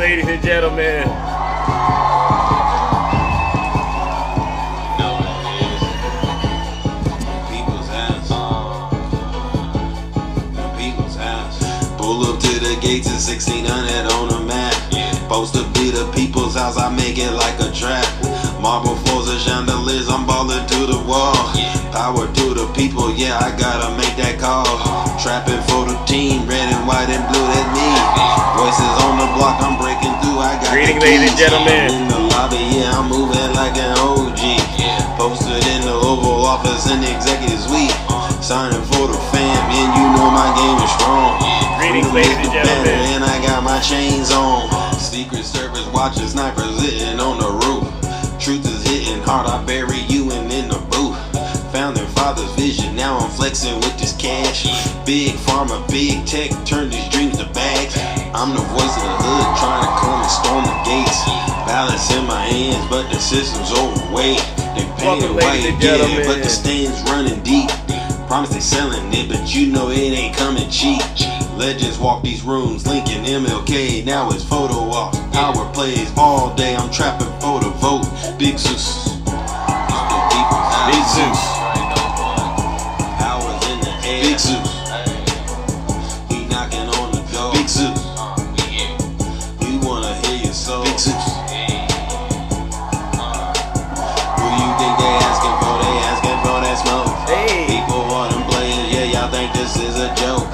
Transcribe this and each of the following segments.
ladies and gentlemen. Pull up to the gates at 1600 on the map. Supposed to be the people's house, I make it like a trap. Marble floors and chandeliers, I'm ballin' to the wall. Power to the people, yeah, I gotta make that call. Trapping for the team, red and white and blue, that's me. Voices on the block, I'm breaking through, I got Greetings, the ladies and keys. gentlemen. In the lobby, yeah, I'm moving like an OG. Posted in the Oval Office in the executive suite. Signing for the fam, and you know my game is strong. Greetings, ladies and gentlemen. And I got my chains on. Secret Service watching snipers sitting on the roof. Truth is hitting hard, I bury you in the booth. Founding father's vision, now I'm flexing with this cash. Big pharma, big tech, turn these dreams to bags. I'm the voice of the hood, trying to come and storm the gates. Balance in my hands, but the system's overweight. They painted white, yeah, but the stains running deep. Promise they selling it, but you know it ain't coming cheap. Legends walk these rooms, Lincoln, MLK, now it's photo ops. Power plays all day, I'm trapping for the vote. Big Zeus. Big Zeus. Powers in the air. Big Zeus. We knocking on the door. Big Zeus. You wanna hear your soul. Big Zeus. Who you think they asking for? They asking for that smoke. Hey. People want them playing, yeah, y'all think this is a joke.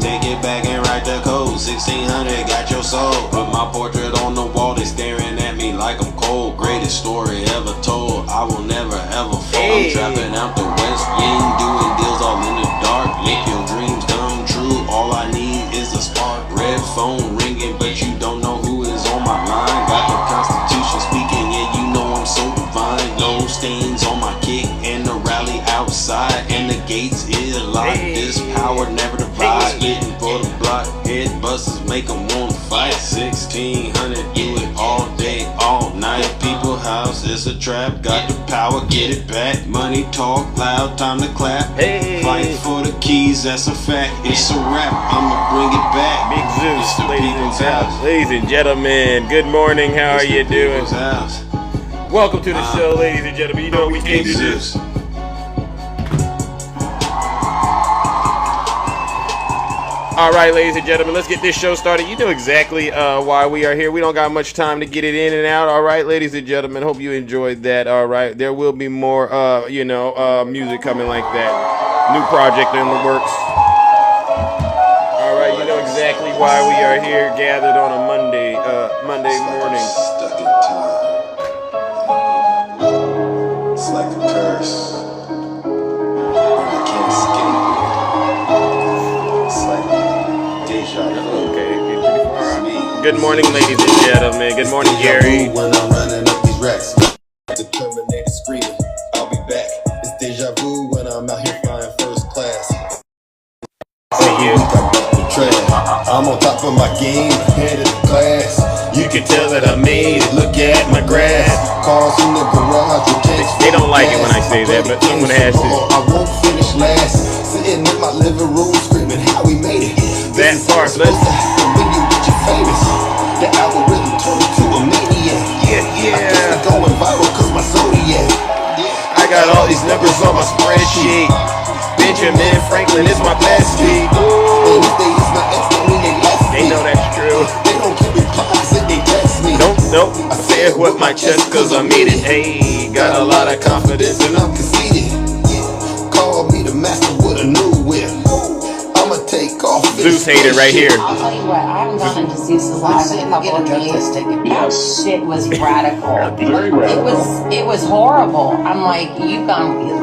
Take it back and write the code. 1600 got your soul. Put my portrait on the wall, they staring at me like I'm cold. Greatest story ever told, I will never ever fall. I'm trapping out the West Yin, doing deals all in the dark. Make your dreams come true, all I need is a spark. Red phone ringing, but you don't know who is on my line. Got the Constitution speaking, yeah, you know I'm so divine. No stains on my kick and the rally outside. And the gates is locked, this power never divides. Hitting for the block, head busters make them wanna fight. 1600, do it all day, all night. People house, it's a trap, got the power, get it back. Money talk loud, time to clap. Hey. Fight for the keys, that's a fact. It's a rap, I'ma bring it back. Big Zeus, It's the people's house. ladies and gentlemen. Good morning. How are It's you the doing? people's house. Welcome to the show, ladies and gentlemen. You know what we came Big to do. Zeus. All right, ladies and gentlemen, let's get this show started. You know exactly why we are here. We don't got much time to get it in and out. All right, ladies and gentlemen, hope you enjoyed that. All right, there will be more, music coming like that. New project in the works. All right, you know exactly why we are here, gathered on a Monday morning. Stuck in time. It's like a curse. I can't escape it. It's like deja vu. Okay, It's me. good morning, ladies and gentlemen. Good morning, Gary. When I'm running up these racks, the Terminator screaming, I'll be back. It's deja vu when I'm out here flying first class. See you. I'm on top of my game, ahead of the class. You can tell that I made it. Look at my grass. Cars in the garage with tanks. They don't like it when I say that, but someone has to. I won't finish last. Sitting in my living room screaming how we made it. That This is part, supposed to happen when you get your famous. The algorithm turned to a maniac. Yeah. I guess I'm going viral cause my Zodiac. I got all these numbers on my spreadsheet. Benjamin Franklin is my bestie. And if they is my ex, that mean they left me. They know that's true. They don't get replies if they text me. Nope. I say it with my chest cause I made it. Hey, got a lot of confidence and I'm conceited. Call me the master with a new whip. I'ma take off. Zeus hater right here. I'll tell you what, I haven't gone into Zeus's live in a couple of days. That shit was radical. Very radical. It was horrible. I'm like,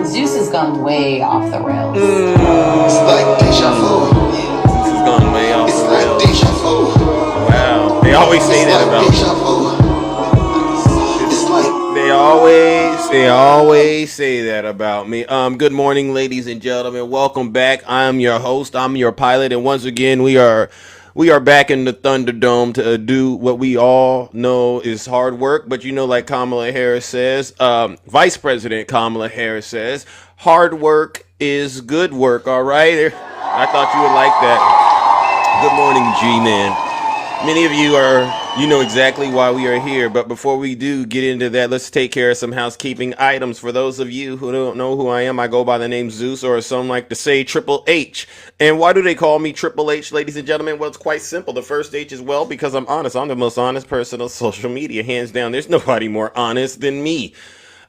Zeus has gone way off the rails. It's like deja vu. This has gone way off It's the like rails. deja vu. Wow. They always say It's that like about deja vu. It's like They always say that about me. Good morning, ladies and gentlemen. Welcome back. I'm your host. I'm your pilot, and once again, we are back in the Thunderdome to do what we all know is hard work. But you know, like Kamala Harris says, Vice President Kamala Harris says, hard work is good work. All right. I thought you would like that. Good morning, G-Man. Many of you are You know exactly why we are here. But before we do get into that, let's take care of some housekeeping items. For those of you who don't know who I am, I go by the name Zeus, or as some like to say, Triple H. And why do they call me Triple H, ladies and gentlemen? Well, it's quite simple. The first H is, well, because I'm honest. I'm the most honest person on social media, hands down. There's nobody more honest than me.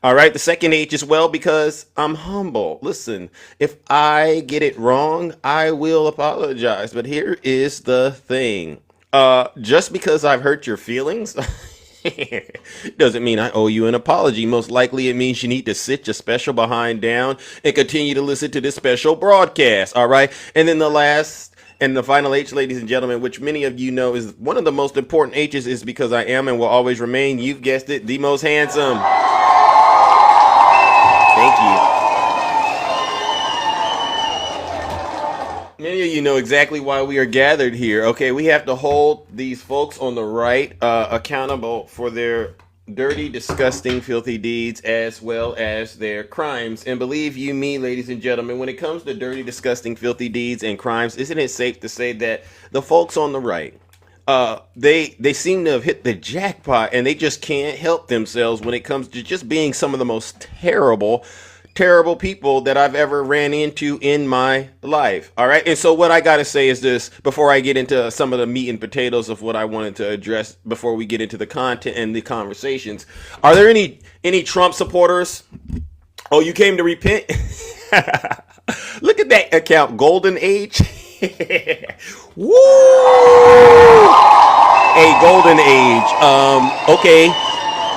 All right. The second H is, well, because I'm humble. Listen, if I get it wrong, I will apologize. But here is the thing. Just because I've hurt your feelings doesn't mean I owe you an apology. Most likely it means you need to sit your special behind down and continue to listen to this special broadcast. All right. And then the last and the final H, ladies and gentlemen, which many of you know is one of the most important H's, is because I am and will always remain, you've guessed it, the most handsome. Thank you. Many of you know exactly why we are gathered here. Okay, we have to hold these folks on the right accountable for their dirty, disgusting, filthy deeds as well as their crimes. And believe you me, ladies and gentlemen, when it comes to dirty, disgusting, filthy deeds and crimes, isn't it safe to say that the folks on the right, they seem to have hit the jackpot, and they just can't help themselves when it comes to just being some of the most terrible people that I've ever ran into in my life. All right. And so what I got to say is this before I get into some of the meat and potatoes of what I wanted to address before we get into the content and the conversations. Are there any Trump supporters? Oh, you came to repent? Look at that account, Golden Age. Woo! A Golden Age. Okay.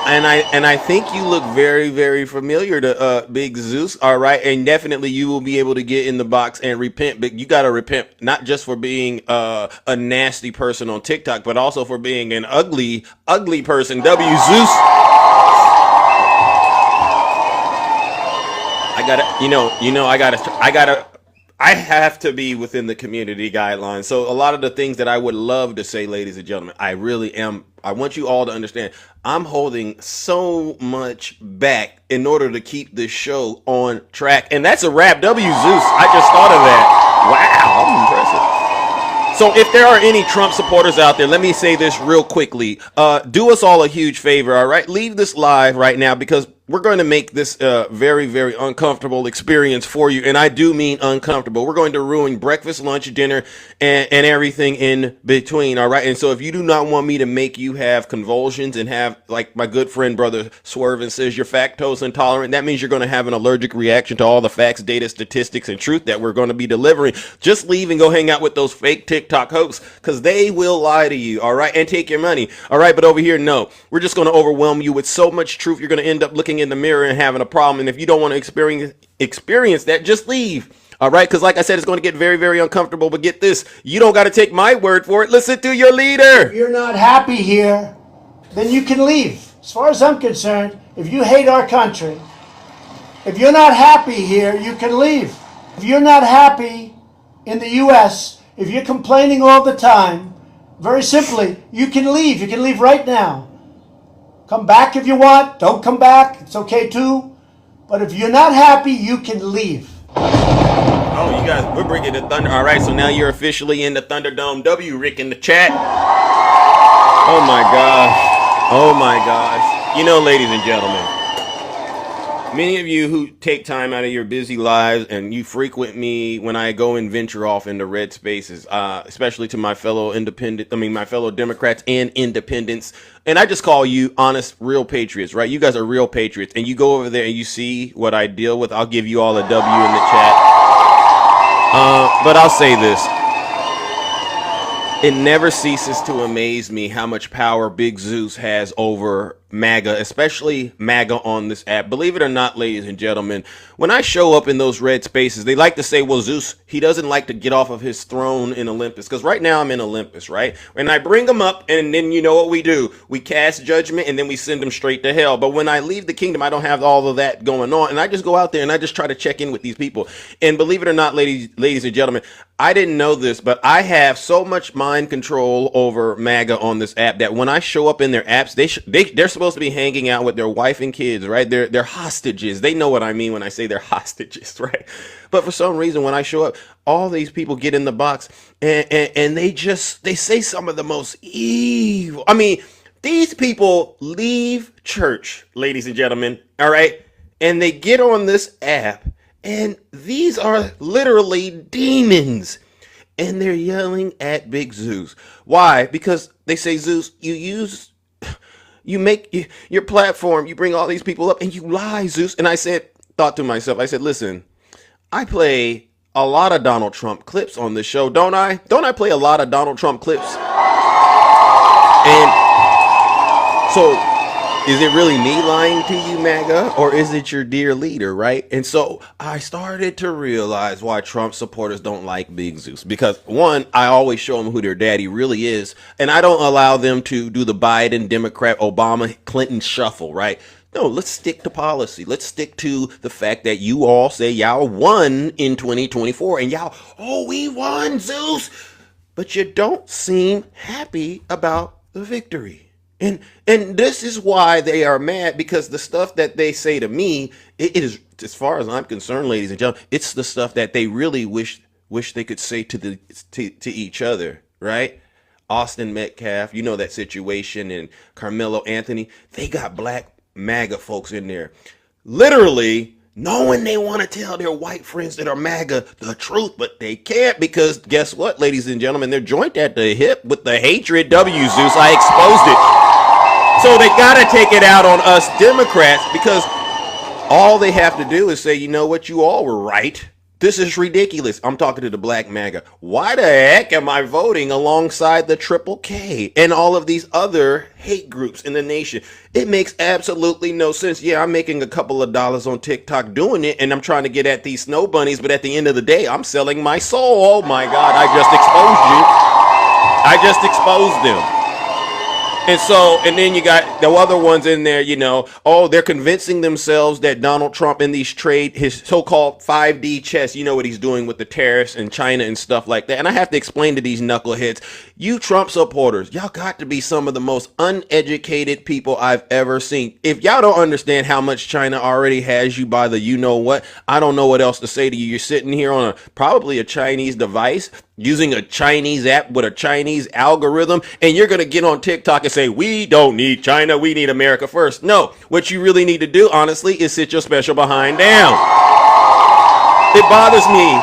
And I think you look very, very familiar to Big Zeus. All right. And definitely you will be able to get in the box and repent. But you got to repent not just for being a nasty person on TikTok, but also for being an ugly person. W Zeus. I have to be within the community guidelines. So a lot of the things that I would love to say, ladies and gentlemen, I really am. I want you all to understand I'm holding so much back in order to keep this show on track. And that's a wrap. W Zeus. I just thought of that. Wow. I'm impressive. So if there are any Trump supporters out there, let me say this real quickly. Do us all a huge favor. All right. Leave this live right now, because we're going to make this a very, very uncomfortable experience for you. And I do mean uncomfortable. We're going to ruin breakfast, lunch, dinner, and everything in between. All right. And so if you do not want me to make you have convulsions and have, like my good friend, brother Swervin says, you're lactose intolerant, that means you're going to have an allergic reaction to all the facts, data, statistics, and truth that we're going to be delivering. Just leave and go hang out with those fake TikTok hosts, because they will lie to you. All right. And take your money. All right. But over here, no, we're just going to overwhelm you with so much truth. You're going to end up looking in the mirror and having a problem. And if you don't want to experience that, just leave. All right. Because like I said, it's going to get very, very uncomfortable. But get this, you don't got to take my word for it. Listen to your leader. If you're not happy here, then you can leave. As far as I'm concerned, if you hate our country, if you're not happy here, you can leave. If you're not happy in the U.S., if you're complaining all the time, very simply, you can leave. You can leave right now. Come back if you want. Don't come back. It's okay too. But if you're not happy, you can leave. Oh, you guys, we're bringing the thunder. All right, so now you're officially in the Thunderdome. W, Rick in the chat. Oh my gosh. Oh my gosh. You know, ladies and gentlemen, many of you who take time out of your busy lives and you frequent me when I go and venture off into red spaces, especially to my fellow my fellow Democrats and independents. And I just call you honest, real patriots, right? You guys are real patriots. And you go over there and you see what I deal with. I'll give you all a W in the chat. But I'll say this. It never ceases to amaze me how much power Big Zeus has over MAGA, especially MAGA on this app. Believe it or not, ladies and gentlemen, when I show up in those red spaces, they like to say, well, Zeus, he doesn't like to get off of his throne in Olympus. Because right now I'm in Olympus, right? And I bring him up, and then you know what we do? We cast judgment, and then we send him straight to hell. But when I leave the kingdom, I don't have all of that going on. And I just go out there, and I just try to check in with these people. And believe it or not, ladies and gentlemen, I didn't know this, but I have so much mind control over MAGA on this app that when I show up in their apps, they're supposed supposed to be hanging out with their wife and kids, right? They're hostages. They know what I mean when I say they're hostages, right? But for some reason, when I show up, all these people get in the box and they say some of the most evil. I mean, these people leave church, ladies and gentlemen, all right? And they get on this app, and these are literally demons. And they're yelling at Big Zeus. Why? Because they say, Zeus, you make your platform, you bring all these people up, and you lie, Zeus. And thought to myself, I said, listen, I play a lot of Donald Trump clips on this show, don't I? Don't I play a lot of Donald Trump clips? And so, is it really me lying to you, MAGA, or is it your dear leader, right? And so I started to realize why Trump supporters don't like Big Zeus. Because one, I always show them who their daddy really is, and I don't allow them to do the Biden, Democrat, Obama, Clinton shuffle, right? No, let's stick to policy. Let's stick to the fact that you all say y'all won in 2024, and we won, Zeus. But you don't seem happy about the victory. And this is why they are mad, because the stuff that they say to me, it is, as far as I'm concerned, ladies and gentlemen, it's the stuff that they really wish they could say to each other, right? Austin Metcalf, you know that situation, and Carmelo Anthony, they got black MAGA folks in there, literally knowing they want to tell their white friends that are MAGA the truth, but they can't, because guess what, ladies and gentlemen, they're joined at the hip with the hatred. Zeus, I exposed it. So they got to take it out on us Democrats, because all they have to do is say, you know what, you all were right. This is ridiculous. I'm talking to the black MAGA. Why the heck am I voting alongside the Triple K and all of these other hate groups in the nation? It makes absolutely no sense. Yeah, I'm making a couple of dollars on TikTok doing it, and I'm trying to get at these snow bunnies, but at the end of the day, I'm selling my soul. Oh my God, I just exposed them. And then you got the other ones in there, they're convincing themselves that Donald Trump in his so-called 5D chess, you know what he's doing with the tariffs in China and stuff like that. And I have to explain to these knuckleheads, you Trump supporters, y'all got to be some of the most uneducated people I've ever seen. If y'all don't understand how much China already has you by the you-know-what, I don't know what else to say to you. You're sitting here on probably a Chinese device, using a Chinese app with a Chinese algorithm, and you're going to get on TikTok and say, we don't need China, we need America first. No, what you really need to do, honestly, is sit your special behind down. It bothers me.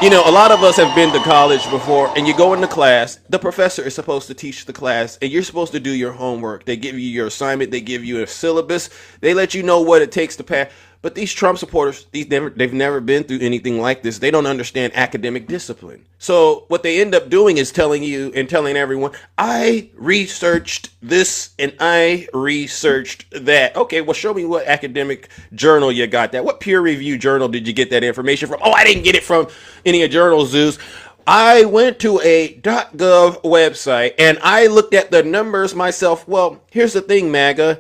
A lot of us have been to college before, and you go into class, the professor is supposed to teach the class, and you're supposed to do your homework. They give you your assignment, they give you a syllabus, they let you know what it takes to pass. But these Trump supporters, they've never been through anything like this. They don't understand academic discipline. So what they end up doing is telling you and telling everyone, I researched this and I researched that. Okay, well, show me what academic journal you got that. What peer-reviewed journal did you get that information from? Oh, I didn't get it from any of journals, Zeus. I went to a .gov website and I looked at the numbers myself. Well, here's the thing, MAGA.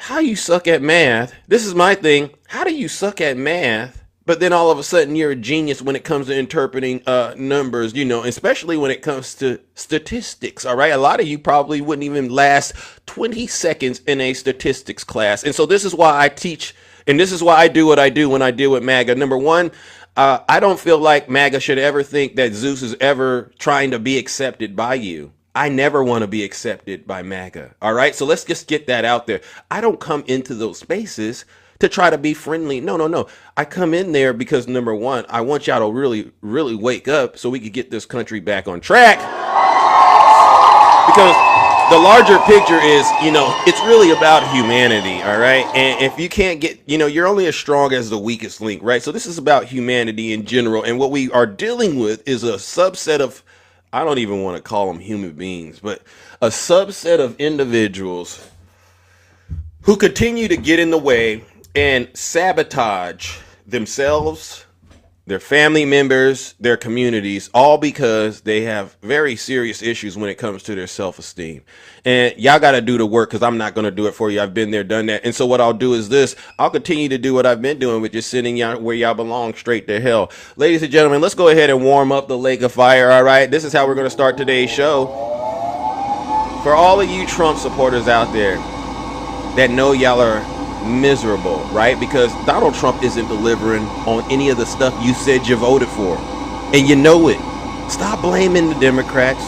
How you suck at math? This is my thing. How do you suck at math, but then all of a sudden you're a genius when it comes to interpreting numbers, especially when it comes to statistics, all right? A lot of you probably wouldn't even last 20 seconds in a statistics class. And so this is why I teach, and this is why I do what I do when I deal with MAGA. Number one, I don't feel like MAGA should ever think that Zeus is ever trying to be accepted by you. I never want to be accepted by MAGA. All right. So let's just get that out there. I don't come into those spaces to try to be friendly. No. I come in there because, number one, I want y'all to really, really wake up so we can get this country back on track. Because the larger picture is, it's really about humanity. All right. And if you can't get, you're only as strong as the weakest link. Right. So this is about humanity in general. And what we are dealing with is a subset of, I don't even want to call them human beings, but a subset of individuals who continue to get in the way and sabotage themselves, their family members, their communities, all because they have very serious issues when it comes to their self-esteem. And y'all got to do the work, because I'm not going to do it for you. I've been there, done that. And so what I'll do is this. I'll continue to do what I've been doing, with just sending y'all where y'all belong, straight to hell. Ladies and gentlemen, let's go ahead and warm up the lake of fire, all right? This is how we're going to start today's show. For all of you Trump supporters out there that know y'all are miserable, right? Because Donald Trump isn't delivering on any of the stuff you said you voted for. And you know it. Stop blaming the Democrats,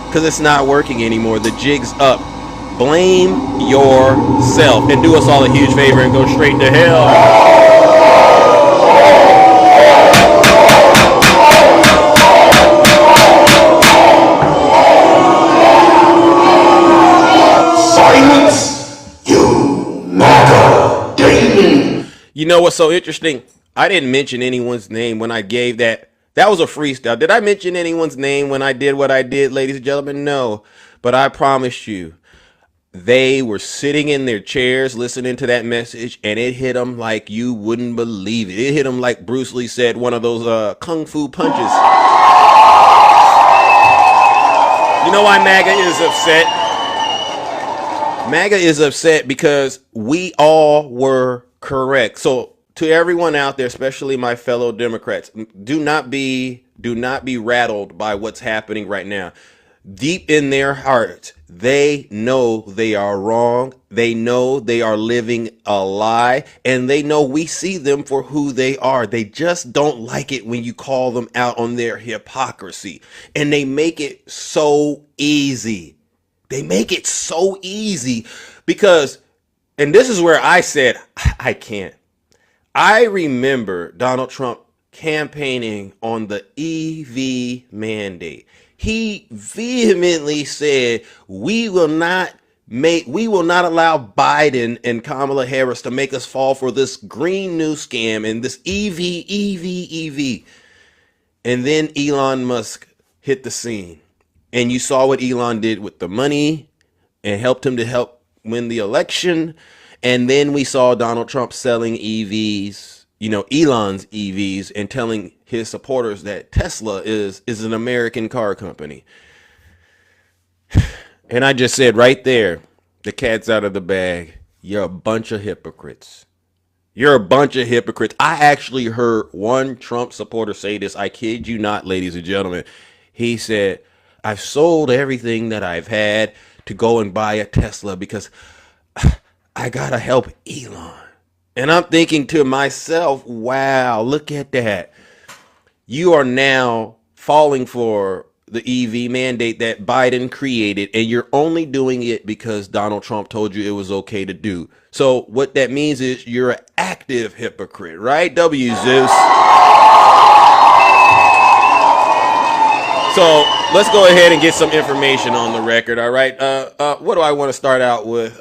because it's not working anymore. The jig's up. Blame yourself and do us all a huge favor and go straight to hell. You know what's so interesting? I didn't mention anyone's name when I gave that. That was a freestyle. Did I mention anyone's name when I did what I did, ladies and gentlemen? No. But I promise you, they were sitting in their chairs listening to that message, and it hit them like you wouldn't believe it. It hit them like Bruce Lee said, one of those kung fu punches. You know why MAGA is upset? MAGA is upset because we all were correct. So to everyone out there, especially my fellow Democrats, do not be rattled by what's happening right now. Deep in their hearts, they know they are wrong. They know they are living a lie, and they know we see them for who they are. They just don't like it when you call them out on their hypocrisy, and they make it so easy. They make it so easy because, and this is where I said, I can't. I remember Donald Trump campaigning on the EV mandate. He vehemently said, we will not allow Biden and Kamala Harris to make us fall for this green new scam and this EV. And then Elon Musk hit the scene. And you saw what Elon did with the money and helped him to help win the election. And then we saw Donald Trump selling EVs, Elon's EVs, and telling his supporters that Tesla is an American car company. And I just said right there, the cat's out of the bag. You're a bunch of hypocrites. You're a bunch of hypocrites. I actually heard one Trump supporter say this. I kid you not, ladies and gentlemen. He said, I've sold everything that I've had to go and buy a Tesla because I gotta help Elon. And I'm thinking to myself, wow, look at that. You are now falling for the EV mandate that Biden created, and you're only doing it because Donald Trump told you it was okay to do. So what that means is you're an active hypocrite, right? W Zeus. So let's go ahead and get some information on the record. All right. What do I want to start out with?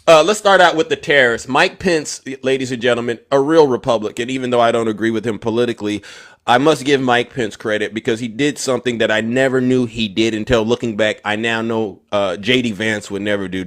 Let's start out with the tariffs. Mike Pence, ladies and gentlemen, a real Republican, even though I don't agree with him politically. I must give Mike Pence credit because he did something that I never knew he did until looking back. I now know J.D. Vance would never do.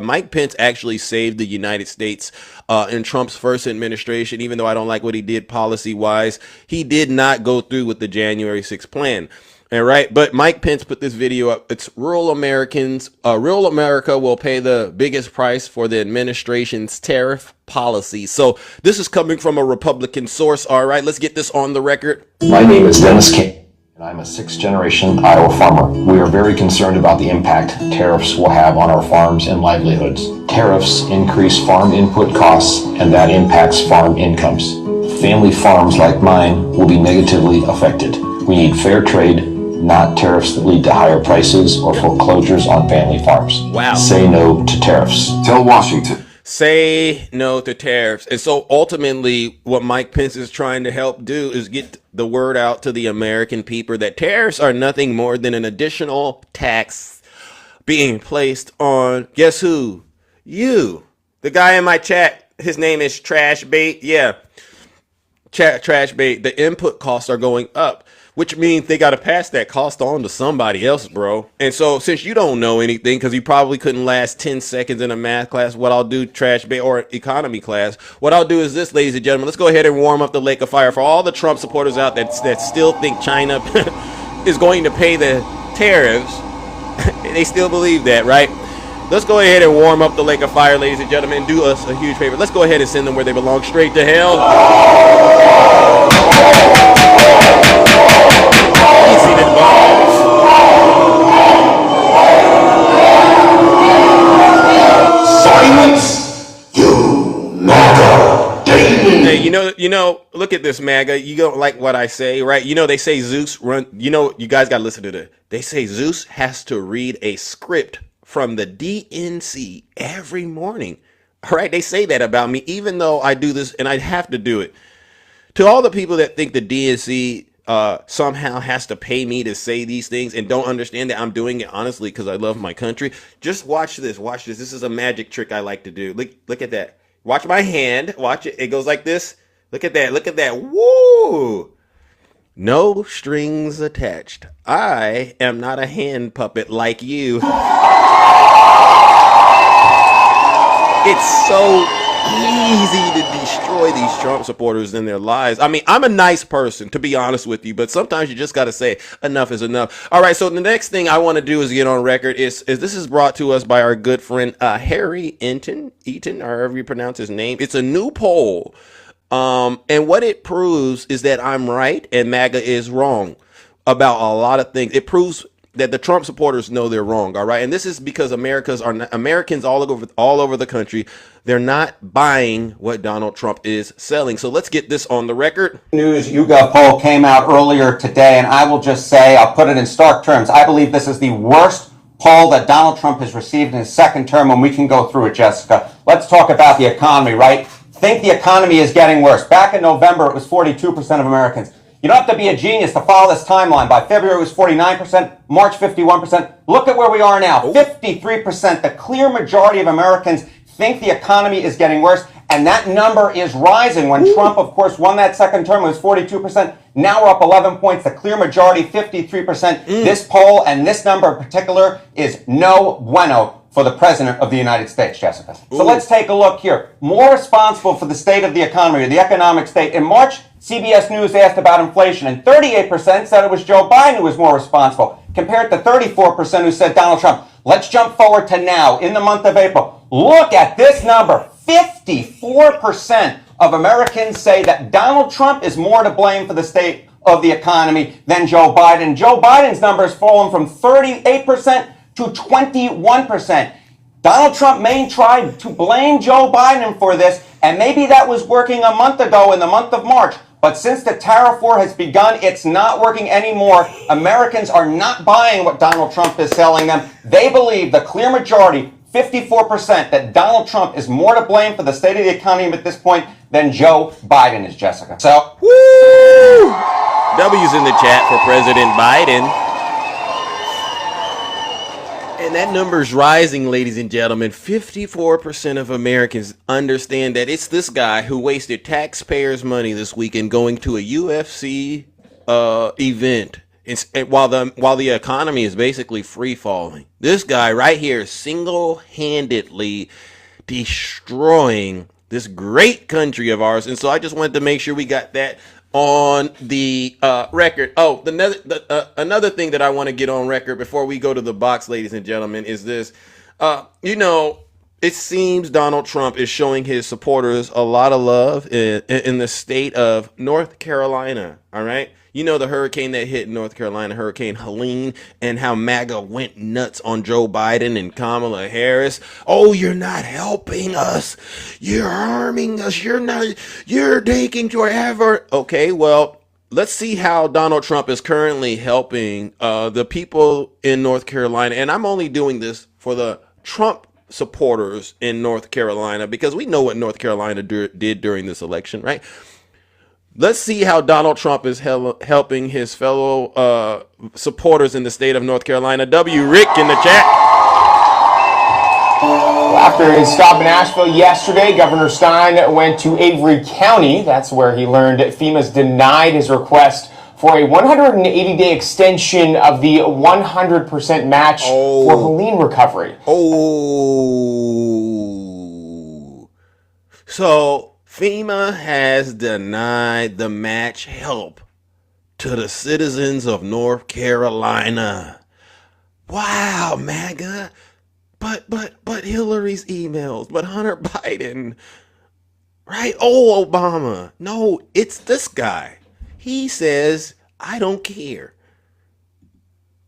Mike Pence actually saved the United States in Trump's first administration, even though I don't like what he did policy-wise. He did not go through with the January 6th plan. All right, but Mike Pence put this video up. It's rural Americans. Rural America will pay the biggest price for the administration's tariff policy. So this is coming from a Republican source. All right, let's get this on the record. My name is Dennis King, and I'm a sixth-generation Iowa farmer. We are very concerned about the impact tariffs will have on our farms and livelihoods. Tariffs increase farm input costs, and that impacts farm incomes. Family farms like mine will be negatively affected. We need fair trade, not tariffs that lead to higher prices or foreclosures on family farms. Wow. Say no to tariffs. Tell Washington. Say no to tariffs. And so ultimately what Mike Pence is trying to help do is get the word out to the American people that tariffs are nothing more than an additional tax being placed on, guess who? You. The guy in my chat, his name is Trash Bait. Yeah. Trash Bait. The input costs are going up, which means they got to pass that cost on to somebody else, bro. And so since you don't know anything, because you probably couldn't last 10 seconds in a math class, what I'll do, Trash Bait, or economy class, what I'll do is this, ladies and gentlemen. Let's go ahead and warm up the lake of fire for all the Trump supporters out that still think China is going to pay the tariffs. They still believe that, right? Let's go ahead and warm up the lake of fire, ladies and gentlemen, and do us a huge favor. Let's go ahead and send them where they belong, straight to hell. look at this, MAGA. You don't like what I say, right? You know, they say Zeus run. You know, you guys got to listen to this. They say Zeus has to read a script from the DNC every morning. All right, they say that about me, even though I do this and I have to do it. To all the people that think the DNC somehow has to pay me to say these things and don't understand that I'm doing it honestly because I love my country, just watch this. Watch this. This is a magic trick I like to do. Look at that. Watch my hand. Watch it. It goes like this. Look at that. Look at that. Woo! No strings attached. I am not a hand puppet like you. It's so easy to destroy these Trump supporters in their lives. I mean, I'm a nice person, to be honest with you, but sometimes you just got to say enough is enough. All right, so the next thing I want to do is get on record is this is brought to us by our good friend Harry Eaton, or however you pronounce his name. It's a new poll. And what it proves is that I'm right and MAGA is wrong about a lot of things. It proves that the Trump supporters know they're wrong. All right. And this is because Americans all over the country. They're not buying what Donald Trump is selling. So let's get this on the record. News YouGov poll came out earlier today, and I will just say, I'll put it in stark terms. I believe this is the worst poll that Donald Trump has received in his second term, and we can go through it, Jessica. Let's talk about the economy, right? Think the economy is getting worse. Back in November, it was 42% of Americans. You don't have to be a genius to follow this timeline. By February, it was 49%, March, 51%. Look at where we are now, 53%. The clear majority of Americans think the economy is getting worse, and that number is rising. When Trump, of course, won that second term, it was 42%. Now we're up 11 points. The clear majority, 53%. This poll and this number in particular is no bueno for the President of the United States, Jessica. So let's take a look here. More responsible for the state of the economy, or the economic state. In March, CBS News asked about inflation, and 38% said it was Joe Biden who was more responsible, compared to 34% who said Donald Trump. Let's jump forward to now, in the month of April. Look at this number. 54% of Americans say that Donald Trump is more to blame for the state of the economy than Joe Biden. Joe Biden's number has fallen from 38% to 21%. Donald Trump may try to blame Joe Biden for this, and maybe that was working a month ago in the month of March. But since the tariff war has begun, it's not working anymore. Americans are not buying what Donald Trump is selling them. They believe, the clear majority, 54%, that Donald Trump is more to blame for the state of the economy at this point than Joe Biden is, Jessica. So, woo! W's in the chat for President Biden. And that number's rising, ladies and gentlemen. 54% of Americans understand that it's this guy who wasted taxpayers' money this weekend going to a UFC event. While the economy is basically free falling. This guy right here single-handedly destroying this great country of ours. And so I just wanted to make sure we got that on the record. Oh, another thing that I want to get on record before we go to the box, ladies and gentlemen, is this. It seems Donald Trump is showing his supporters a lot of love in the state of North Carolina. All right. You know, the hurricane that hit North Carolina, Hurricane Helene, and how MAGA went nuts on Joe Biden and Kamala Harris. Oh, you're not helping us. You're harming us. You're taking forever. Okay, well, let's see how Donald Trump is currently helping the people in North Carolina. And I'm only doing this for the Trump supporters in North Carolina because we know what North Carolina did during this election, right? Let's see how Donald Trump is helping his fellow supporters in the state of North Carolina. Rick in the chat. Well, after his stop in Asheville yesterday, Governor Stein went to Avery County. That's where he learned FEMA's denied his request for a 180-day extension of the 100% match for Helene recovery. So FEMA has denied the match help to the citizens of North Carolina. Wow, MAGA. But Hillary's emails, but Hunter Biden, right? Oh, Obama. No, it's this guy. He says, I don't care.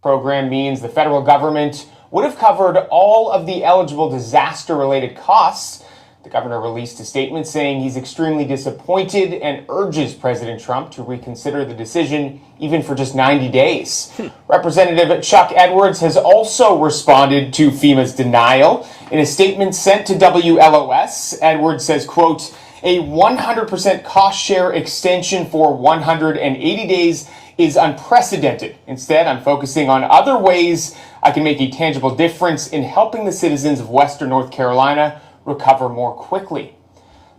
Program means the federal government would have covered all of the eligible disaster-related costs. The governor released a statement saying he's extremely disappointed and urges President Trump to reconsider the decision even for just 90 days. Representative Chuck Edwards has also responded to FEMA's denial. In a statement sent to WLOS, Edwards says, quote, a 100% cost share extension for 180 days is unprecedented. Instead, I'm focusing on other ways I can make a tangible difference in helping the citizens of Western North Carolina recover more quickly.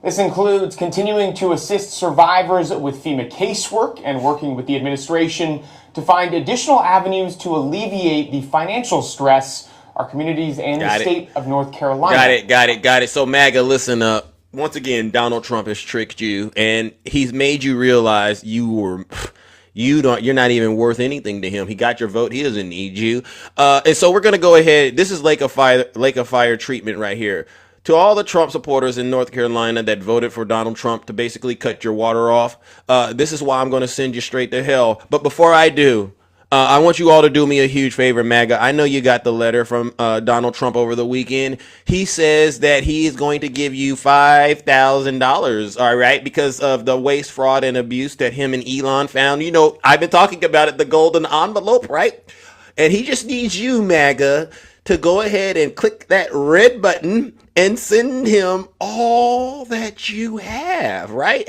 This includes continuing to assist survivors with FEMA casework and working with the administration to find additional avenues to alleviate the financial stress our communities and the state of North Carolina. Got it. So MAGA, listen up. Once again, Donald Trump has tricked you, and he's made you realize you're not even worth anything to him. He got your vote. He doesn't need you. And so we're gonna go ahead. This is Lake of Fire treatment right here. To all the Trump supporters in North Carolina that voted for Donald Trump to basically cut your water off, this is why I'm going to send you straight to hell. But before I do, I want you all to do me a huge favor, MAGA. I know you got the letter from Donald Trump over the weekend. He says that he is going to give you $5,000, all right, because of the waste, fraud, and abuse that him and Elon found. You know, I've been talking about it, the golden envelope, right? And he just needs you, MAGA, to go ahead and click that red button and send him all that you have, right?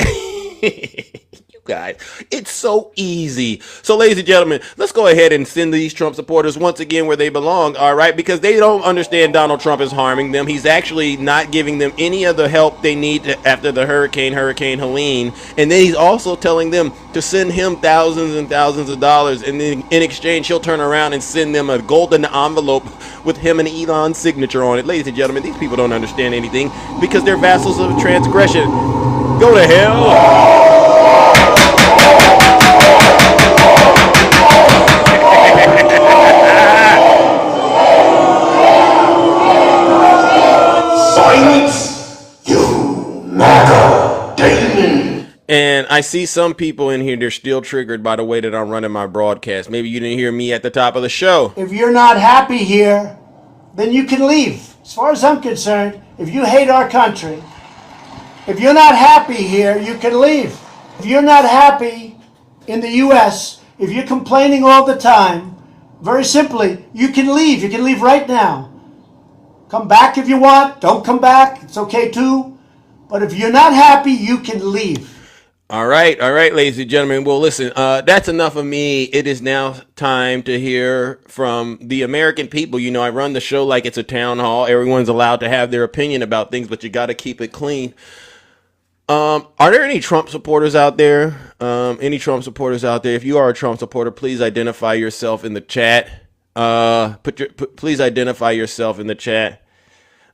You guys, it's so easy. So, ladies and gentlemen, let's go ahead and send these Trump supporters once again where they belong, all right? Because they don't understand Donald Trump is harming them. He's actually not giving them any of the help they need after the Hurricane Helene. And then he's also telling them to send him thousands and thousands of dollars. And then in exchange, he'll turn around and send them a golden envelope with him and Elon's signature on it. Ladies and gentlemen, these people don't understand anything because they're vassals of transgression. Go to hell. Silence, you MAGA demon. And I see some people in here, they're still triggered by the way that I'm running my broadcast. Maybe you didn't hear me at the top of the show. If you're not happy here, then you can leave. As far as I'm concerned, if you hate our country, if you're not happy here, you can leave. If you're not happy in the U.S., if you're complaining all the time, very simply, you can leave. You can leave right now. Come back if you want. Don't come back. It's okay too. But if you're not happy, you can leave. All right, ladies and gentlemen. Well, listen, that's enough of me. It is now time to hear from the American people. You know, I run the show like it's a town hall. Everyone's allowed to have their opinion about things, but you got to keep it clean. Are there any Trump supporters out there? Any Trump supporters out there? If you are a Trump supporter, please identify yourself in the chat. Please identify yourself in the chat.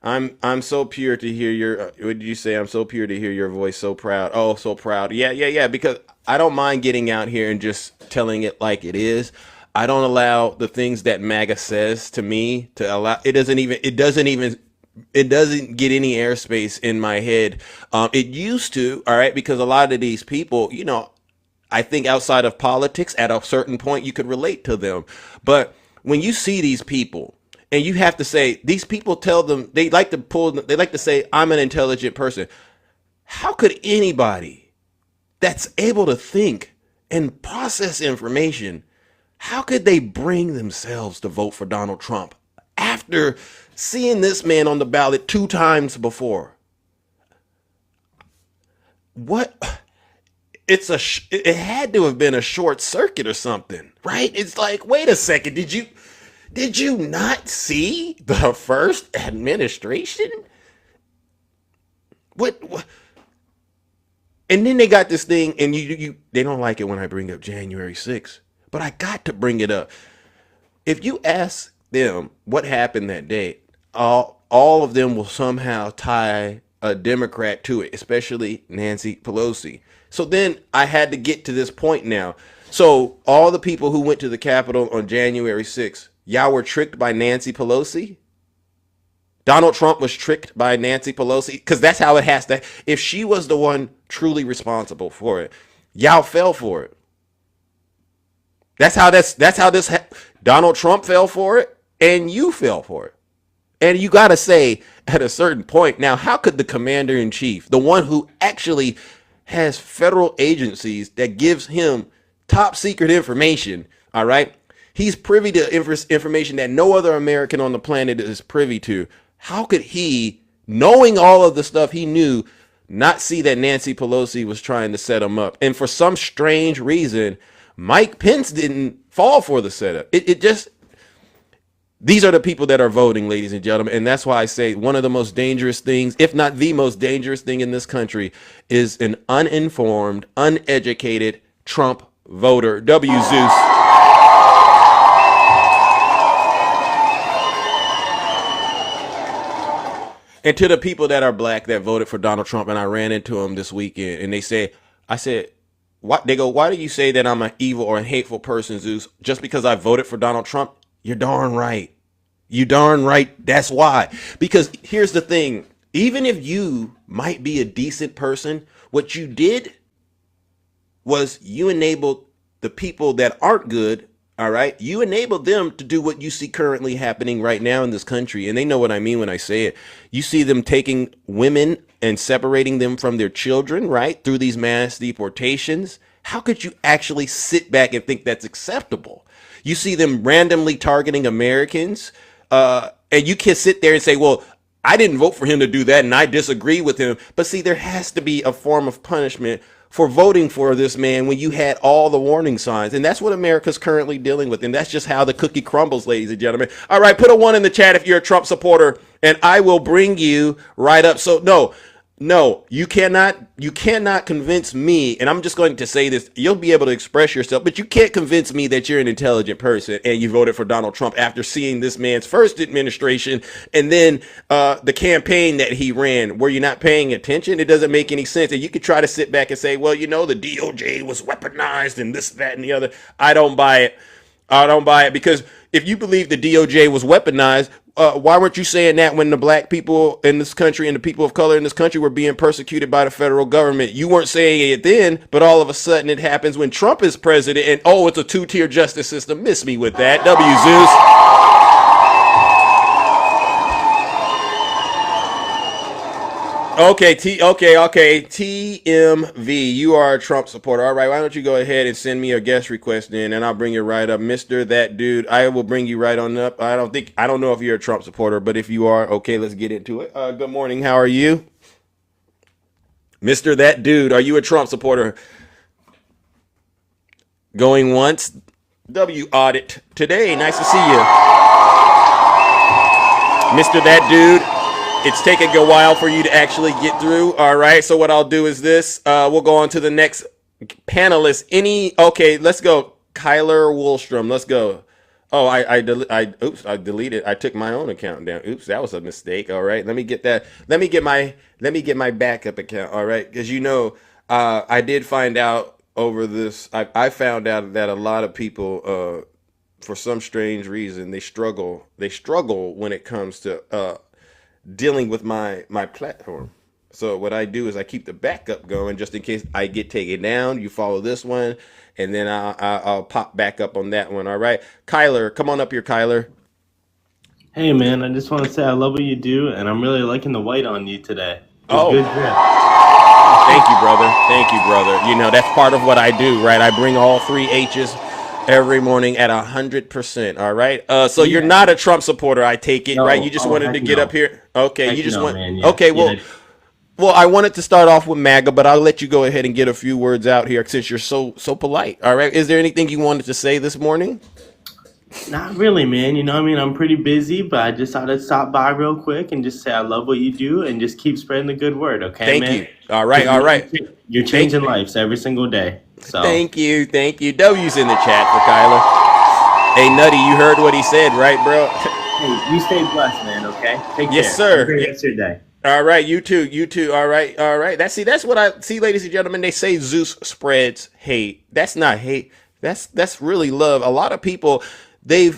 I'm so pure to hear your, what did you say? I'm so pure to hear your voice. So proud. Oh, so proud. Yeah. Because I don't mind getting out here and just telling it like it is. I don't allow the things that MAGA says to me to allow, it doesn't get any airspace in my head. It used to, all right, because a lot of these people, you know, I think outside of politics, at a certain point, you could relate to them. But when you see these people, and you have to say, these people tell them, they like to say, I'm an intelligent person. How could anybody that's able to think and process information, how could they bring themselves to vote for Donald Trump after seeing this man on the ballot 2 times before? What? It had to have been a short circuit or something, right? It's like, wait a second, did you not see the first administration? What? And then they got this thing, and they don't like it when I bring up January 6th, but I got to bring it up. If you ask them what happened that day, all of them will somehow tie a Democrat to it, especially Nancy Pelosi. So then I had to get to this point now. So all the people who went to the Capitol on January 6th, y'all were tricked by Nancy Pelosi? Donald Trump was tricked by Nancy Pelosi? Because that's how it has to. If she was the one truly responsible for it, y'all fell for it. That's how this. Donald Trump fell for it, and you fell for it. And you got to say, at a certain point. Now, how could the commander in chief, the one who actually has federal agencies that gives him top secret information, all right? He's privy to information that no other American on the planet is privy to. How could he, knowing all of the stuff he knew, not see that Nancy Pelosi was trying to set him up? And for some strange reason, Mike Pence didn't fall for the setup. It just, these are the people that are voting, ladies and gentlemen. And that's why I say one of the most dangerous things, if not the most dangerous thing in this country, is an uninformed, uneducated Trump voter. W. Zeus. And to the people that are black that voted for Donald Trump, and I ran into them this weekend, and they say, I said, what? They go, why do you say that I'm an evil or a hateful person, Zeus? Just because I voted for Donald Trump? You're darn right. You darn right. That's why. Because here's the thing. Even if you might be a decent person, what you did was you enabled the people that aren't good. All right. You enabled them to do what you see currently happening right now in this country. And they know what I mean when I say it. You see them taking women and separating them from their children, right, through these mass deportations. How could you actually sit back and think that's acceptable? You see them randomly targeting Americans, and you can sit there and say, well, I didn't vote for him to do that and I disagree with him. But see, there has to be a form of punishment for voting for this man when you had all the warning signs. And that's what America's currently dealing with. And that's just how the cookie crumbles, ladies and gentlemen. All right, put a 1 in the chat if you're a Trump supporter, and I will bring you right up. So no, you cannot convince me, and I'm just going to say this, you'll be able to express yourself, but you can't convince me that you're an intelligent person and you voted for Donald Trump after seeing this man's first administration and then the campaign that he ran. Were you not paying attention? It doesn't make any sense. And you could try to sit back and say, well, you know, the DOJ was weaponized and this, that, and the other. I don't buy it. I don't buy it, because if you believe the DOJ was weaponized, why weren't you saying that when the black people in this country and the people of color in this country were being persecuted by the federal government? You weren't saying it then, but all of a sudden it happens when Trump is president, and oh, it's a two-tier justice system. Miss me with that. W. Zeus. Okay, TMV, you are a Trump supporter. All right, why don't you go ahead and send me a guest request in, and I'll bring you right up. Mr. That Dude, I will bring you right on up. I don't know if you're a Trump supporter, but if you are, okay, let's get into it. Good morning, how are you? Mr. That Dude, are you a Trump supporter? Going once. W Audit today, nice to see you. Mr. That Dude. It's taking a while for you to actually get through. All right. So what I'll do is this. We'll go on to the next panelist. Okay, let's go. Kyler Woolstrom. Let's go. Oh, I deleted. I took my own account down. Oops, that was a mistake. All right. Let me get that. Let me get my backup account. All right. Because I did find out over this. I found out that a lot of people, for some strange reason, they struggle when it comes to dealing with my platform. So what I do is I keep the backup going just in case I get taken down. You follow this one, and then I'll pop back up on that one. All right, Kyler, come on up here, Kyler. Hey man, I just want to say I love what you do, and I'm really liking the white on you today. It's good drip. Thank you, brother. Thank you, brother. You know, that's part of what I do, right? I bring all 3 H's every morning at 100%. All right. So you're not a Trump supporter, I take it, right? You just wanted to get up here. Okay. You just want. Man, yeah. Okay. Well, I wanted to start off with MAGA, but I'll let you go ahead and get a few words out here since you're so polite. All right. Is there anything you wanted to say this morning? Not really, man. You know what I mean? I'm pretty busy, but I just thought I'd stop by real quick and just say I love what you do and just keep spreading the good word. Okay, Thank man? you. All right. All right. You're changing lives every single day. So. Thank you. W's in the chat for Kyler. Hey, Nutty, you heard what he said, right, bro? Hey, you stay blessed, man, okay? Take care. Yes, sir. Have a great rest of your day. All right, you too. All right. That's what I see, ladies and gentlemen. They say Zeus spreads hate. That's not hate. That's really love. A lot of people, I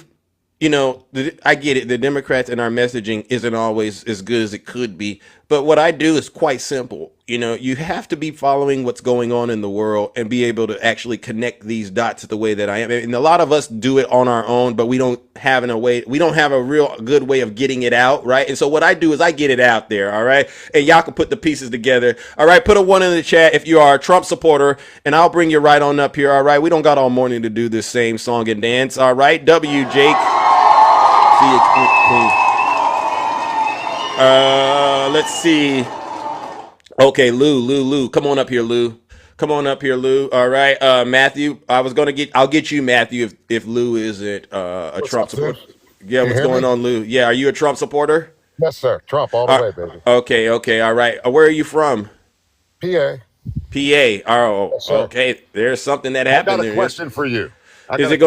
get it. The Democrats and our messaging isn't always as good as it could be, But what I do is quite simple. You know, you have to be following what's going on in the world and be able to actually connect these dots the way that I am. And a lot of us do it on our own, but we don't have a real good way of getting it out, right? And so what I do is I get it out there, all right? And y'all can put the pieces together. All right, put a 1 in the chat if you are a Trump supporter, and I'll bring you right on up here, all right? We don't got all morning to do this same song and dance, all right? W, Jake. See you, Queen. Let's see. Okay, Lou. Come on up here, Lou. All right. Matthew, I'll get you, Matthew, if Lou isn't a Trump supporter. Yeah, what's going on, Lou? Yeah, are you a Trump supporter? Yes, sir. Trump all the way, baby. Okay, all right. Where are you from? PA. PA. Oh, Yes, sir. okay. There's something that I happened got a there. question for you. Is it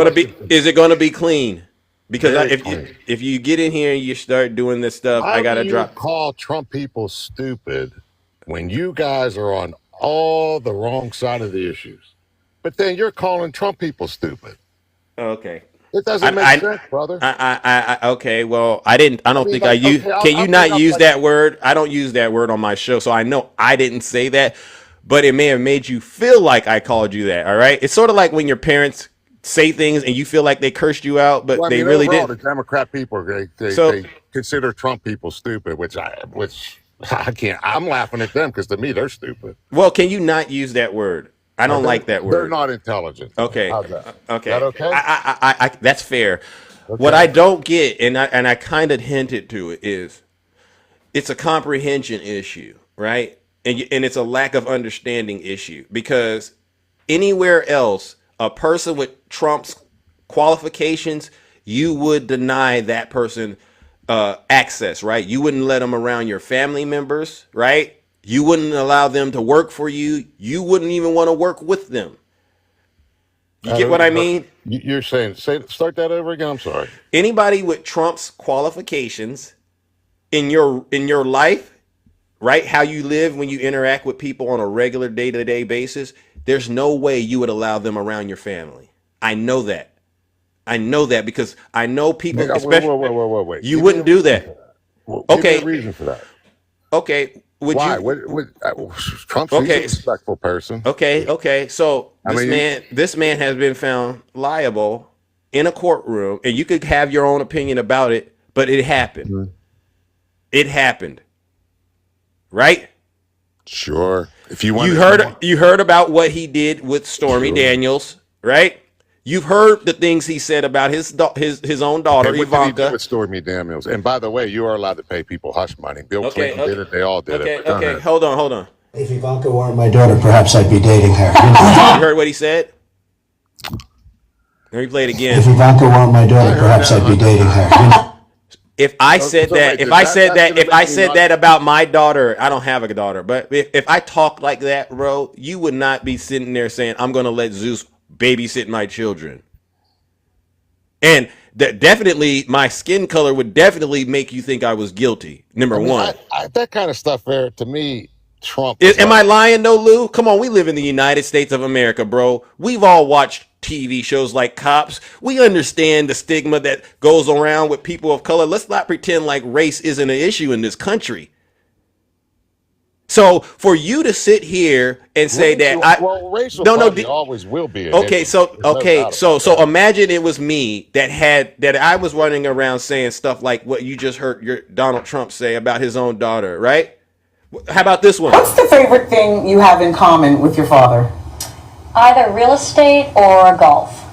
gonna be clean? Because Very if clean. if you get in here and you start doing this stuff, I How gotta do you drop. call Trump people stupid when you guys are on all the wrong side of the issues? But then you're calling Trump people stupid. Okay. It doesn't make sense, brother. Okay. Well, I don't mean, think I like, use. okay, Can you I'll not bring up, use like, that word? I don't use that word on my show, so I know I didn't say that, but it may have made you feel like I called you that. All right. It's sort of like when your parents say things and you feel like they cursed you out, but well, I they mean, really overall, didn't. the Democrat people, So they consider Trump people stupid, which I can't. I'm laughing at them because to me they're stupid. well, can you not use that word? I don't like that They're word. not intelligent. Okay. How's that? Is Okay. that okay? That's fair. What Okay. I don't get, and I kind of hinted to it, is it's a comprehension issue, right? And it's a lack of understanding issue because anywhere else, a person with Trump's qualifications, you would deny that person access, right? You wouldn't let them around your family members, right? You wouldn't allow them to work for you. You wouldn't even want to work with them. You get what I mean? You're saying, start that over again. I'm sorry. Anybody with Trump's qualifications in your life, right? How you live when you interact with people on a regular day-to-day basis, there's no way you would allow them around your family. I know that. Because I know people, especially Wait. you wouldn't do that. Give me a Okay. reason for that. Okay. Would Why? you? Trump's he's a Okay. respectful person. Okay. So I mean, this man has been found liable in a courtroom, and you could have your own opinion about it, but it happened. Mhm. It happened, right? Sure. If you want, You heard about what he did with Stormy Sure. Daniels, right? You've heard the things he said about his own daughter, Hey, what did he do Ivanka. with Stormy Daniels? And by the way, you are allowed to pay people hush money. Bill Okay, Clinton did it. They all did it. But go Okay. ahead. Hold on. If Ivanka weren't my daughter, perhaps I'd be dating her. You heard what he said? Let me play it again. If Ivanka weren't my daughter, perhaps I'd be dating her. If I said that, if I said that about my daughter, I don't have a daughter, but if I talk like that, bro, you would not be sitting there saying, I'm going to let Zeus babysit my children. And definitely my skin color would definitely make you think I was guilty. Number one. That kind of stuff there, to me, Trump. Am I lying though, Lou? Come on, we live in the United States of America, bro. We've all watched TV shows like Cops. We understand the stigma that goes around with people of color. Let's not pretend like race isn't an issue in this country. So for you to sit here and say racial always will be. An issue. So imagine it was me that I was running around saying stuff like what you just heard your Donald Trump say about his own daughter, right? How about this one? What's the favorite thing you have in common with your father? Either real estate or golf.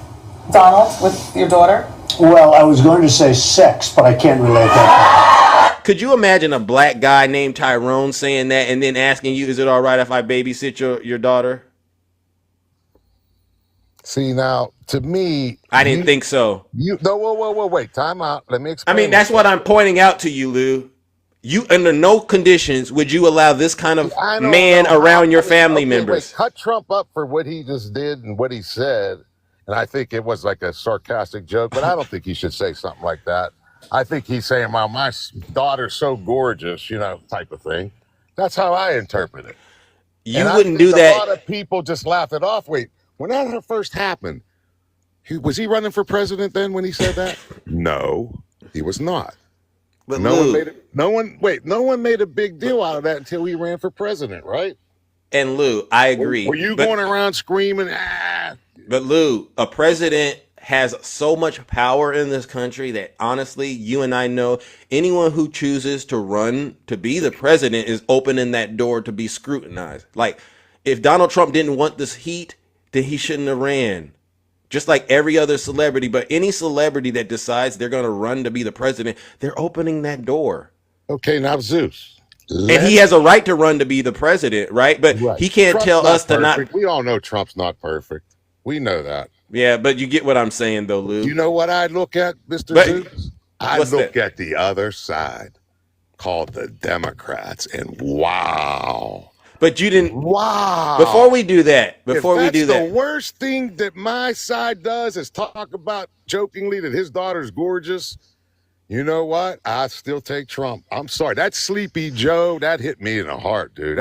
Donald, with your daughter? Well, I was going to say sex, but I can't relate that. Could you imagine a black guy named Tyrone saying that and then asking you, is it all right if I babysit your daughter? See, now, to me, I didn't think so. Wait, time out. Let me explain. I mean, that's what I'm pointing out to you, Lou. You, under no conditions would you allow this kind of man around your family members. Cut Trump up for what he just did and what he said. And I think it was like a sarcastic joke, but I don't think he should say something like that. I think he's saying, well, my daughter's so gorgeous, type of thing. That's how I interpret it. You wouldn't do that. A lot of people just laughed it off. Wait, when that first happened, was he running for president then when he said that? No, he was not. But No one Lou, made it. No one made a big deal out of that until he ran for president, right? and Lou, I Were agree. you But going around screaming, ah? But Lou, a president has so much power in this country that honestly, you and I know anyone who chooses to run to be the president is opening that door to be scrutinized. Like, if Donald Trump didn't want this heat, then he shouldn't have ran. Just like every other celebrity, but any celebrity that decides they're going to run to be the president, they're opening that door. Okay, now Zeus. And he has a right to run to be the president, right? But Right. he can't Trump's tell not us to not. perfect. We all know Trump's not perfect. We know that. Yeah, but you get what I'm saying, though, Lou. You know what I look at, Mr. But Zeus? I what's look that? at the other side, called the Democrats, and wow. But you didn't. Wow. Before we do that, If before we that's do the that, worst thing that my side does is talk about jokingly that his daughter's gorgeous, you know what? I still take Trump. I'm sorry. That Sleepy Joe, that hit me in the heart, dude.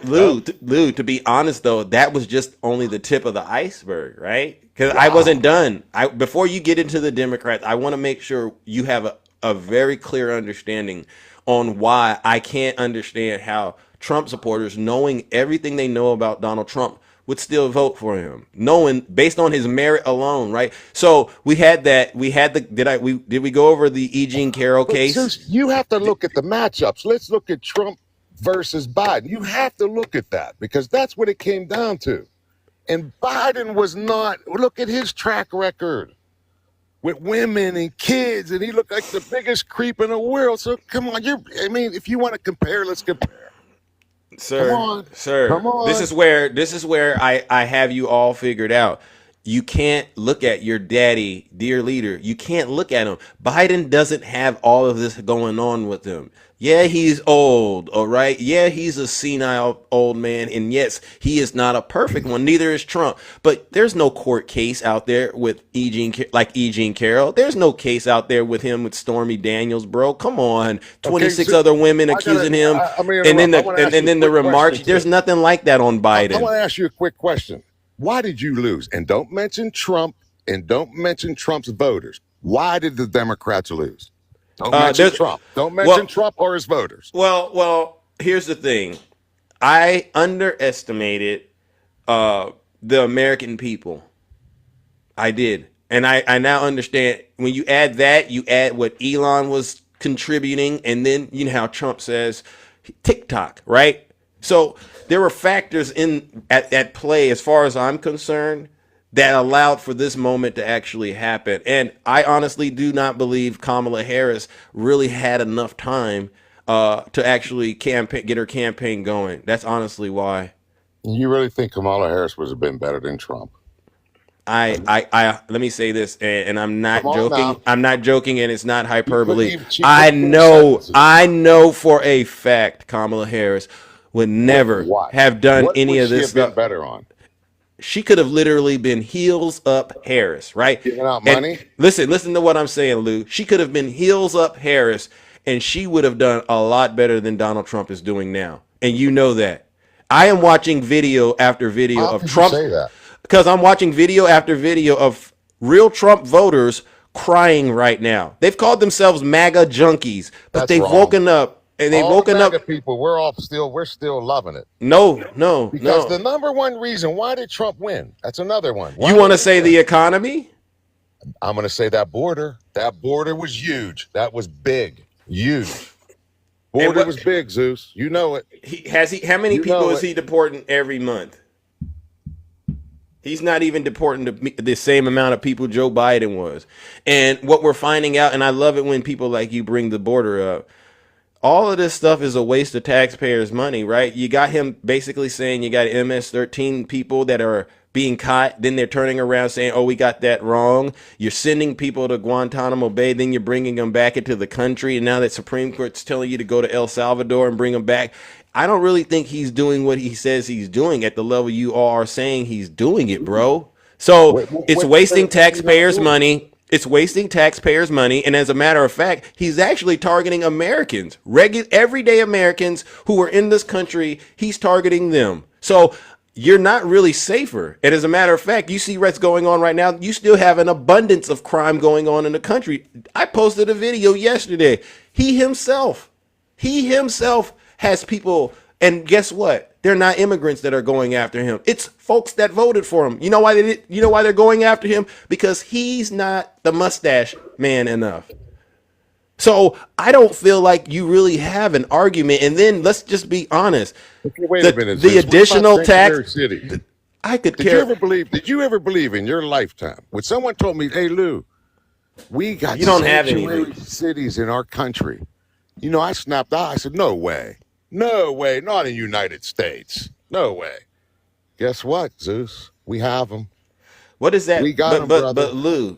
Lou, to be honest though, that was just only the tip of the iceberg, right? Because I wasn't done. Before you get into the Democrats, I want to make sure you have a very clear understanding on why I can't understand how Trump supporters, knowing everything they know about Donald Trump, would still vote for him, knowing based on his merit alone, right? So we had the did we go over the E. Jean Carroll But case? Zeus, you have to look at the matchups. Let's look at Trump versus Biden. You have to look at that because that's what it came down to. And Biden was not, look at his track record with women and kids, and he looked like the biggest creep in the world. So come on, if you want to compare, let's compare. Sir, Come on. sir, Come on. this is where I have you all figured out. You can't look at your daddy, dear leader. You can't look at him. Biden doesn't have all of this going on with him. Yeah, he's old, all right? Yeah, he's a senile old man, and yes, he is not a perfect one. Neither is Trump. But there's no court case out there with E. Jean Carroll. There's no case out there with him with Stormy Daniels, bro. Come on, 26 so other women accusing him, and then the remarks. There's nothing like that on I Biden. want to ask you a quick question. Why did you lose? And don't mention Trump and don't mention Trump's voters. Why did the Democrats lose? Don't mention there's- Trump. Don't mention Trump or his voters. Well, here's the thing. I underestimated the American people. I did. And I now understand when you add that, you add what Elon was contributing, and then you know how Trump says TikTok, right? So there were factors at play as far as I'm concerned that allowed for this moment to actually happen. And I honestly do not believe Kamala Harris really had enough time to actually get her campaign going. That's honestly why. You really think Kamala Harris would have been better than Trump? I let me say this, and I'm not Come on joking. now. I'm not joking, and it's not hyperbole. She I couldn't even know, sentences. I know for a fact Kamala Harris would never Why? have done What any would of she this have been stuff. better on? She could have literally been heels up Harris, right? Giving out And money? listen to what I'm saying, Lou. She could have been heels up Harris, and she would have done a lot better than Donald Trump is doing now. And you know that. I am watching video after video How of could you Trump say that? because I'm watching video after video of real Trump voters crying right now. They've called themselves MAGA junkies, but That's they've wrong. woken up and they've All woken the up. MAGA people, we're still loving it. No. Because the number one reason why did Trump win? That's another one. Why You did want to he say win? the economy? I'm going to say that border. That border was huge. That was big. Huge. Border what- was big, Zeus. You know it. How many You people know is it. he deporting every month? He's not even deporting the same amount of people Joe Biden was. And what we're finding out, and I love it when people like you bring the border up, all of this stuff is a waste of taxpayers' money, right? You got him basically saying you got MS-13 people that are being caught. Then they're turning around saying, oh, we got that wrong. You're sending people to Guantanamo Bay. Then you're bringing them back into the country. And now that Supreme Court's telling you to go to El Salvador and bring them back. I don't really think he's doing what he says he's doing at the level you all are saying he's doing it, bro. So it's wasting taxpayers' money. It's wasting taxpayers' money. And as a matter of fact, he's actually targeting Americans, everyday Americans who are in this country. He's targeting them. So you're not really safer. And as a matter of fact, you see what's going on right now. You still have an abundance of crime going on in the country. I posted a video yesterday. He himself has people, and guess what? They're not immigrants that are going after him. It's folks that voted for him. You know why you know why they're going after him? Because he's not the mustache man enough. So I don't feel like you really have an argument. And then let's just be honest. Wait a minute. The Zeus. What about additional Sanctuary tax. City? I could Did care. you ever believe in your lifetime when someone told me, "Hey Lou, we got You don't have sanctuary anything. cities in our country"? You know, I snapped out. I said, "No way, no way, not in the United States, no way." Guess what, Zeus? We have them. What is that? We got 'em, brother. But Lou,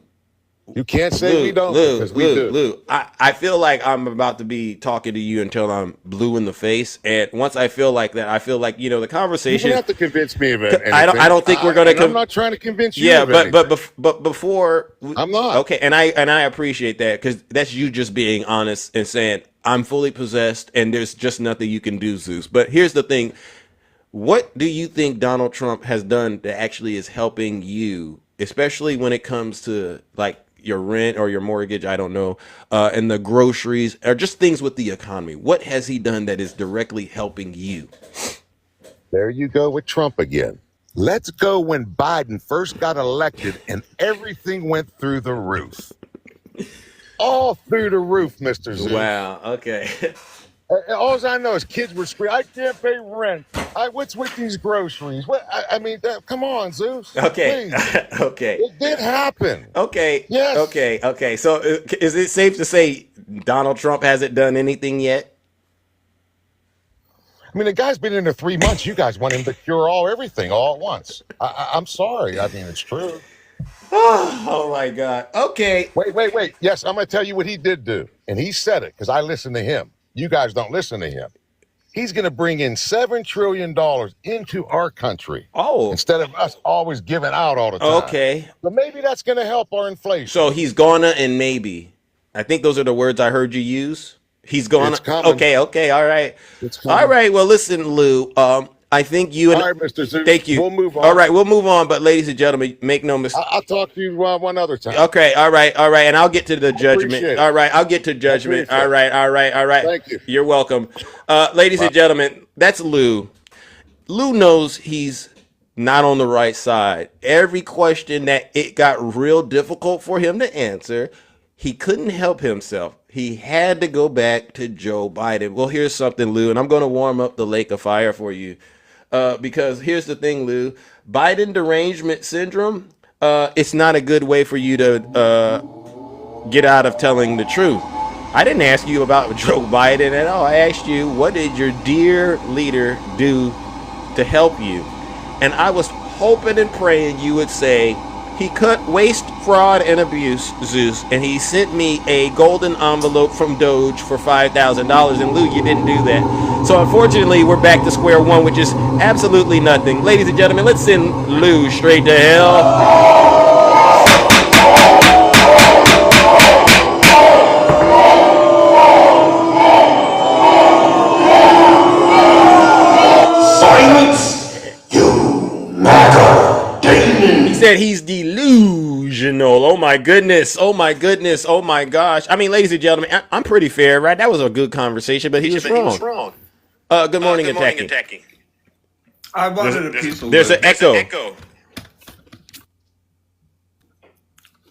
You can't say we don't because we do. Lou, I feel like I'm about to be talking to you until I'm blue in the face. And once I feel like that, I feel like, the You don't conversation. have to convince me of anything. I don't think we're gonna. I'm not trying to convince you. Yeah, of but anything. but before I'm not. okay, and I appreciate that because that's you just being honest and saying I'm fully possessed and there's just nothing you can do, Zeus. But here's the thing: what do you think Donald Trump has done that actually is helping you, especially when it comes to like your rent or your mortgage? I don't know, and the groceries or just things with the economy. What has he done that is directly helping you? There you go with Trump again. Let's go when Biden first got elected and everything went through the roof. All through the roof, Mr. Zeus. Wow. Okay. All I know is kids were screaming, "I can't pay rent. What's with these groceries?" Come on, Zeus. Okay. Please. Okay. It did happen. Okay. Yes. Okay. So is it safe to say Donald Trump hasn't done anything yet? I mean, the guy's been in there 3 months. You guys want him to cure everything all at once. I'm sorry. I mean, it's true. Oh my God. Okay. Wait. Yes, I'm going to tell you what he did do. And he said it because I listened to him. You guys don't listen to him. He's going to bring in $7 trillion into our country. Oh. Instead of us always giving out all the time. Okay. But maybe that's going to help our inflation. So he's gonna and maybe. I think those are the words I heard you use. He's gonna. It's coming. Okay. All right. It's coming. All right. Well, listen, Lou. I think you and All right, Mr. Zeus. thank you. We'll move on. All right, we'll move on. But ladies and gentlemen, make no mistake. I'll talk to you one other time. Okay, all right, and I'll get to the judgment. Appreciate it. All right, I'll get to judgment. Appreciate it. All right. Thank you. You're welcome. Ladies and gentlemen, that's Lou. Lou knows he's not on the right side. Every question that it got real difficult for him to answer, he couldn't help himself. He had to go back to Joe Biden. Well, here's something, Lou, and I'm going to warm up the lake of fire for you. Because here's the thing, Lou. Biden derangement syndrome, it's not a good way for you to get out of telling the truth. I didn't ask you about Joe Biden at all. I asked you, what did your dear leader do to help you? And I was hoping and praying you would say, he cut waste, fraud, and abuse, Zeus, and he sent me a golden envelope from Doge for $5,000. And Lou, you didn't do that. So unfortunately, we're back to square one, which is absolutely nothing. Ladies and gentlemen, let's send Lou straight to hell. He said he's delusional. Oh my goodness. Oh my gosh. I mean, ladies and gentlemen, I'm pretty fair, right? That was a good conversation, but he was wrong. Good morning, attacking. I wanted a piece of There's Lou. an echo.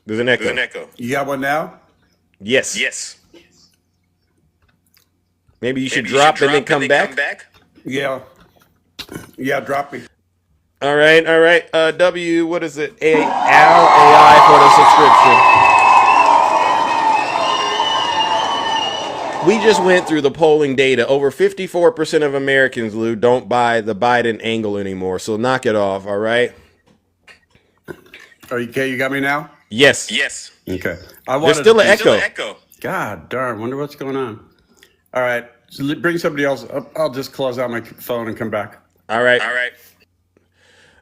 There's an echo. You got one now? Yes. Maybe you should drop and then come back. Yeah, drop me. All right. W, what is it? AI for the subscription. We just went through the polling data. Over 54% of Americans, Lou, don't buy the Biden angle anymore. So knock it off, all right? Okay, you got me now? Yes. Okay. There's still an echo. God darn, wonder what's going on. All right, so bring somebody else. I'll just close out my phone and come back. All right.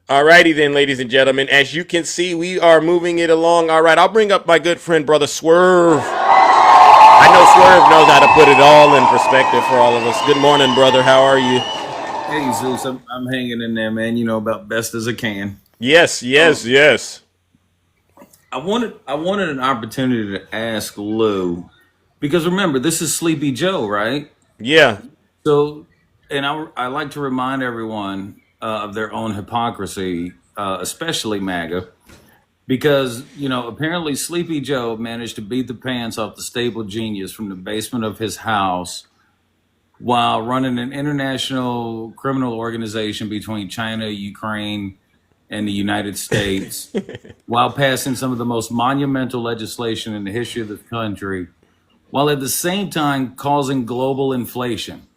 Alrighty then, ladies and gentlemen. As you can see, we are moving it along. All right, I'll bring up my good friend, Brother Swerve. I know Swerve knows how to put it all in perspective for all of us. Good morning, brother. How are you? Hey Zeus, I'm hanging in there, man. You know, about best as I can. Yes, yes, yes. I wanted an opportunity to ask Lou because remember this is Sleepy Joe, right? Yeah. So, and I like to remind everyone of their own hypocrisy, especially MAGA, because you know apparently Sleepy Joe managed to beat the pants off the stable genius from the basement of his house while running an international criminal organization between China, Ukraine, and the United States, while passing some of the most monumental legislation in the history of the country, while at the same time causing global inflation.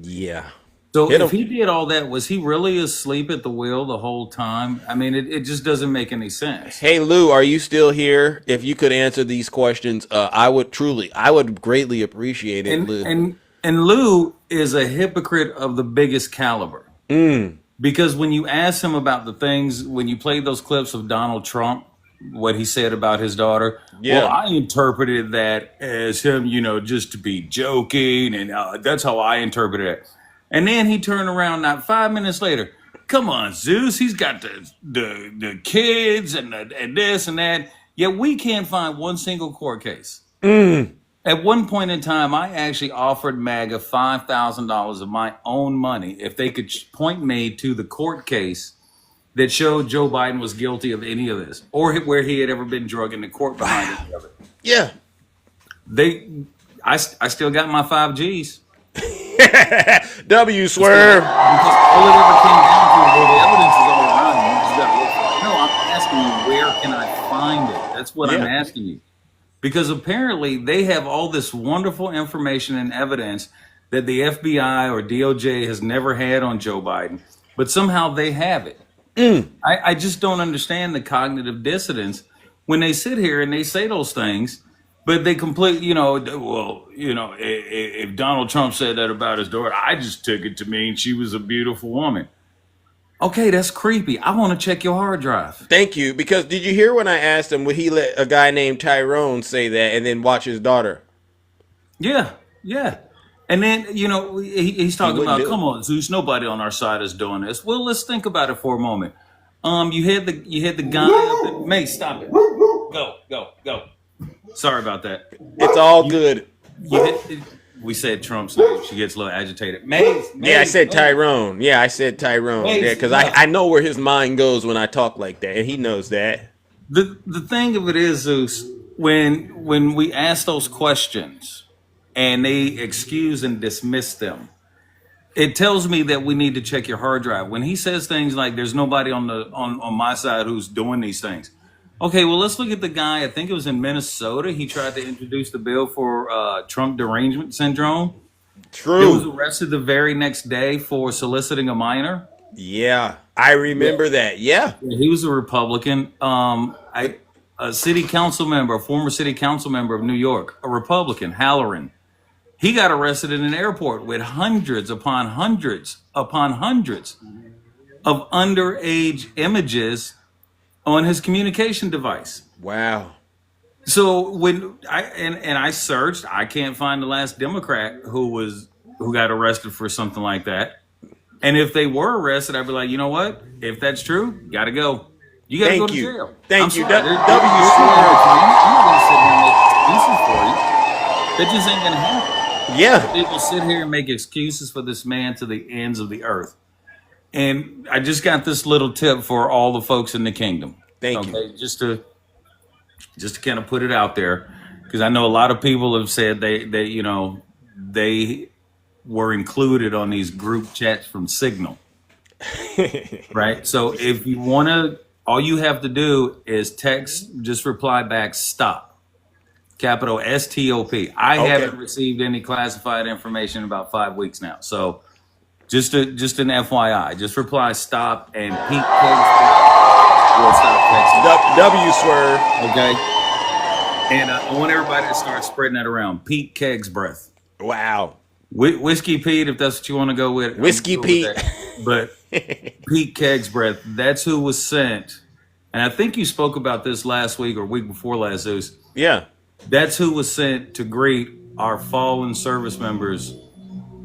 Yeah. So Hit if him. he did all that, was he really asleep at the wheel the whole time? I mean, it just doesn't make any sense. Hey Lou, are you still here? If you could answer these questions, I would greatly appreciate it, And Lou. and Lou is a hypocrite of the biggest caliber. Because when you ask him about the things, when you played those clips of Donald Trump, what he said about his daughter, Yeah. well, I interpreted that as him, you know, just to be joking, and that's how I interpreted it. And then he turned around not 5 minutes later. Come on, Zeus, he's got the kids and this and that. Yet we can't find one single court case. At one point in time, I actually offered MAGA $5,000 of my own money if they could point me to the court case that showed Joe Biden was guilty of any of this, or where he had ever been drugged into court behind any of it. Yeah. I still got my 5Gs. W swerve. Because all it ever came down to, well, the evidence is all around you. You just got to look for it. No, I'm asking you, where can I find it? That's what I'm Yeah. asking you. Because apparently they have all this wonderful information and evidence that the FBI or DOJ has never had on Joe Biden, but somehow they have it. I just don't understand the cognitive dissonance when they sit here and they say those things, but they completely, you know, well, you know, if Donald Trump said that about his daughter, I just took it to mean she was a beautiful woman. Okay, that's creepy. I want to check your hard drive. Thank you. Because did you hear when I asked him, would he let a guy named Tyrone say that and then watch his daughter? Yeah, yeah. And then, you know, he's talking wouldn't about, do it. come on, Zeus, nobody on our side is doing this. Well, let's think about it for a moment. You had the guy up at May, stop it. Go. Sorry about that. It's all good. We said Trump's name. She gets a little agitated. Maze, Yeah, I said Tyrone. Yeah, I said Tyrone. Maze, Yeah, because yeah. I know where his mind goes when I talk like that, and he knows that. The thing of it is, Zeus, when we ask those questions and they excuse and dismiss them, it tells me that we need to check your hard drive. When he says things like there's nobody on my side who's doing these things. Okay, well, let's look at the guy. I think it was in Minnesota. He tried to introduce the bill for Trump derangement syndrome. He was True. arrested the very next day for soliciting a minor. Yeah, I remember that. Yeah. He was a Republican. A city council member, a former city council member of New York, a Republican, Halloran. He got arrested in an airport with hundreds upon hundreds upon hundreds of underage images on his communication device. Wow. So when I searched, I can't find the last Democrat who got arrested for something like that. And if they were arrested, I'd be like, you know what? If that's true, gotta go. You gotta Thank go to you. jail. Thank I'm you. sorry. W You're Swerve. I'm not gonna sit here and make excuses for you. That just ain't gonna happen. Yeah. People sit here and make excuses for this man to the ends of the earth. And I just got this little tip for all the folks in the kingdom. Thank you. Okay, just to kind of put it out there, because I know a lot of people have said they were included on these group chats from Signal, right? So if you want to, all you have to do is text, just reply back, stop, capital STOP. I Okay. haven't received any classified information in about 5 weeks now, so just an FYI, just reply stop and Pete will stop texting. W Swerve. Okay. And I want everybody to start spreading that around. Pete Keg's breath. Wow. Whiskey Pete, if that's what you want to go with. I'm Whiskey cool with Pete. that. But Pete Keg's breath, that's who was sent. And I think you spoke about this last week or week before last, Zeus. Yeah. That's who was sent to greet our fallen service members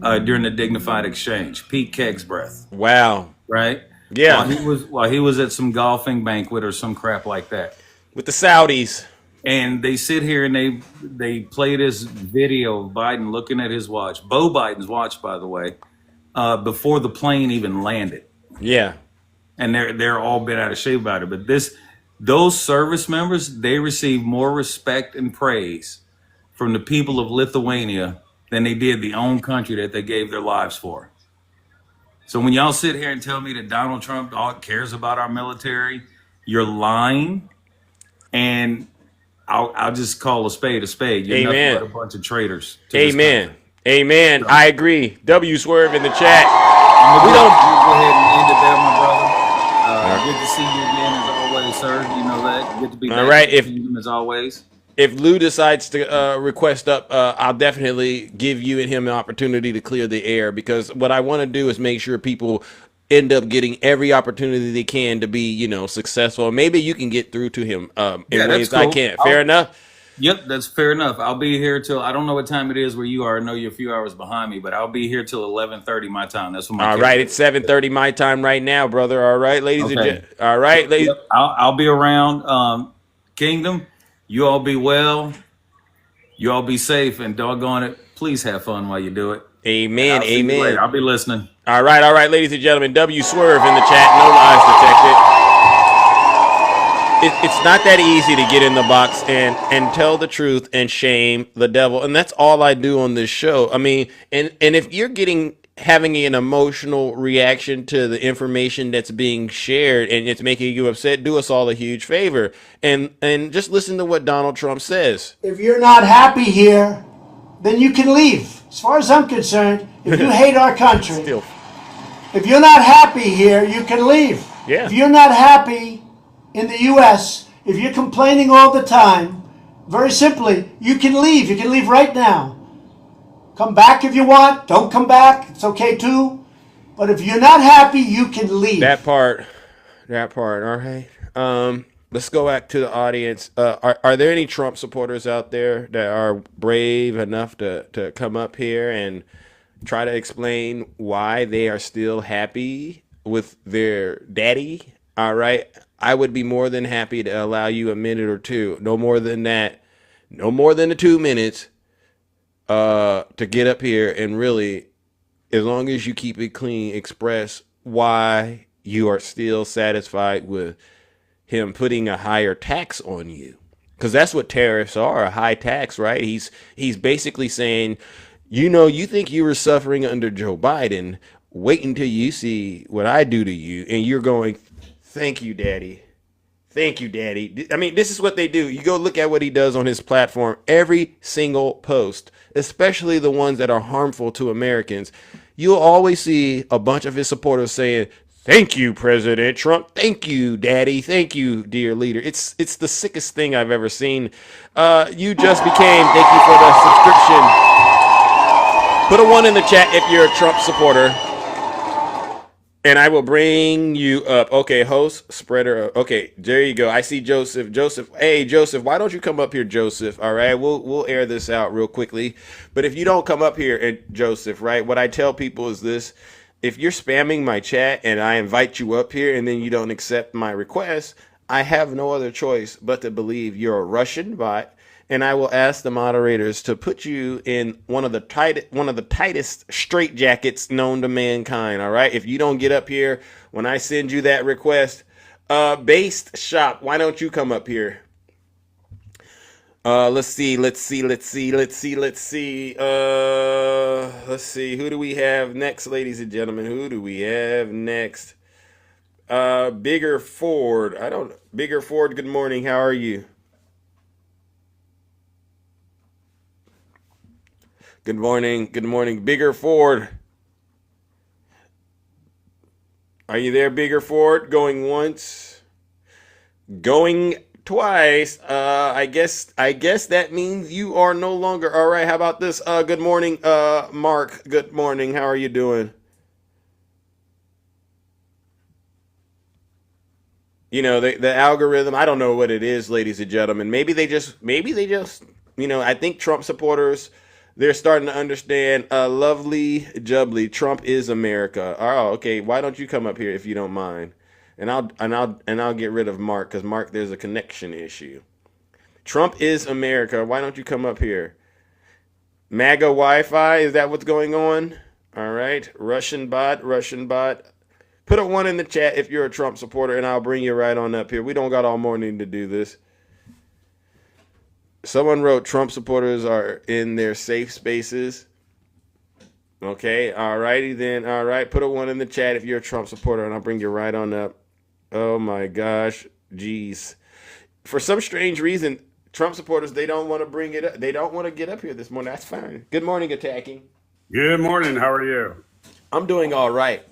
during the dignified exchange. Pete Kegsbreath, Wow. right? Yeah. While he was at some golfing banquet or some crap like that. With the Saudis. And they sit here and they play this video of Biden looking at his watch, Beau Biden's watch, by the way, before the plane even landed. Yeah. And they're all bent out of shape about it. But those service members, they receive more respect and praise from the people of Lithuania than they did the own country that they gave their lives for. So when y'all sit here and tell me that Donald Trump cares about our military, you're lying. And I'll just call a spade a spade. You're Amen. nothing but a bunch of traitors. to this Amen. country. Amen. I agree. W Swerve in the chat. We We don't don't. go ahead and end it there, my brother. Good to see you again as always, sir. You know that. Good to be All back right. in the kingdom as always. If Lou decides to request up, I'll definitely give you and him an opportunity to clear the air, because what I want to do is make sure people end up getting every opportunity they can to be, successful. Maybe you can get through to him in Yeah, that's ways I cool. can't. Fair enough? Yep, that's fair enough. I'll be here till I don't know what time it is where you are. I know you're a few hours behind me, but I'll be here till 11:30 my time. That's when my All right. It's 7:30 my time right now, brother. All right, ladies and Okay. gentlemen. All right, ladies. Yep, I'll be around. Kingdom, you all be well. You all be safe, and doggone it, please have fun while you do it. Amen. I'll see you Amen. later. I'll be listening. All right, ladies and gentlemen. W Swerve in the chat. No lies detected. It's not that easy to get in the box and tell the truth and shame the devil, and that's all I do on this show. I mean, and if you're having an emotional reaction to the information that's being shared and it's making you upset, do us all a huge favor and just listen to what Donald Trump says. If you're not happy here, then you can leave. As far as I'm concerned, if you hate our country, Still, if you're not happy here, you can leave. Yeah. If you're not happy in the U.S., if you're complaining all the time, very simply, you can leave. You can leave right now. Come back if you want. Don't come back. It's okay too. But if you're not happy, you can leave. that part. All right. Let's go back to the audience. Are there any Trump supporters out there that are brave enough to come up here and try to explain why they are still happy with their daddy? All right. I would be more than happy to allow you a minute or two. No more than that. No more than the 2 minutes to get up here and really, as long as you keep it clean, express why you are still satisfied with him putting a higher tax on you. Because that's what tariffs are, a high tax, right? He's basically saying, you think you were suffering under Joe Biden. Wait until you see what I do to you. And you're going, thank you, Daddy. Thank you, Daddy. I mean, this is what they do. You go look at what he does on his platform. Every single post, especially the ones that are harmful to Americans, you'll always see a bunch of his supporters saying, thank you, President Trump. Thank you, Daddy. Thank you, dear leader. It's the sickest thing I've ever seen. You just became, thank you for the subscription. Put a 1 in the chat if you're a Trump supporter, and I will bring you up. Okay, host, spreader. Okay, there you go. I see Joseph. Hey, Joseph, why don't you come up here, Joseph? All right, we'll air this out real quickly. But if you don't come up here, and Joseph, right, what I tell people is this. If you're spamming my chat and I invite you up here and then you don't accept my request, I have no other choice but to believe you're a Russian bot, and I will ask the moderators to put you in one of the tightest straitjackets known to mankind. All right. If you don't get up here when I send you that request, Based Shop, why don't you come up here? Let's see. Let's see. Who do we have next, ladies and gentlemen? Who do we have next? Bigger Ford. Bigger Ford, good morning. How are you? Good morning. Bigger Ford. Are you there, Bigger Ford? Going once. Going twice. I guess that means you are no longer. All right, how about this? Good morning, Mark. Good morning. How are you doing? The algorithm, I don't know what it is, ladies and gentlemen. Maybe they just, I think Trump supporters, They're starting to understand. Lovely jubbly. Trump is America. Oh, okay. Why don't you come up here if you don't mind? And I'll get rid of Mark because Mark, there's a connection issue. Trump is America. Why don't you come up here? MAGA Wi-Fi. Is that what's going on? All right. Russian bot. Put a 1 in the chat if you're a Trump supporter, and I'll bring you right on up here. We don't got all morning to do this. Someone wrote Trump supporters are in their safe spaces. Okay, all righty then. All right, put a 1 in the chat if you're a Trump supporter, and I'll bring you right on up. Oh my gosh, jeez. For some strange reason, Trump supporters, they don't want to bring it up. They don't want to get up here this morning. That's fine. Good morning, Attacking. Good morning. How are you? I'm doing all right.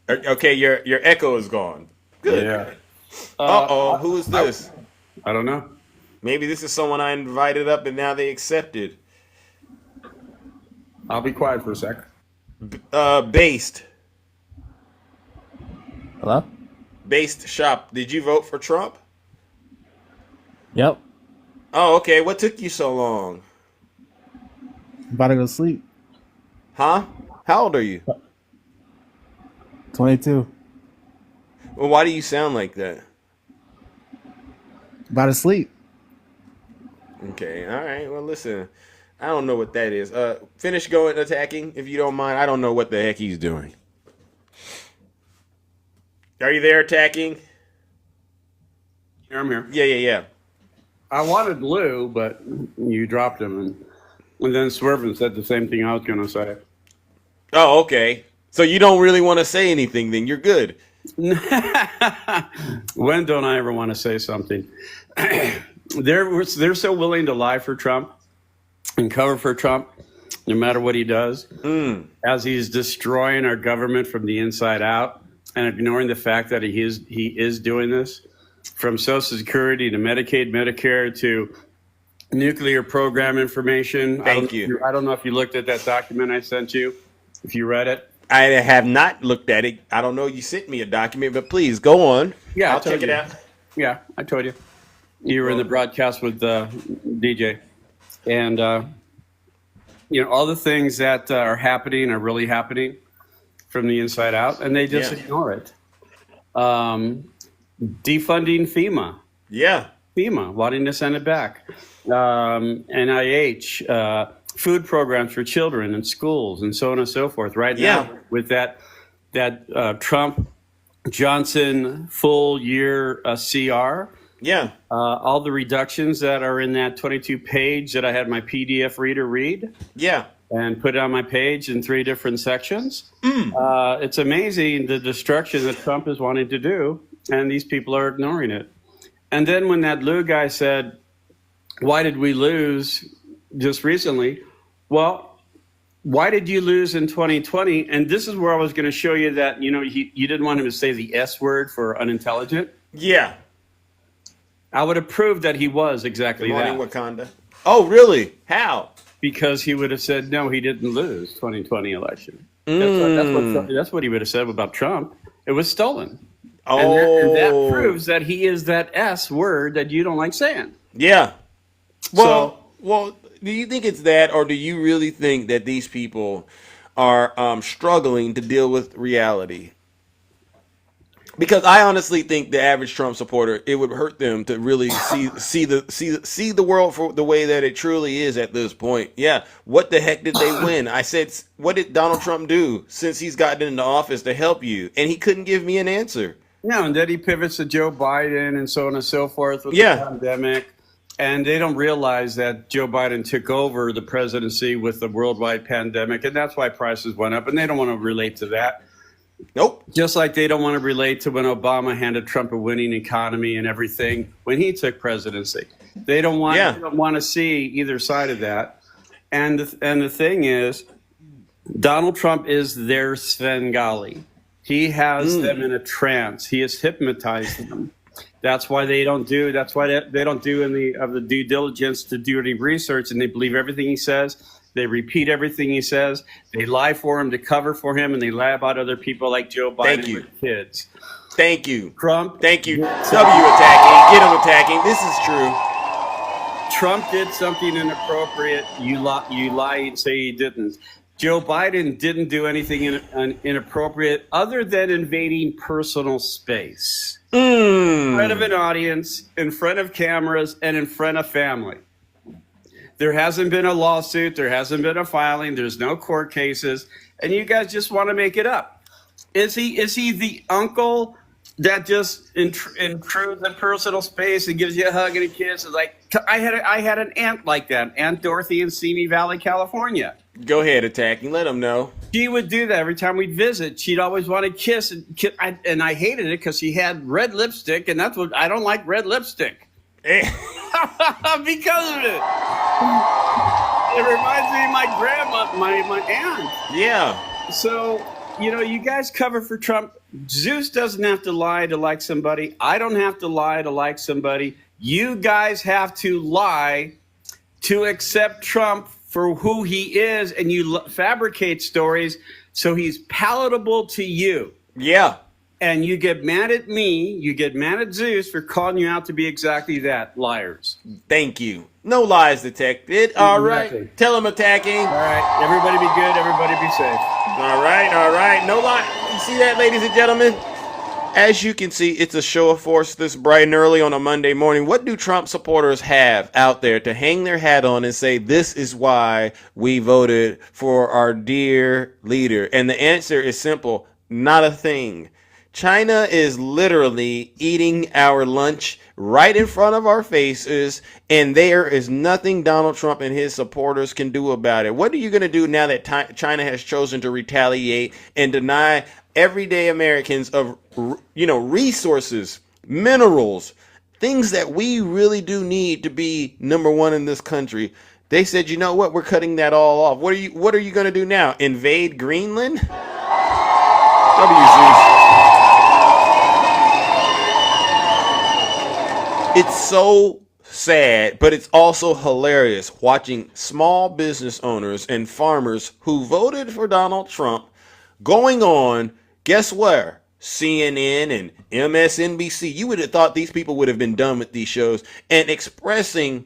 Okay, your echo is gone. Good. Yeah. Uh-oh, who is this? I don't know. Maybe this is someone I invited up and now they accepted. I'll be quiet for a sec. Based. Hello? Based Shop. Did you vote for Trump? Yep. Oh, okay. What took you so long? About to go to sleep. Huh? How old are you? 22. Well, why do you sound like that? About to sleep. Okay, all right. Well, listen, I don't know what that is. Finish going Attacking, if you don't mind. I don't know what the heck he's doing. Are you there, Attacking? Yeah, I'm here. Yeah. I wanted Lou, but you dropped him. And then Swervin said the same thing I was going to say. Oh, okay. So you don't really want to say anything, then you're good. When don't I ever want to say something? They're so willing to lie for Trump and cover for Trump, no matter what he does, as he's destroying our government from the inside out and ignoring the fact that he is doing this, from Social Security to Medicaid, Medicare to nuclear program information. Thank you. I don't know if you looked at that document I sent you, if you read it. I have not looked at it. I don't know. You sent me a document, but please go on. Yeah, I'll check it out. Yeah, I told you. You were in the broadcast with DJ. And, all the things that are happening are really happening from the inside out, and they just ignore it. Defunding FEMA. Yeah. FEMA, wanting to send it back. NIH, food programs for children in schools, and so on and so forth. Right now, with that Trump Johnson full year CR. Yeah. All the reductions that are in that 22-page that I had my PDF reader read. Yeah. And put it on my page in 3 different sections. It's amazing the destruction that Trump is wanting to do, and these people are ignoring it. And then when that Lou guy said, why did we lose just recently? Well, why did you lose in 2020? And this is where I was going to show you that, you didn't want him to say the S word for unintelligent. Yeah. I would have proved that he was exactly Good morning, that. Wakanda. Oh, really? How? Because he would have said, no, he didn't lose 2020 election. That's what he would have said about Trump. It was stolen. Oh. And that proves that he is that S word that you don't like saying. Yeah. Well, do you think it's that, or do you really think that these people are struggling to deal with reality? Because I honestly think the average Trump supporter, it would hurt them to really see the world for the way that it truly is at this point. Yeah, what the heck did they win? I said, what did Donald Trump do since he's gotten into office to help you? And he couldn't give me an answer. No, and then he pivots to Joe Biden and so on and so forth with the pandemic. And they don't realize that Joe Biden took over the presidency with the worldwide pandemic, and that's why prices went up. And they don't want to relate to that. Nope. Just like they don't want to relate to when Obama handed Trump a winning economy and everything when he took presidency. They don't want to see either side of that. And the thing is, Donald Trump is their Svengali. He has them in a trance. He has hypnotized them. That's why they don't do. That's why they don't do any of the due diligence to do any research, and they believe everything he says. They repeat everything he says. They lie for him to cover for him, and they lie about other people like Joe Biden with kids. Thank you. Trump. Thank you. W attacking. Get him attacking. This is true. Trump did something inappropriate. You lie and say he didn't. Joe Biden didn't do anything inappropriate other than invading personal space. In front of an audience, in front of cameras, and in front of family. There hasn't been a lawsuit. There hasn't been a filing. There's no court cases. And you guys just want to make it up. Is he the uncle that just intrudes in personal space and gives you a hug and a kiss? It's like, I had an aunt like that, Aunt Dorothy in Simi Valley, California. Go ahead, attacking. Let them know. She would do that every time we'd visit. She'd always want to kiss, and I hated it because she had red lipstick, and that's what I don't like, red lipstick. Because of it. It reminds me of my grandma, my aunt. Yeah. So, you guys cover for Trump. Zeus doesn't have to lie to like somebody. I don't have to lie to like somebody. You guys have to lie to accept Trump for who he is, and you fabricate stories so he's palatable to you. Yeah. And you get mad at me, you get mad at Zeus for calling you out to be exactly that, liars. Thank you. No lies detected. All right. Tell him attacking. All right. Everybody be good. Everybody be safe. All right. No lie. You see that, ladies and gentlemen? As you can see, it's a show of force this bright and early on a Monday morning. What do Trump supporters have out there to hang their hat on and say, this is why we voted for our dear leader? And the answer is simple. Not a thing. China is literally eating our lunch right in front of our faces, and there is nothing Donald Trump and his supporters can do about it. What are you going to do now that China has chosen to retaliate and deny everyday Americans of, resources, minerals, things that we really do need to be number one in this country? They said, you know what? We're cutting that all off. What are you going to do now? Invade Greenland? It's so sad, but it's also hilarious watching small business owners and farmers who voted for Donald Trump going on, guess where? CNN and MSNBC. You would have thought these people would have been done with these shows and expressing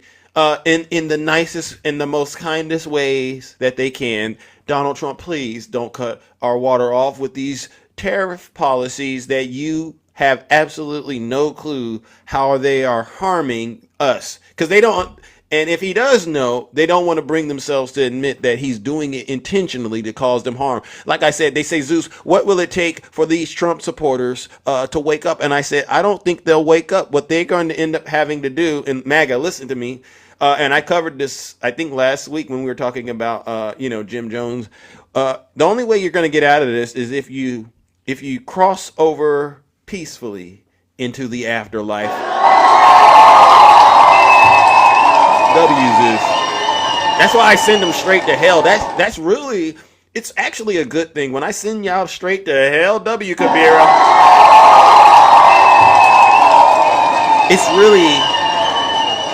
in the nicest and the most kindest ways that they can, Donald Trump, please don't cut our water off with these tariff policies that you have absolutely no clue how they are harming us. Because they don't, and if he does know, they don't want to bring themselves to admit that he's doing it intentionally to cause them harm. Like I said, they say, Zeus, what will it take for these Trump supporters to wake up? And I said, I don't think they'll wake up. What they're going to end up having to do, and MAGA, listen to me, and I covered this, I think, last week when we were talking about, Jim Jones. The only way you're going to get out of this is if you cross over peacefully into the afterlife. W's is. That's why I send them straight to hell. That's really, it's actually a good thing. When I send y'all straight to hell, W Kabira,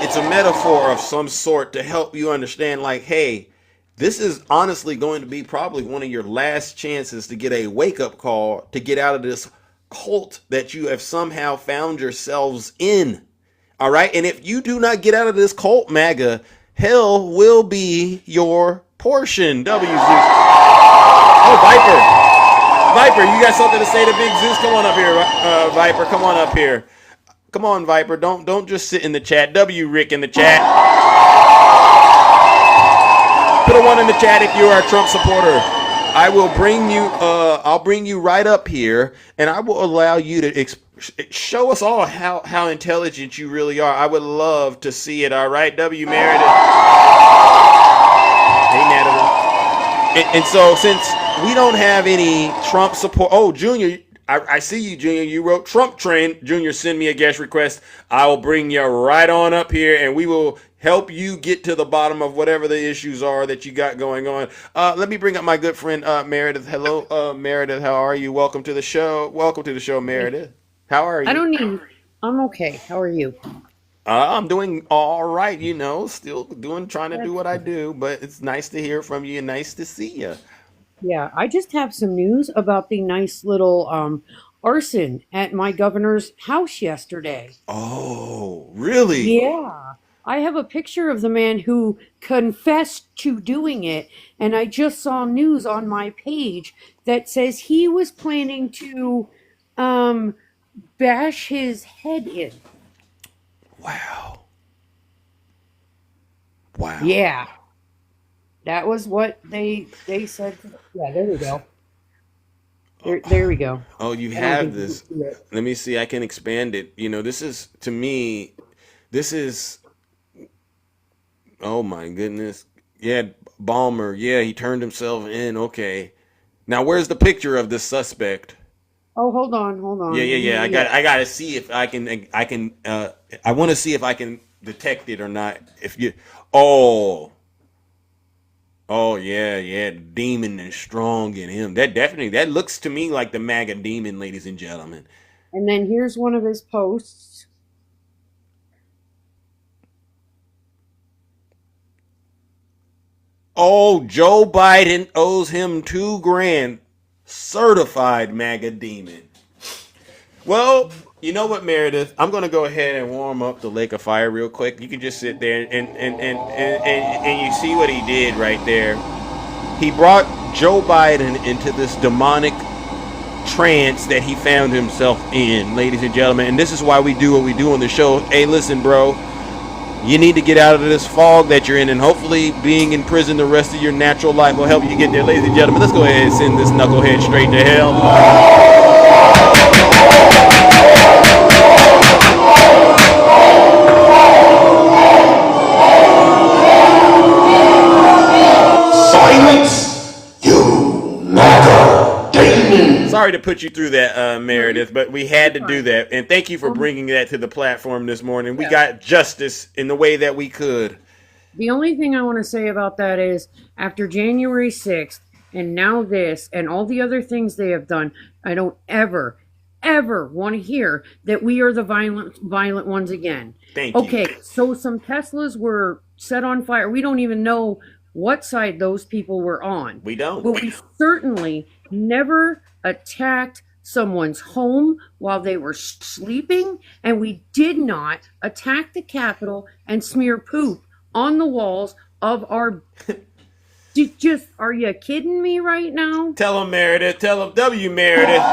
it's a metaphor of some sort to help you understand, like, hey, this is honestly going to be probably one of your last chances to get a wake-up call to get out of this cult that you have somehow found yourselves in. All right. And if you do not get out of this cult, MAGA, hell will be your portion. W Zeus. Oh, Viper, you got something to say to Big Zeus? Come on up here, Viper. Come on up here. Come on, Viper. Don't just sit in the chat. W Rick in the chat. Put a 1 in the chat if you are a Trump supporter. I will bring you, I'll bring you right up here, and I will allow you to show us all how intelligent you really are. I would love to see it. All right, W Meredith. Hey, Natalie. And so since we don't have any Trump support, oh, Junior, I see you, Junior. You wrote Trump train. Junior, send me a guest request. I will bring you right on up here, and we will help you get to the bottom of whatever the issues are that you got going on. Let me bring up my good friend, Meredith. Hello, Meredith. How are you? Welcome to the show. Welcome to the show, Meredith. How are you? I'm okay. How are you? I'm doing all right, still trying to do what I do, but it's nice to hear from you and nice to see you. Yeah, I just have some news about the nice little arson at my governor's house yesterday. Oh, really? Yeah. I have a picture of the man who confessed to doing it, and I just saw news on my page that says he was planning to bash his head in. Wow. Yeah. That was what they said. Yeah, there we go. There we go. Oh, you I don't have think you this. can see it. Let me see. I can expand it. This is, to me, this is, oh my goodness. Yeah, Balmer. Yeah, he turned himself in. Okay. Now, where's the picture of this suspect? Oh, hold on. Yeah. I got to see if I can, I want to see if I can detect it or not. Oh yeah, the demon is strong in him. That looks to me like the MAGA demon, ladies and gentlemen. And then here's one of his posts. Oh, Joe Biden owes him $2,000. Certified MAGA demon. Well, you know what, Meredith? I'm gonna go ahead and warm up the Lake of Fire real quick. You can just sit there and you see what he did right there. He brought Joe Biden into this demonic trance that he found himself in, ladies and gentlemen. And this is why we do what we do on the show. Hey, listen, bro. You need to get out of this fog that you're in, and hopefully being in prison the rest of your natural life will help you get there, ladies and gentlemen. Let's go ahead and send this knucklehead straight to hell. Sorry to put you through that, Meredith, but we had to do that. And thank you for bringing that to the platform this morning. We got justice in the way that we could. The only thing I want to say about that is after January 6th and now this and all the other things they have done, I don't ever want to hear that we are the violent ones again. Thank you. Okay, so some Teslas were set on fire. We don't even know what side those people were on. We don't. But we certainly never attacked someone's home while they were sleeping, and we did not attack the Capitol and smear poop on the walls of our... Are you kidding me right now? Tell him, Meredith. Tell him, W. Meredith.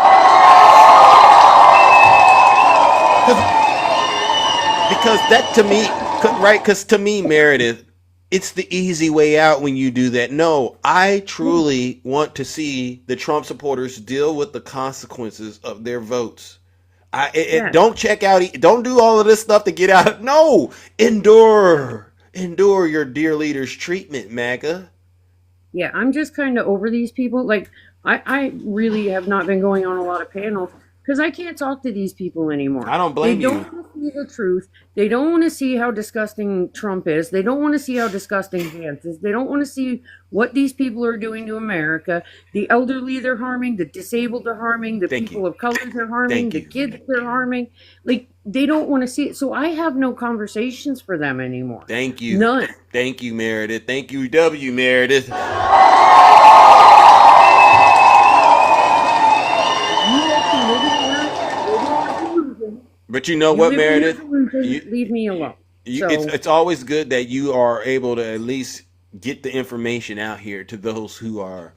Because that to me, right? Because to me, Meredith, it's the easy way out when you do that. No, I truly want to see the Trump supporters deal with the consequences of their votes. Don't check out. Don't do all of this stuff to get out. No, endure your dear leader's treatment, MAGA. Yeah, I'm just kind of over these people. Like, I really have not been going on a lot of panels because I can't talk to these people anymore. I don't blame you. They don't want to see the truth. They don't want to see how disgusting Trump is. They don't want to see how disgusting Vance is. They don't want to see what these people are doing to America. The elderly they're harming, the disabled they're harming, the people of color they're harming, the kids they're harming. Like, they don't want to see it. So I have no conversations for them anymore. Thank you. None. Thank you, Meredith. Thank you, W. Meredith. But you know what, Meredith? Leave me alone. It's always good that you are able to at least get the information out here to those who are,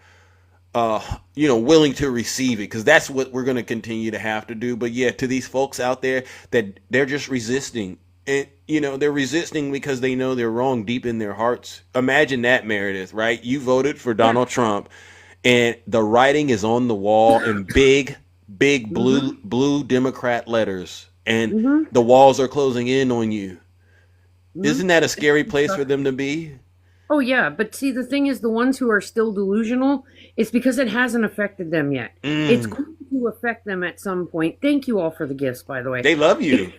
willing to receive it, because that's what we're going to continue to have to do. But yeah, to these folks out there that they're just resisting, and they're resisting because they know they're wrong deep in their hearts. Imagine that, Meredith, right? You voted for Donald Trump, and the writing is on the wall in big blue Democrat letters. And the walls are closing in on you. Isn't that a scary place for them to be? Oh, yeah. But see, the thing is, the ones who are still delusional, it's because it hasn't affected them yet. It's going to affect them at some point. Thank you all for the gifts, by the way. They love you.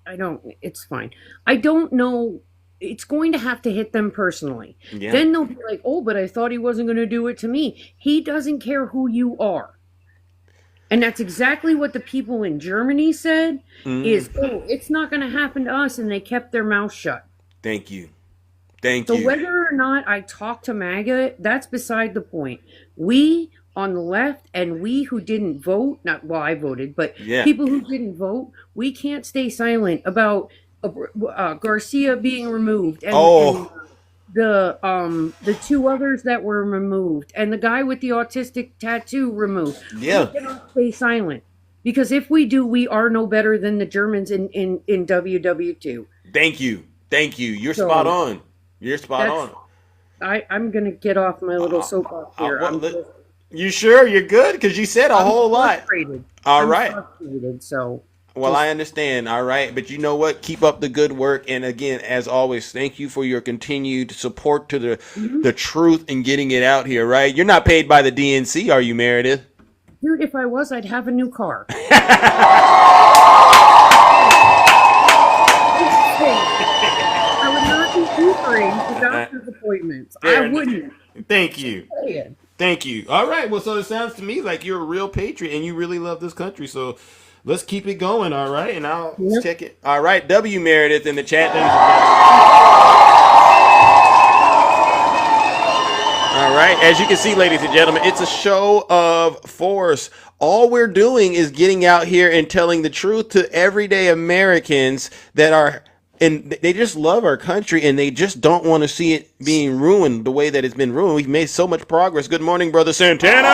It's fine. I don't know. It's going to have to hit them personally. Yeah. Then they'll be like, oh, but I thought he wasn't going to do it to me. He doesn't care who you are. And that's exactly what the people in Germany said, is, oh, it's not going to happen to us, and they kept their mouth shut. Thank you. So whether or not I talk to MAGA, that's beside the point. We on the left and we who didn't vote, I voted, but people who didn't vote, we can't stay silent about Garcia being removed, and Oh, the two others that were removed, and the guy with the autistic tattoo removed. We yeah. cannot stay silent, because if we do, we are no better than the Germans in WW2. Thank you. Thank you. You're spot So on. You're spot that's on. I'm gonna get off my little soapbox here. You sure you're good? Because you said a I'm whole lot. frustrated. All I'm right. frustrated. So Well, I understand. All right. But you know what? Keep up the good work. And again, as always, thank you for your continued support to the truth and getting it out here, right? You're not paid by the DNC, are you, Meredith? dude, if I was, I'd have a new car. I would not be Ubering to doctor's appointments. I wouldn't. Thank you. Thank you. All right. Well, so it sounds to me like you're a real patriot and you really love this country. So let's keep it going. All right. And I'll check it. All right. W Meredith in the chat. All right. As you can see, ladies and gentlemen, it's a show of force. All we're doing is getting out here and telling the truth to everyday Americans that are, and they just love our country and they just don't want to see it being ruined the way that it's been ruined. We've made so much progress. Good morning, Brother Santana.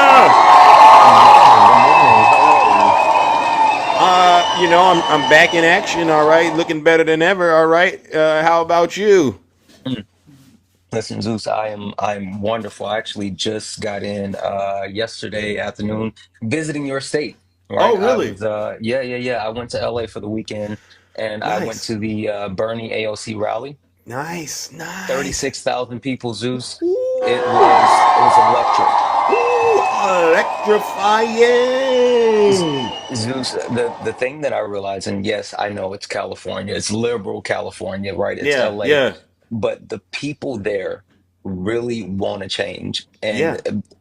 I'm back in action. All right. Looking better than ever. All right. How about you? Listen, Zeus, I'm wonderful. I actually just got in yesterday afternoon visiting your state. Right? Oh, really? Yeah. I went to LA for the weekend and I went Nice. to the Bernie AOC rally. Nice. 36,000 people, Zeus. It was electric. Electrifying. Zeus, the thing that I realize, and yes, I know it's California, it's liberal California, right? It's Yeah. LA. Yeah. But the people there really want to change, and Yeah.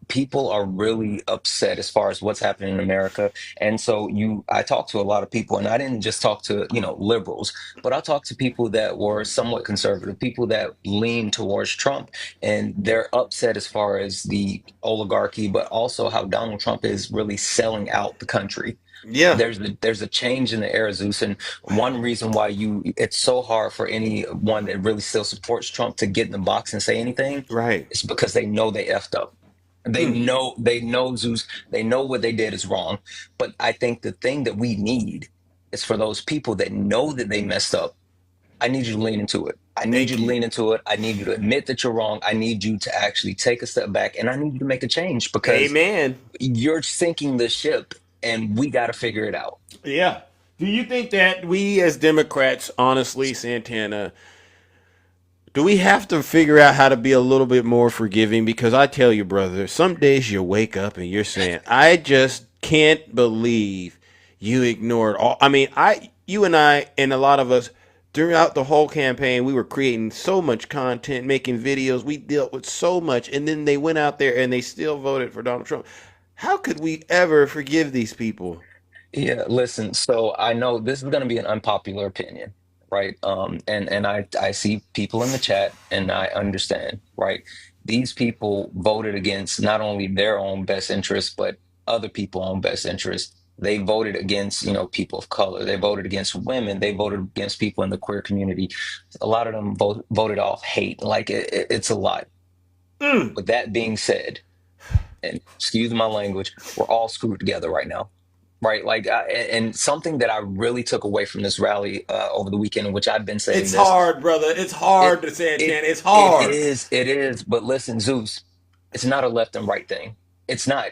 people are really upset as far as what's happening in America. And so I talked to a lot of people, and I didn't just talk to liberals, but I talked to people that were somewhat conservative, people that lean towards Trump, and they're upset as far as the oligarchy, but also how Donald Trump is really selling out the country. Yeah. There's a change in the era, Zeus, and one reason why it's so hard for anyone that really still supports Trump to get in the box and say anything, right? It's because they know they effed up. They know Zeus. They know what they did is wrong. But I think the thing that we need is for those people that know that they messed up. I need you to lean into it. I need you to lean into it. I need you to admit that you're wrong. I need you to actually take a step back, and I need you to make a change because you're sinking the ship. And we got to figure it out. Yeah. Do you think that we as Democrats, honestly, Santana, do we have to figure out how to be a little bit more forgiving? Because I tell you, brother, some days you wake up and you're saying, I just can't believe you ignored all. I mean, you and I and a lot of us throughout the whole campaign, we were creating so much content, making videos. We dealt with so much. And then they went out there and they still voted for Donald Trump. How could we ever forgive these people? Yeah, listen, so I know this is going to be an unpopular opinion, right? And I see people in the chat and I understand, right? These people voted against not only their own best interest, but other people's own best interest. They voted against, people of color. They voted against women. They voted against people in the queer community. A lot of them voted off hate. Like it's a lot. With that being said, and excuse my language, we're all screwed together right now. Right, like, and something that I really took away from this rally over the weekend, which I've been saying, it's hard, brother. It's hard to say it, It's hard. It is. But listen, Zeus, it's not a left and right thing. It's not.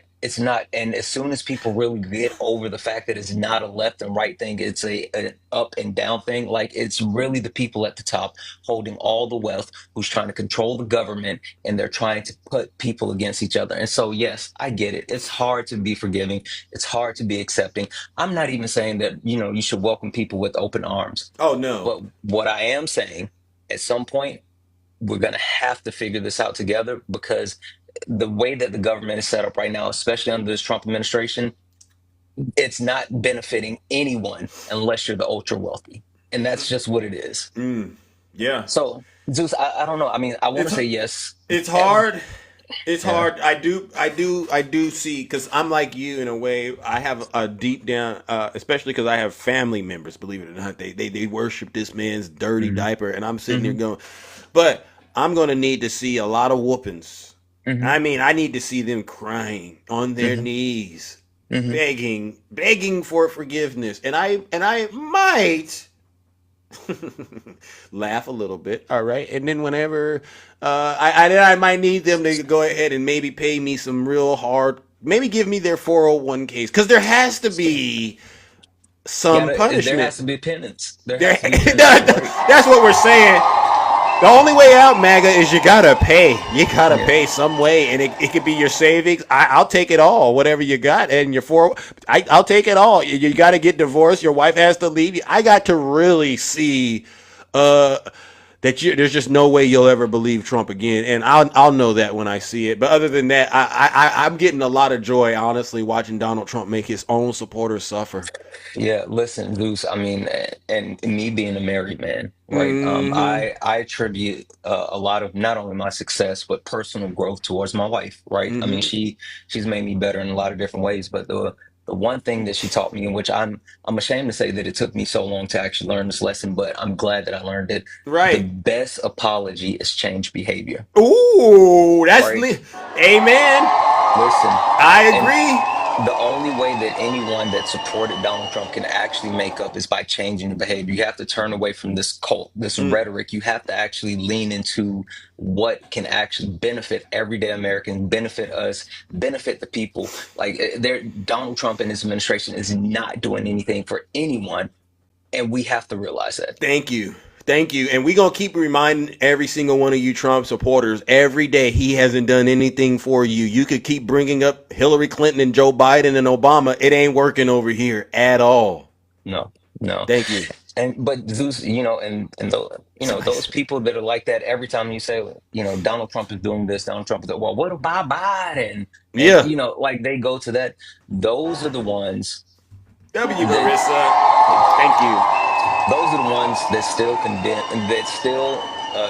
And as soon as people really get over the fact that it's not a left and right thing, it's an up and down thing. Like it's really the people at the top holding all the wealth who's trying to control the government, and they're trying to put people against each other. And so, yes, I get it. It's hard to be forgiving. It's hard to be accepting. I'm not even saying that, you should welcome people with open arms. Oh, no. But what I am saying, at some point, we're going to have to figure this out together, because the way that the government is set up right now, especially under this Trump administration, it's not benefiting anyone unless you're the ultra wealthy. And that's just what it is. Yeah. So, Zeus, I don't know. I mean, I want to say yes. It's hard. It's Yeah. hard. I do see, because I'm like you in a way. I have a deep down, especially because I have family members. Believe it or not, they worship this man's dirty Hmm. diaper, and I'm sitting here Hmm. going, but I'm gonna need to see a lot of whoopings. Hmm. I mean, I need to see them crying on their Hmm. knees, Hmm. begging for forgiveness, and I might laugh a little bit, all right, and then whenever I might need them to go ahead and maybe pay me some real hard, maybe give me their 401ks, because there has to be some There punishment. has to be penance. There There, has to be penance, right? that's what we're saying. The only way out, MAGA, is you gotta pay. You gotta Yeah. pay some way, and it could be your savings. I'll take it all, whatever you got, and I'll take it all. You got to get divorced. Your wife has to leave you. I got to really see uh, there's just no way you'll ever believe Trump again, and I'll know that when I see it. But other than that, I'm getting a lot of joy, honestly, watching Donald Trump make his own supporters suffer. Yeah, listen, Luce, I mean, and me being a married man, right? Hmm. I attribute a lot of not only my success but personal growth towards my wife, right? I mean, Hmm. she's made me better in a lot of different ways, but the one thing that she taught me, in which I'm ashamed to say that it took me so long to actually learn this lesson, but I'm glad that I learned it. The Right. best apology is change behavior, Ooh, right? amen. Listen, I and agree. the only way that anyone that supported Donald Trump can actually make up is by changing the behavior. You have to turn away from this cult, this Mm. rhetoric. You have to actually lean into what can actually benefit everyday Americans, benefit us, benefit the people. Like Donald Trump and his administration is not doing anything for anyone, and we have to realize that. Thank you. Thank you. And we're going to keep reminding every single one of you Trump supporters every day he hasn't done anything for you. You could keep bringing up Hillary Clinton and Joe Biden and Obama. It ain't working over here at all. No, no. Thank you. But Zeus, those people that are like that, every time you say, Donald Trump is doing this, Donald Trump is doing, well, what about Biden? And Yeah. like they go to that. Those are the ones W. that Marissa. Thank you. those are the ones that still condemn, that still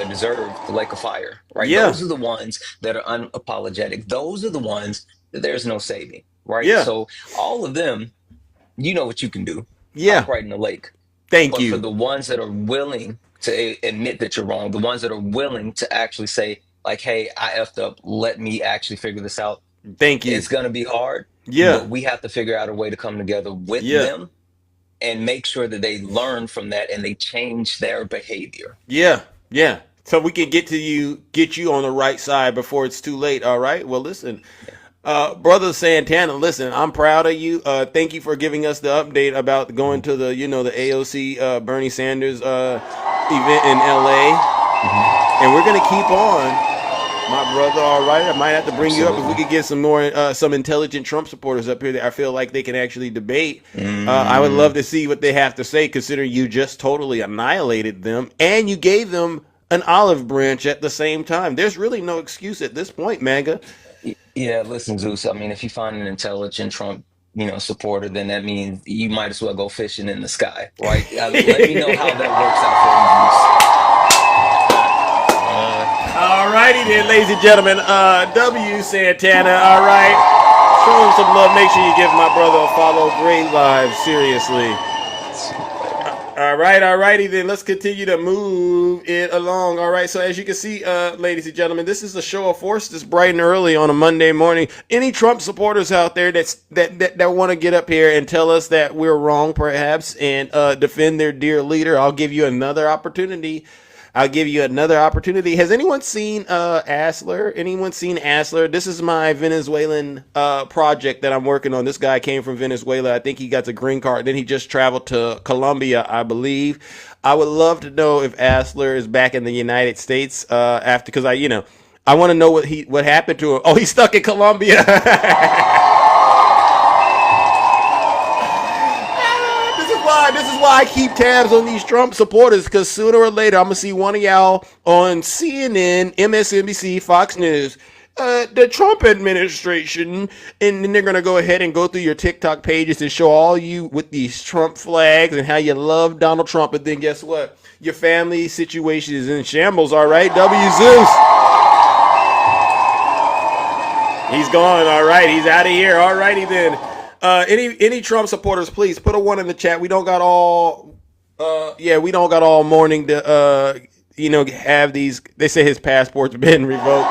deserve the lake of fire, right? Yeah. Those are the ones that are unapologetic. Those are the ones that there's no saving, right? Yeah. So all of them, you know what you can do. Yeah. Hop right in the lake. Thank But for you. the ones that are willing to admit that you're wrong, the ones that are willing to actually say, like, hey, I effed up, let me actually figure this out. Thank you. It's going to be hard, Yeah. but we have to figure out a way to come together with Yeah. them and make sure that they learn from that and they change their behavior. Yeah. Yeah. So we can get you on the right side before it's too late. All right. Well, listen. Brother Santana, listen, I'm proud of you. Thank you for giving us the update about going to the AOC Bernie Sanders event in LA. And we're gonna keep on, my brother. All right, I might have to bring you up if we could get some more some intelligent Trump supporters up here that I feel like they can actually debate. I would love to see what they have to say, considering you just totally annihilated them and you gave them an olive branch at the same time. There's really no excuse at this point, MAGA. Yeah, listen, Zeus. I mean, if you find an intelligent Trump, supporter, then that means you might as well go fishing in the sky, right? Let me know how that works out All righty then, ladies and gentlemen. W. Santana. All right. Show him some love. Make sure you give my brother a follow. Great live. Seriously. All right, all righty then. Let's continue to move it along. All right, so as you can see, ladies and gentlemen, this is a show of force this bright and early on a Monday morning. Any Trump supporters out there that want to get up here and tell us that we're wrong, perhaps, and defend their dear leader, I'll give you another opportunity. Has anyone seen Asler? Anyone seen Asler? This is my Venezuelan project that I'm working on. This guy came from Venezuela. I think he got the green card. Then he just traveled to Colombia, I believe. I would love to know if Asler is back in the United States after, because I want to know what happened to him. Oh, he's stuck in Colombia. This is why I keep tabs on these Trump supporters, because sooner or later I'm gonna see one of y'all on CNN, MSNBC, Fox News, the Trump administration, and then they're gonna go ahead and go through your TikTok pages and show all you with these Trump flags and how you love Donald Trump, and then guess what? Your family situation is in shambles. All right, W. Zeus. He's gone. All right, he's out of here. All righty then. Any Trump supporters, please put a 1 in the chat. We don't got all. We don't got all morning to have these. They say his passport's been revoked.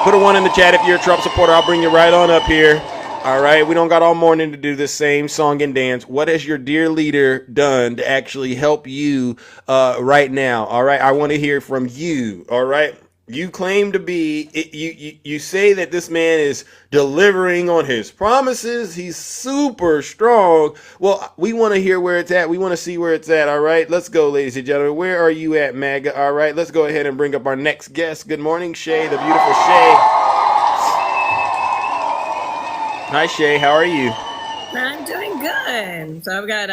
Put a 1 in the chat if you're a Trump supporter. I'll bring you right on up here. All right, we don't got all morning to do the same song and dance. What has your dear leader done to actually help you right now? All right, I want to hear from you. All right, you claim to be, you say that this man is delivering on his promises. He's super strong. Well, we want to hear where it's at. We want to see where it's at. All right, let's go, ladies and gentlemen. Where are you at, MAGA? All right, let's go ahead and bring up our next guest. Good morning, Shay, the beautiful Shay. Hi, Shay. How are you? I'm doing good. So I've got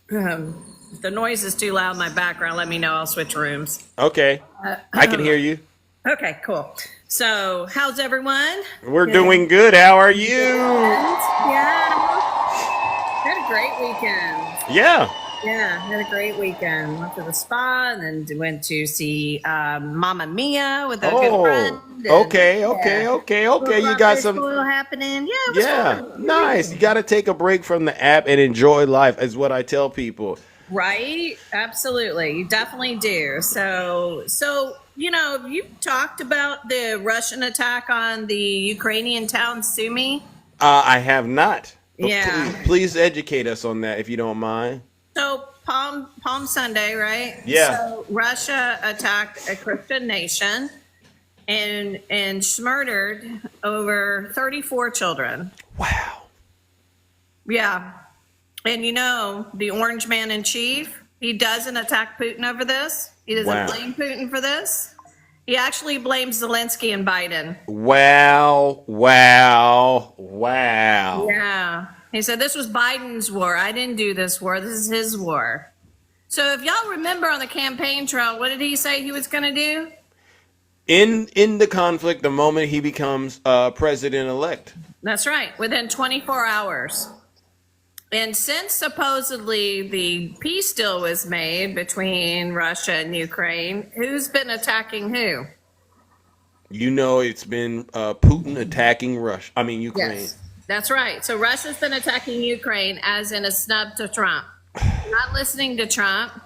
the noise is too loud in my background. Let me know. I'll switch rooms. Okay. I can hear you. Okay, cool. So how's everyone? We're doing good. How are you? Yeah. Had a great weekend. Yeah. Yeah, had a great weekend. Went to the spa and then went to see Mamma Mia with a good friend. And, Okay. You got some. Happening. Yeah, it was fun. Nice. You got to take a break from the app and enjoy life, is what I tell people. Right? Absolutely. You definitely do. So you've talked about the Russian attack on the Ukrainian town Sumy. I have not. But Yeah. Please educate us on that if you don't mind. So Palm Sunday, right? Yeah. So Russia attacked a Christian nation and murdered over 34 children. Wow. Yeah. And the Orange Man in Chief, he doesn't attack Putin over this. He doesn't blame Putin for this. He actually blames Zelensky and Biden. Wow. Yeah. He said, this was Biden's war. I didn't do this war. This is his war. So if y'all remember on the campaign trail, what did he say he was going to do? In the conflict, the moment he becomes president-elect. That's right. Within 24 hours. And since supposedly the peace deal was made between Russia and Ukraine, who's been attacking who? It's been Putin attacking Ukraine. Yes, that's right. So Russia's been attacking Ukraine as in a snub to Trump. Not listening to Trump.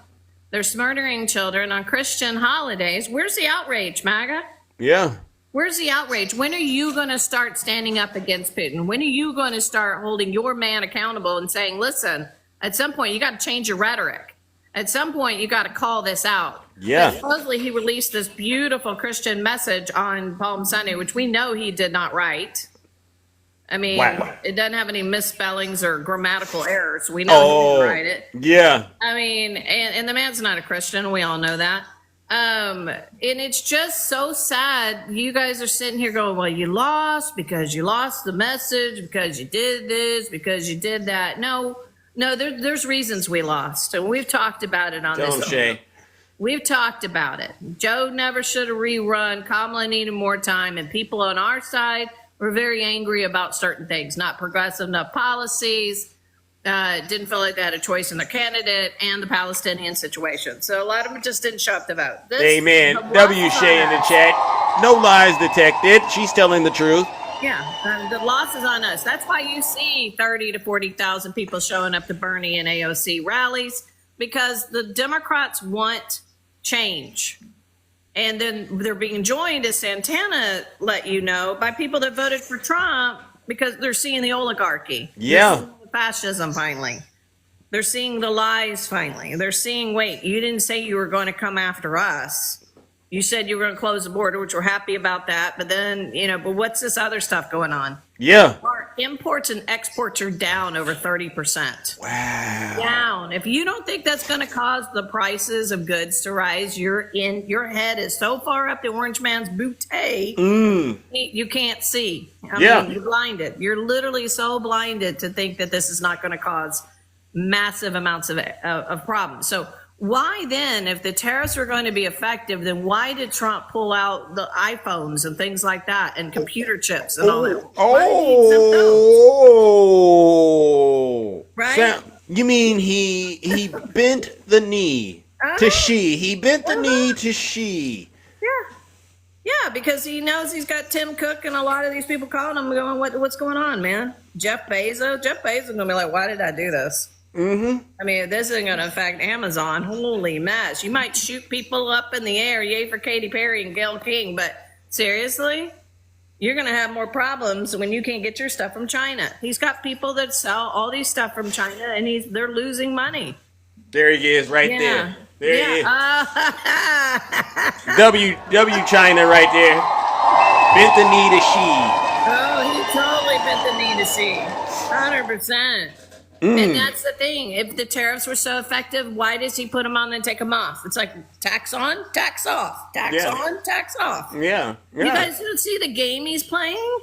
They're murdering children on Christian holidays. Where's the outrage, MAGA? Yeah. Where's the outrage? When are you going to start standing up against Putin? When are you going to start holding your man accountable and saying, listen, at some point you got to change your rhetoric. At some point you got to call this out. Yeah. And supposedly he released this beautiful Christian message on Palm Sunday, which we know he did not write. I mean, It doesn't have any misspellings or grammatical errors. We know he didn't write it. Yeah. I mean, and the man's not a Christian. We all know that. And it's just so sad. You guys are sitting here going, well, you lost because you lost the message, because you did this, because you did that. No, there's reasons we lost. And we've talked about it on Tell him, this. Shay. We've talked about it. Joe never should have rerun. Kamala needed more time. And people on our side were very angry about certain things, not progressive enough policies. Didn't feel like they had a choice in their candidate and the Palestinian situation. So a lot of them just didn't show up to vote. Amen. W. Shay in the chat. No lies detected. She's telling the truth. Yeah, the loss is on us. That's why you see 30 to 40,000 people showing up to Bernie and AOC rallies, because the Democrats want change. And then they're being joined, as Santana let you know, by people that voted for Trump because they're seeing the oligarchy. Yeah. They're seeing the fascism finally. They're seeing the lies finally. They're seeing, wait, you didn't say you were going to come after us. You said you were going to close the border, which we're happy about that. But then, but what's this other stuff going on? Yeah. Our imports and exports are down over 30%. Wow. Down. If you don't think that's going to cause the prices of goods to rise, your head is so far up the orange man's bootay, you can't see. I mean, you're blinded. You're literally so blinded to think that this is not going to cause massive amounts of problems. So why then, if the tariffs were going to be effective, then why did Trump pull out the iPhones and things like that and computer chips and all that? Right? So, you mean he bent the knee to she? He bent the knee to she. Yeah, because he knows he's got Tim Cook and a lot of these people calling him going, what's going on, man? Jeff Bezos is going to be like, why did I do this? Mm-hmm. I mean, this isn't going to affect Amazon. Holy mess. You might shoot people up in the air. Yay for Katy Perry and Gayle King. But seriously, you're going to have more problems when you can't get your stuff from China. He's got people that sell all these stuff from China, and they're losing money. There he is right there. There he is. W China right there. Bent the knee to she. Oh, he totally bent the knee to she. 100%. And that's the thing. If the tariffs were so effective, why does he put them on and take them off? It's like tax on, tax off. Tax on, tax off. Yeah. You guys don't see the game he's playing?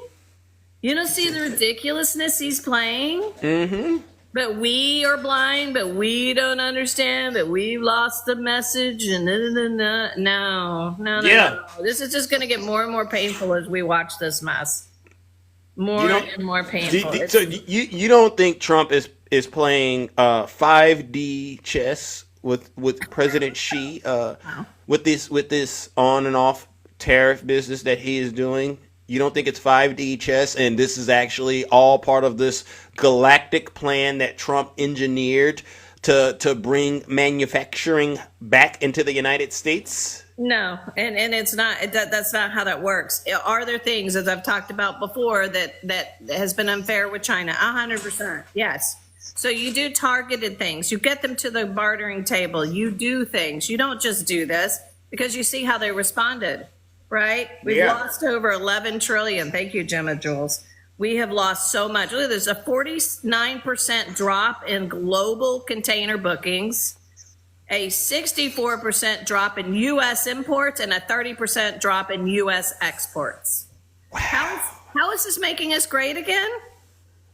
You don't see the ridiculousness he's playing? Mm-hmm. But we are blind, but we don't understand, but we've lost the message, and no. This is just going to get more and more painful as we watch this mess. More and more painful. So you don't think Trump is playing 5D chess with President Xi with this on and off tariff business that he is doing? You don't think it's 5D chess, and this is actually all part of this galactic plan that Trump engineered to bring manufacturing back into the United States? No, and it's not. That's not how that works. Are there things, as I've talked about before, that has been unfair with China? 100%, yes. So you do targeted things. You get them to the bartering table. You do things. You don't just do this because you see how they responded. Right? We've lost over 11 trillion. Thank you, Gemma Jules. We have lost so much. Look, there's a 49% drop in global container bookings, a 64% drop in U.S. imports, and a 30% drop in U.S. exports. Wow. How is this making us great again?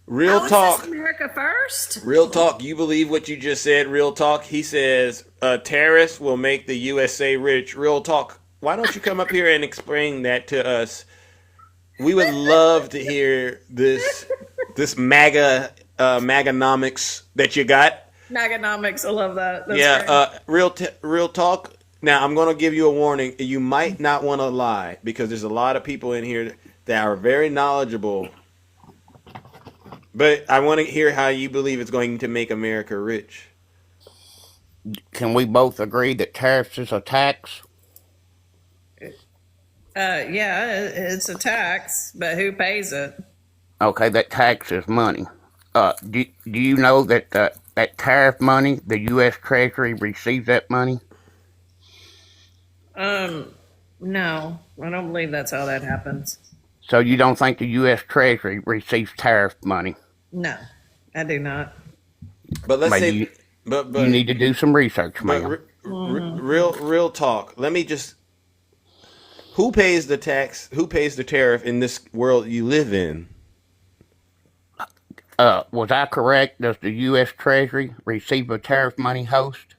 Real How talk. Is this America first? Real talk. You believe what you just said? Real talk. He says tariffs will make the USA rich. Real talk. Why don't you come up here and explain that to us? We would love to hear this MAGAnomics that you got. Maganomics, I love that. That's great. Real talk. Now, I'm going to give you a warning. You might not want to lie because there's a lot of people in here that are very knowledgeable. But I want to hear how you believe it's going to make America rich. Can we both agree that tariffs is a tax? Yeah, it's a tax, but who pays it? Okay, that tax is money. Do you know that that tariff money, the U.S. Treasury receives that money? No, I don't believe that's how that happens. So you don't think the U.S. Treasury receives tariff money? No, I do not. But let's say, but you need to do some research, ma'am. Real talk. Let me just. Who pays the tax? Who pays the tariff in this world you live in? Was I correct? Does the U.S. Treasury receive a tariff money host?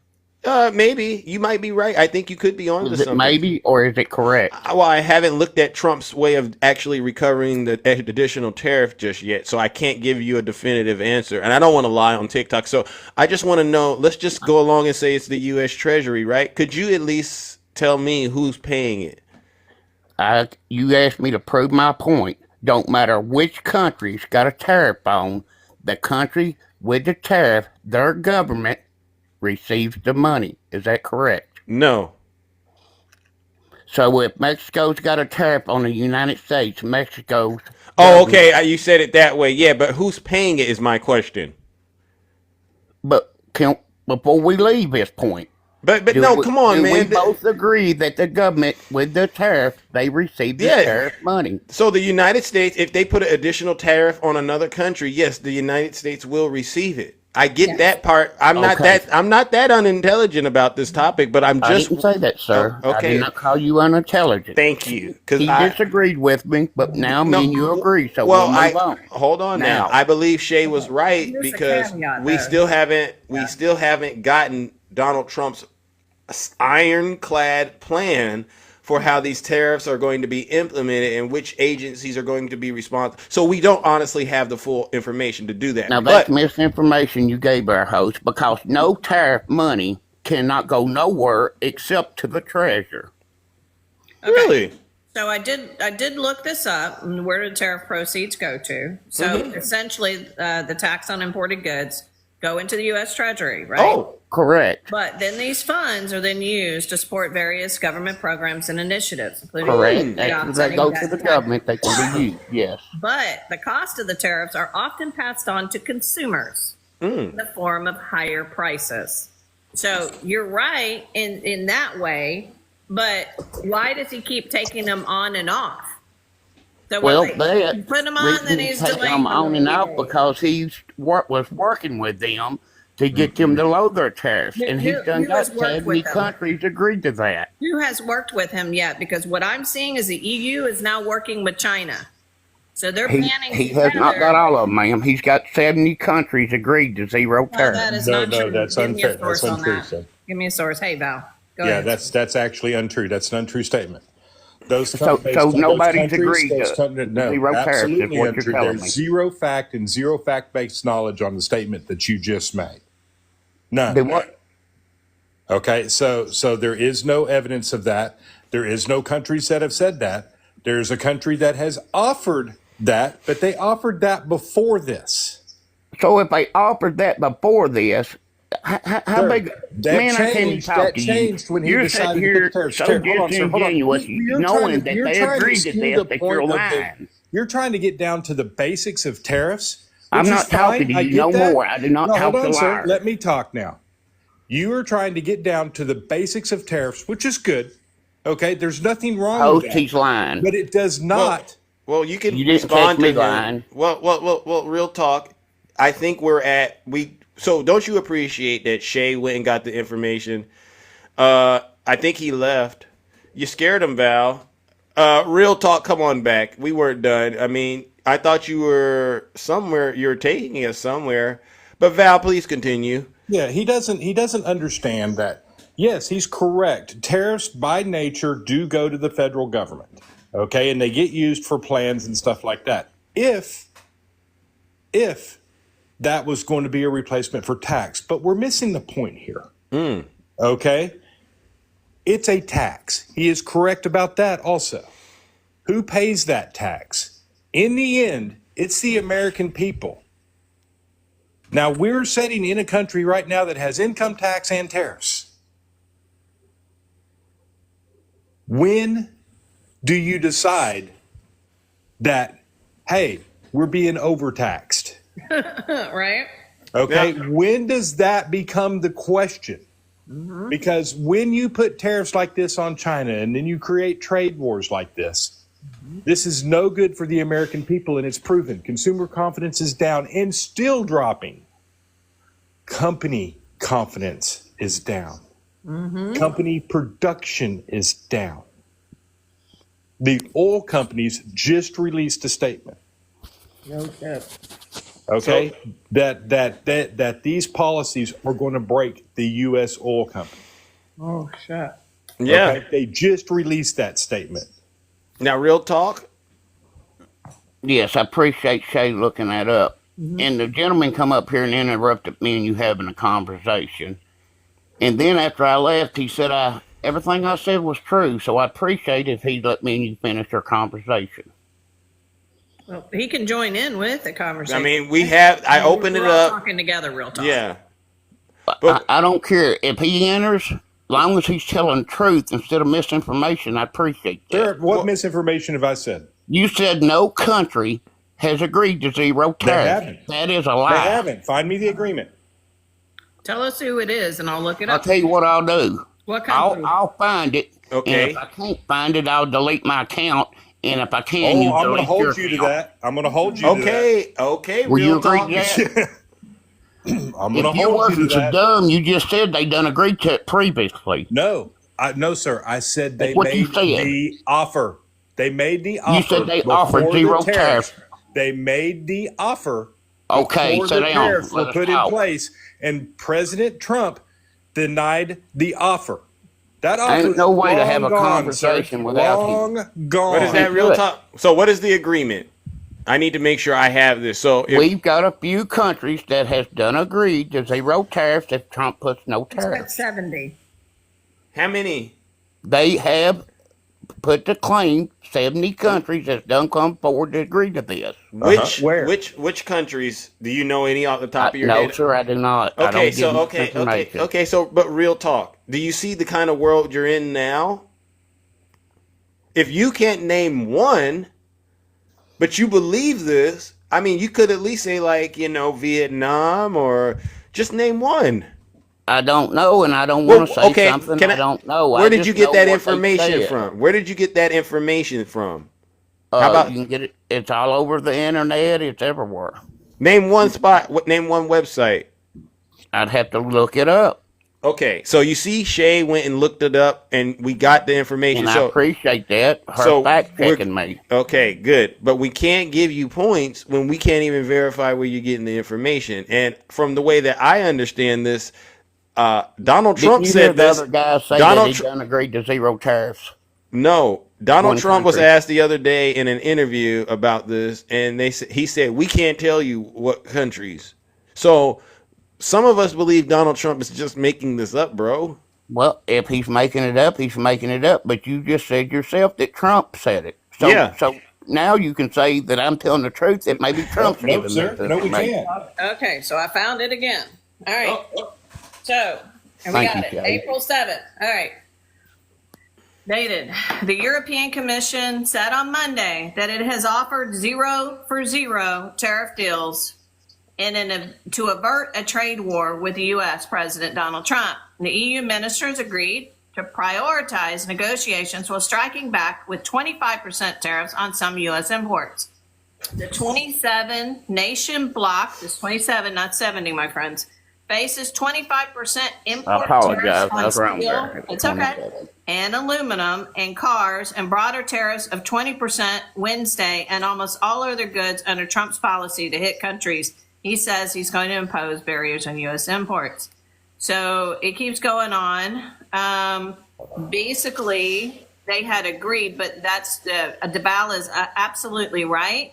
Maybe. You might be right. I think you could be on to something. Maybe, or is it correct? Well, I haven't looked at Trump's way of actually recovering the additional tariff just yet, so I can't give you a definitive answer. And I don't want to lie on TikTok, so I just want to know, let's just go along and say it's the U.S. Treasury, right? Could you at least tell me who's paying it? You asked me to prove my point. Don't matter which country's got a tariff on, the country with the tariff, their government receives the money. Is that correct? No. So if Mexico's got a tariff on the United States, Mexico's... Oh, okay. You said it that way. Yeah, but who's paying it is my question. But before we leave this point... But no, come on, man. We both agree that the government, with the tariff, they receive the tariff money. So the United States, if they put an additional tariff on another country, yes, the United States will receive it. I get that part. I'm not that unintelligent about this topic, but I didn't say that, sir. Okay. I did not call you unintelligent. Thank you. He disagreed with me, but now me and you agree, so we'll move on. Hold on now. I believe Shay was right because we still haven't gotten Donald Trump's ironclad plan for how these tariffs are going to be implemented and which agencies are going to be responsible. So we don't honestly have the full information to do that. Now that's misinformation you gave our host, because no tariff money cannot go nowhere except to the treasurer. Really? So I did look this up. And where do tariff proceeds go to? So essentially, the tax on imported goods go into the U.S. Treasury, right? Oh, correct. But then these funds are then used to support various government programs and initiatives, including Correct. the After they go to the government, they can be used. Yes. But the cost of the tariffs are often passed on to consumers in the form of higher prices. So you're right in that way, but why does he keep taking them on and off? So Well, you that put them on, then he's taking delaying them on and off because was working with them to get them to lower their tariffs, and he's done who got has worked 70 with them? countries agreed to that. Who has worked with him yet? Because what I'm seeing is the EU is now working with China. So they're planning He has not got all of them, ma'am. He's got 70 countries agreed to zero tariffs. That is No, not true. that's Give me a unfair. That's source on untrue, that. sir. Give me a source. Hey, Val. Go Yeah, ahead. that's actually untrue. That's an untrue statement. Those So those nobody's countries, agreed those to countries- no, zero tariffs is absolutely what you're untrue. telling There's me. zero fact and zero fact-based knowledge on the statement that you just made. None. Then what? Okay, so there is no evidence of that. There is no countries that have said that. There's a country that has offered that, but they offered that before this. So if they offered that before this, how Sir, big? that Man, I can't even changed. talk That to you. changed when he You're decided sitting to here put tariffs. so Hold on, sir. Hold on. disingenuous, You're knowing trying that you're they trying agreed to skew this, the that point you're of the- lying. You're trying to get down to the basics of tariffs. I'm which not is fine. talking to I you get no that. more. I do not No, talk hold on, to sir. liars. Let me talk now. You are trying to get down to the basics of tariffs, which is good. Okay, there's nothing wrong with Host, that. he's lying. But it does not. Well, you can You didn't respond catch me to him. lying. Well, real talk. I think so don't you appreciate that Shay went and got the information? I think he left. You scared him, Val. Real talk, come on back. We weren't done. I mean, I thought you were somewhere. You're taking us somewhere. But Val, please continue. Yeah, he doesn't understand that. Yes, he's correct. Tariffs by nature do go to the federal government. Okay, and they get used for plans and stuff like that. If that was going to be a replacement for tax, but we're missing the point here. Okay? It's a tax. He is correct about that also. Who pays that tax? In the end, it's the American people. Now, we're sitting in a country right now that has income tax and tariffs. When do you decide that, hey, we're being overtaxed? Right? Okay, when does that become the question? Because when you put tariffs like this on China and then you create trade wars like this, this is no good for the American people, and it's proven. Consumer confidence is down and still dropping. Company confidence is down. Company production is down. The oil companies just released a statement. No shit. Okay, that these policies are going to break the U.S. oil company. Oh shit. Yeah. Okay? They just released that statement. Now, real talk. Yes, I appreciate Shay looking that up. And the gentleman come up here and interrupted me and you having a conversation. And then after I left, he said everything I said was true. So I appreciate if he let me and you finish our conversation. Well, he can join in with the conversation. I mean, I opened it We're all up. talking together, real talk. Yeah. I don't care. If he enters, as long as he's telling truth instead of misinformation, I appreciate that. Sir, what misinformation have I said? You said no country has agreed to zero They tariffs. haven't. That is a lie. They haven't. Find me the agreement. Tell us who it is, and I'll look it I'll up. tell you what I'll do. What country? I'll find it. Okay. And if I can't find it, I'll delete my account. And if I can, you I'm going to delete hold your you to account. that. I'm going to hold you to that. Okay. Will you Real agree talk. to that? I'm going to If you hold you wasn't to so that. dumb, you just said they done agreed to it previously. No, sir. I said they That's what you made said. the offer. They made the offer. You said they before offered the zero tariffs. tariffs. They made the offer. Okay, before sit the down. tariffs Let were us put in talk. place, and President Trump denied the offer. That offer Ain't no way to have a long gone, conversation sir. without long him. gone. What is that real talk? So what is the agreement? I need to make sure I have this. So We've got a few countries that has done agreed to zero tariffs if Trump puts no It's got tariffs. 70. how many? They have put the claim 70 countries has done come forward to agree to this. Which countries? Do you know any off the top of your head? No, sir, I do not. I Okay, don't so give much information. okay. So, but real talk. Do you see the kind of world you're in now? If you can't name one, but you believe this, I mean, you could at least say like, Vietnam, or just name one. I don't know, and I don't want to say something I don't know. Where did you get that information from? Where did you get that information from? How about you can get it? It's all over the internet. It's everywhere. Name one spot. Name one website. I'd have to look it up. Okay, so you see, Shay went and looked it up, and we got the information. And I appreciate that. Her fact checking me. Okay, good. But we can't give you points when we can't even verify where you're getting the information. And from the way that I understand this, Donald Trump said this. The other guy say that he done agreed to zero tariffs. No, Donald Trump was asked the other day in an interview about this, and he said we can't tell you what countries. So some of us believe Donald Trump is just making this up, bro. Well, if he's making it up, he's making it up. But you just said yourself that Trump said it. So, yeah. So now you can say that I'm telling the truth. That maybe Trump's no, sir. No, we can't. Okay, so I found it again. All right. So, and we got it. April 7th. All right. Dated. The European Commission said on Monday that it has offered 0 for 0 tariff deals to avert a trade war with the U.S. President Donald Trump. The EU ministers agreed to prioritize negotiations while striking back with 25% tariffs on some U.S. imports. The 27-nation bloc, this 27, not 70, my friends, faces 25% import tariffs on steel, it's okay, and aluminum and cars, and broader tariffs of 20% Wednesday, and almost all other goods under Trump's policy to hit countries. He says he's going to impose barriers on U.S. imports. So it keeps going on. Basically, they had agreed, but DeBal is absolutely right,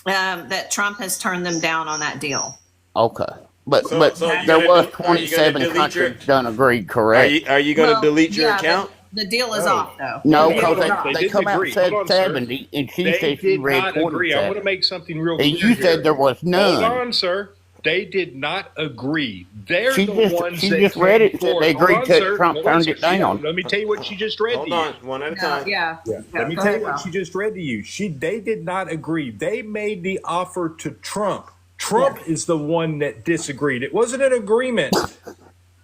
that Trump has turned them down on that deal. Okay. But there was 27 countries done agreed, correct? Are you going to delete your account? The deal is off, though. No, because they come out and said 70, and she said she read 27. I want to make something real clear. And you said there was none. Hold on, sir. They did not agree. They're the ones she that just read it and said they agreed to Trump turned it down. Let me tell you what she just read to you. Hold on, one at a time. Yeah. Let me tell you what she just read to you. They did not agree. They made the offer to Trump. Trump is the one that disagreed. It wasn't an agreement.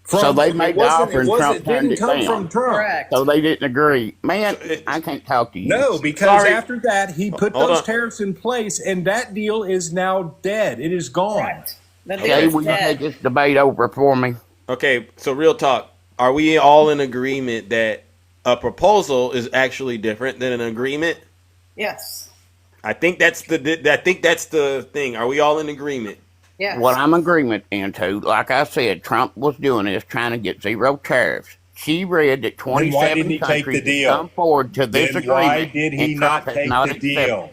So they made the offer and Trump turned it down. From Trump. Correct. So they didn't agree. Man, I can't talk to you. No, because after that, he put those tariffs in place, and that deal is now dead. It is gone. Correct. Okay, will you take this debate over for me? Okay, so real talk. Are we all in agreement that a proposal is actually different than an agreement? Yes. I think that's the thing. Are we all in agreement? Yes. What I'm agreement into, like I said, Trump was doing this trying to get zero tariffs. She read that 27 countries have come forward to this agreement. Why did he not take the deal?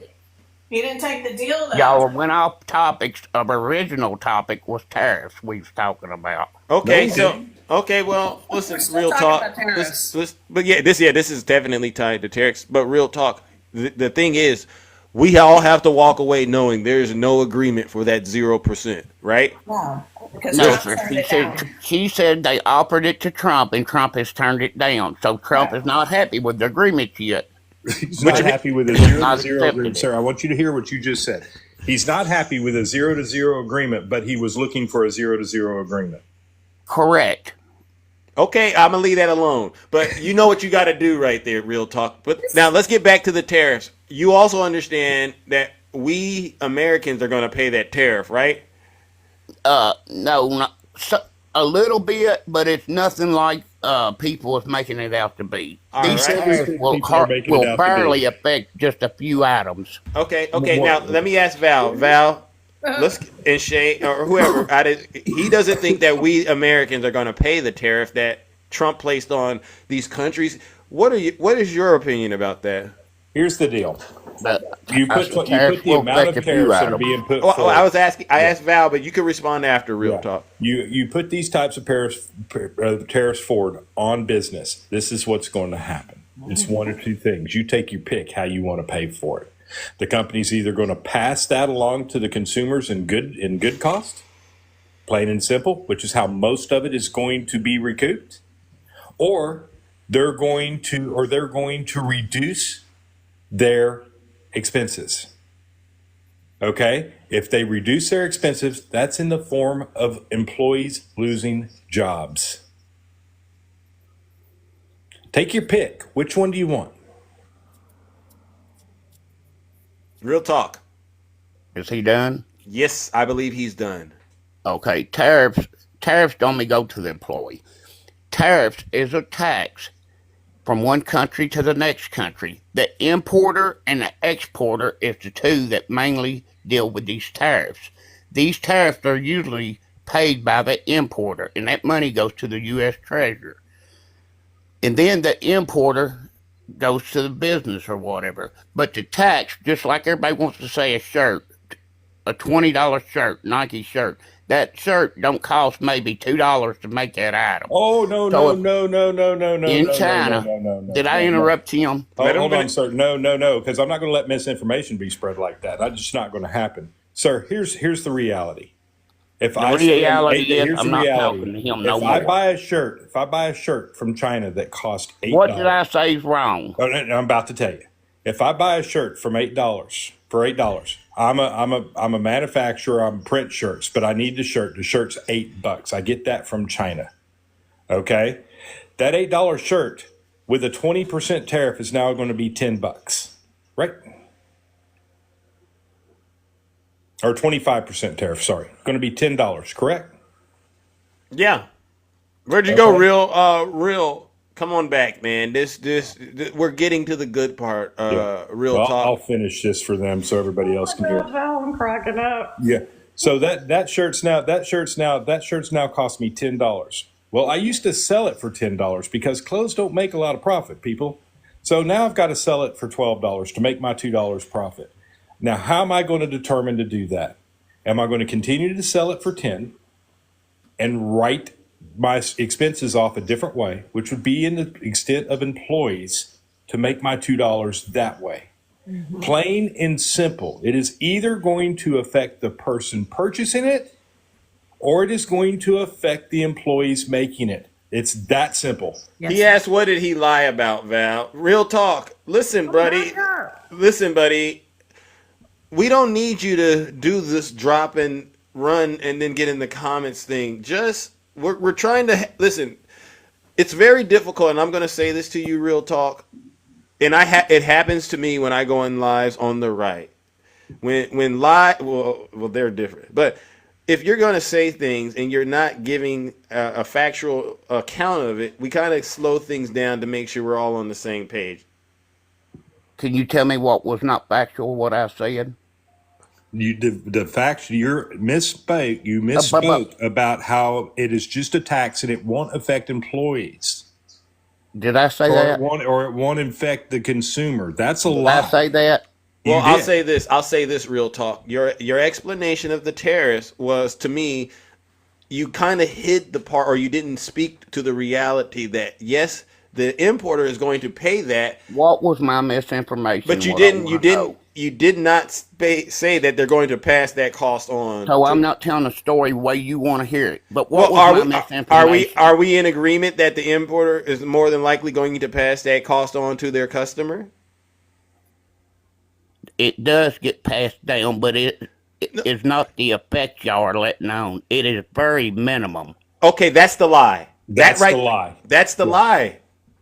He didn't take the deal, though. Y'all went off topics. Our original topic was tariffs we was talking about. Okay, well, listen, real talk. This is definitely tied to tariffs. But real talk, the thing is, we all have to walk away knowing there is no agreement for that 0%, right? No, she said they offered it to Trump, and Trump has turned it down. So Trump is not happy with the agreement yet. He's not happy with a 0-0 agreement. Sir, I want you to hear what you just said. He's not happy with a 0-0 agreement, but he was looking for a 0-0 agreement. Correct. Okay, I'm going to leave that alone. But you know what you got to do right there, real talk. But now let's get back to the tariffs. You also understand that we Americans are going to pay that tariff, right? No, a little bit, but it's nothing like people is making it out to be. These tariffs will barely affect just a few items. Okay. Now let me ask Val. And Shay or whoever. He doesn't think that we Americans are going to pay the tariff that Trump placed on these countries. What is your opinion about that? Here's the deal. You put the amount of tariffs that are being put forward. I asked Val, but you can respond after real talk. You put these types of tariffs forward on business. This is what's going to happen. It's one or two things. You take your pick how you want to pay for it. The company's either going to pass that along to the consumers in good cost, plain and simple, which is how most of it is going to be recouped, or they're going to reduce their expenses. Okay? If they reduce their expenses, that's in the form of employees losing jobs. Take your pick. Which one do you want? Real talk. Is he done? Yes, I believe he's done. Okay, tariffs don't only go to the employee. Tariffs is a tax from one country to the next country. The importer and the exporter is the two that mainly deal with these tariffs. These tariffs are usually paid by the importer, and that money goes to the U.S. Treasury. And then the importer goes to the business or whatever. But the tax, just like everybody wants to say a shirt, a $20 shirt, Nike shirt, that shirt don't cost maybe $2 to make that item. Oh, no. In China, did I interrupt him? Hold on, sir. No, because I'm not going to let misinformation be spread like that. That's just not going to happen. Sir, here's the reality. If I buy a shirt from China that costs $8. What did I say is wrong? I'm about to tell you. If I buy a shirt from $8 for $8, I'm a manufacturer. I'm print shirts, but I need the shirt. The shirt's $8. I get that from China. Okay, that $8 shirt with a 20% tariff is now going to be $10, right? Or 25% tariff. Sorry, going to be $10. Correct? Yeah. Where'd you go, real? Come on back, man. This we're getting to the good part. Real talk. I'll finish this for them so everybody else can hear. Val, I'm cracking up. Yeah. So that shirt's now cost me $10. Well, I used to sell it for $10 because clothes don't make a lot of profit, people. So now I've got to sell it for $12 to make my $2 profit. Now, how am I going to determine to do that? Am I going to continue to sell it for $10 and write my expenses off a different way, which would be in the extent of employees, to make my $2 that way? Mm-hmm. Plain and simple. It is either going to affect the person purchasing it, or it is going to affect the employees making it. It's that simple. Yes. He asked, what did he lie about, Val? Real talk. Listen, buddy. We don't need you to do this drop and run and then get in the comments thing. Just we're trying to listen. It's very difficult, and I'm going to say this to you, real talk. And it happens to me when I go in lives on the right. When live, well, they're different. But if you're going to say things and you're not giving a factual account of it, we kind of slow things down to make sure we're all on the same page. Can you tell me what was not factual, what I said? The facts, you misspoke about how it is just a tax and it won't affect employees. Did I say that? Or it won't affect the consumer. That's a lie. Did I say that? Well, I'll say this, real talk. Your explanation of the tariffs was, to me, you kind of hid the part, or you didn't speak to the reality that, yes, the importer is going to pay that. What was my misinformation? But you did not say that they're going to pass that cost on. So I'm not telling the story the way you want to hear it. But what was my misinformation? Are we in agreement that the importer is more than likely going to pass that cost on to their customer? It does get passed down, but it is not the effect y'all are letting on. It is very minimum. Okay, that's the lie. That's the lie. That's the lie.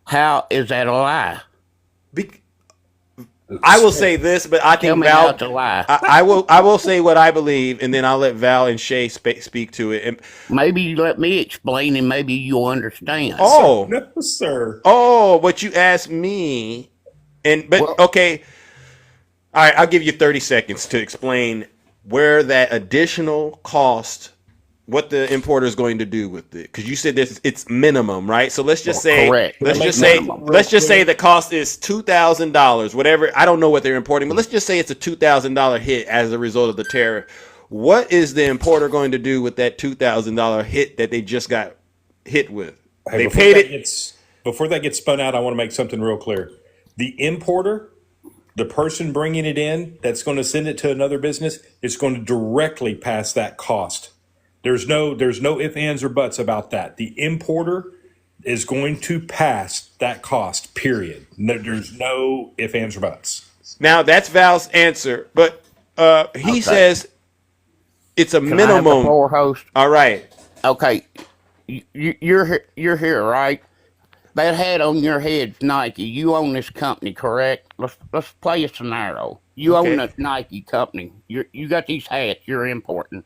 How is that a lie? I will say this, but I think Val. I will say what I believe, and then I'll let Val and Shay speak to it. And maybe you let me explain, and maybe you'll understand. Oh no, sir. Oh, but you asked me, okay. All right, I'll give you 30 seconds to explain where that additional cost, what the importer is going to do with it, because you said it's minimum, right? So let's just say, correct. let's just say the cost is $2,000, whatever. I don't know what they're importing, but let's just say it's a $2,000 hit as a result of the tariff. What is the importer going to do with that $2,000 hit that they just got hit with? They paid it. before that gets spun out, I want to make something real clear. The importer, the person bringing it in that's going to send it to another business, is going to directly pass that cost. There's no ifs, ands, or buts about that. The importer is going to pass that cost, period. There's no ifs, ands, or buts. Now, that's Val's answer, but he says it's a Can I have the minimum. floor, host? All right. Okay, you're here, right? That hat on your head's Nike. You own this company, correct? Let's play a scenario. You own Okay. a Nike company. You got these hats you're importing.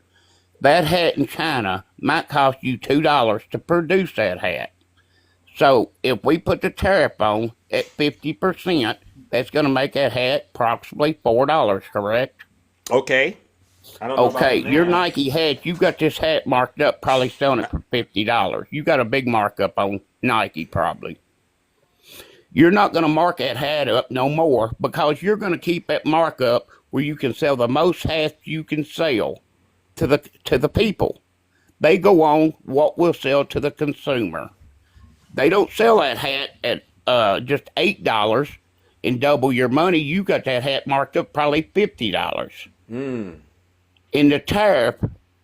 That hat in China might cost you $2 to produce that hat. So if we put the tariff on at 50%, that's going to make that hat approximately $4, correct? Okay. I don't know about Okay, the your math. Nike hat, you got this hat marked up, probably selling it for $50. You got a big markup on Nike, probably. You're not going to mark that hat up no more because you're going to keep that markup where you can sell the most hats you can sell to the people. They go on what will sell to the consumer. They don't sell that hat at just $8 and double your money. You got that hat marked up probably $50. And the tariff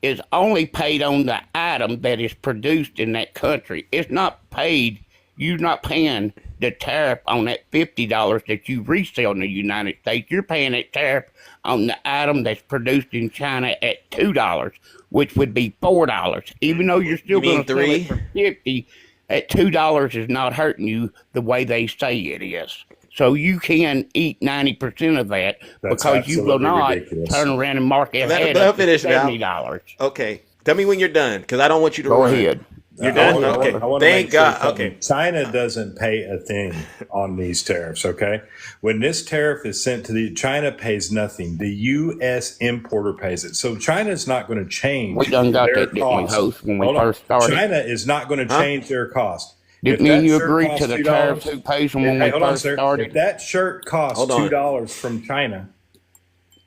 is only paid on the item that is produced in that country. It's not paid, you're not paying the tariff on that $50 that you resell in the United States. You're paying that tariff on the item that's produced in China at $2, which would be $4. Even though you're still You mean going to sell it $3? for $50, at $2 is not hurting you the way they say it is. So you can eat 90% of that That's because you will absolutely not ridiculous. turn around and mark that Let head him up to finish, Val. $70. Okay. Tell me when you're done, because I don't want you to Go run. ahead. You're done? I Okay. want to Thank make sure God. something. Okay. China doesn't pay a thing on these tariffs, okay? When this tariff is sent to China pays nothing. The U.S. importer pays it. So China's not going to change We done got their that, didn't we, cost. host, when we Hold on. first started? China is not going to change their cost. Didn't If me that and you shirt agree costs to the $2 tariffs who pays them when Hey, we hold on, first sir. started? If that shirt costs Hold on. $2 from China,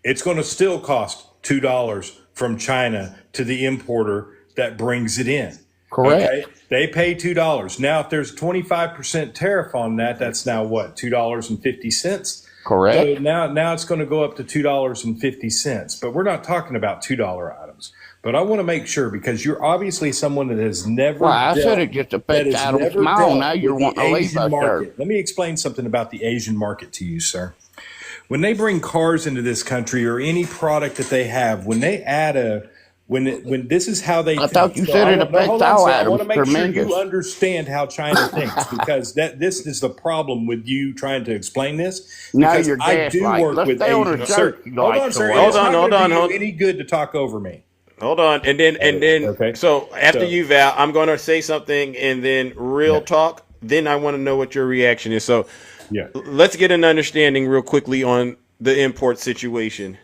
it's going to still cost $2 from China to the importer that brings it in. Correct. Okay? They pay $2. Now, if there's 25% tariff on that, that's now what, $2.50? Correct. So now it's going to go up to $2.50. But we're not talking about $2 items. But I want to make sure, because you're obviously someone that has never Well, I dealt, said it just that affects has items never small. dealt Now you're with the wanting to leave Asian us there. market. Let me explain something about the Asian market to you, sir. When they bring cars into this country or any product that they have, when they add when this is how they I think. thought you So said it no, affects hold on, all sir. I want items to make sure tremendous. you understand how China thinks, because this is the problem with you trying to explain this. Now Because you're I do gaslighting. work Let's with stay on Asian. the Sir, church you hold like on, so sir. well. It's not Hold going on, to hold do on. you any good to talk over me. Hold on. And then, Okay. so after So you, Val, I'm going to say something, and then real talk. Then I want to know what your reaction is. So yeah, let's get an understanding real quickly on the import situation.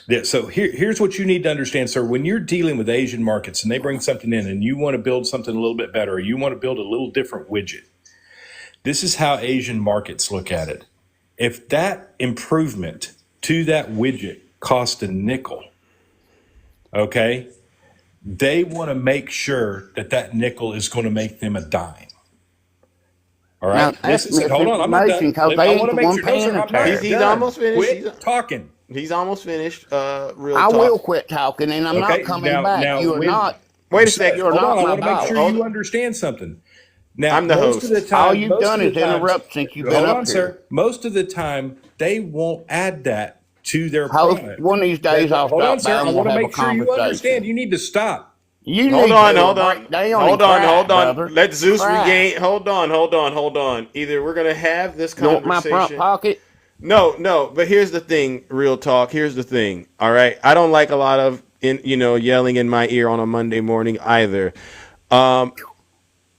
Yeah, so here's what you need to understand, sir. When you're dealing with Asian markets and they bring something in and you want to build something a little bit better, or you want to build a little different widget, this is how Asian markets look at it. If that improvement to that widget cost a nickel, okay, they want to make sure that that nickel is going to make them a dime. All Now, right. This ask is me it. if Hold on. I'm not information, done. because I they want ain't to the make one sure. No, paying sir. the I'm not tariff. He's done. almost finished. Quit talking. He's almost finished. Real I talk. will quit talking, and I'm Okay. not coming back. You are when, not. Wait a sir, second. You are hold on. not I my want to make boss. sure you understand something. Now, I'm the most of the host. time, All you've most done of is the times, interrupt since you've been hold up on, here. sir. Most of the time, they won't add that to their Host, product. one of these days I'll Hold on, stop sir. by I and want we'll to have a make sure you conversation. understand. You need to stop. You Hold need on, to hold break on. down Hold and on, cry, hold on. brother. Let Zeus Cry. regain. Hold on. Either we're going to have this You want my front conversation. pocket? No. But here's the thing, real talk. Here's the thing. All right. I don't like a lot of yelling in my ear on a Monday morning either.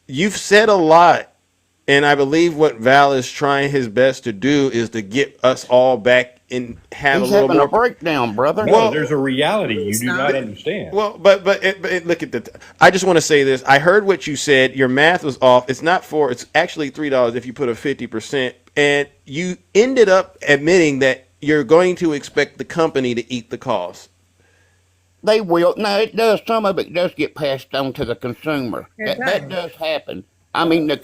You've said a lot, and I believe what Val is trying his best to do is to get us all back and have He's a little having a more. breakdown, brother. No, there's a reality you It's do not. not understand. Well, but look at the. I just want to say this. I heard what you said. Your math was off. It's not $4. It's actually $3 if you put a 50%. And you ended up admitting that you're going to expect the company to eat the cost. They will. No, it does. Some of it does get passed on to the consumer. It That does. does happen. I mean, the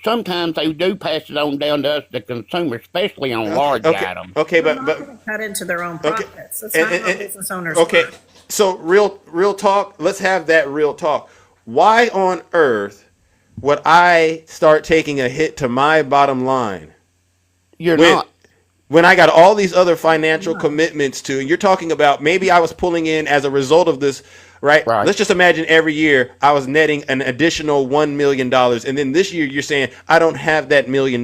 sometimes they do pass it on down to us, the consumer, especially on large items. Okay, They're but not going to cut into their own profits. It's not how business owners okay. work. So real talk. Let's have that real talk. Why on earth would I start taking a hit to my bottom line? You're not. When I got all these other financial commitments to, and you're talking about maybe I was pulling in as a result of this, right? Let's just imagine every year I was netting an additional $1 million. And then this year you're saying, I don't have that $1 million.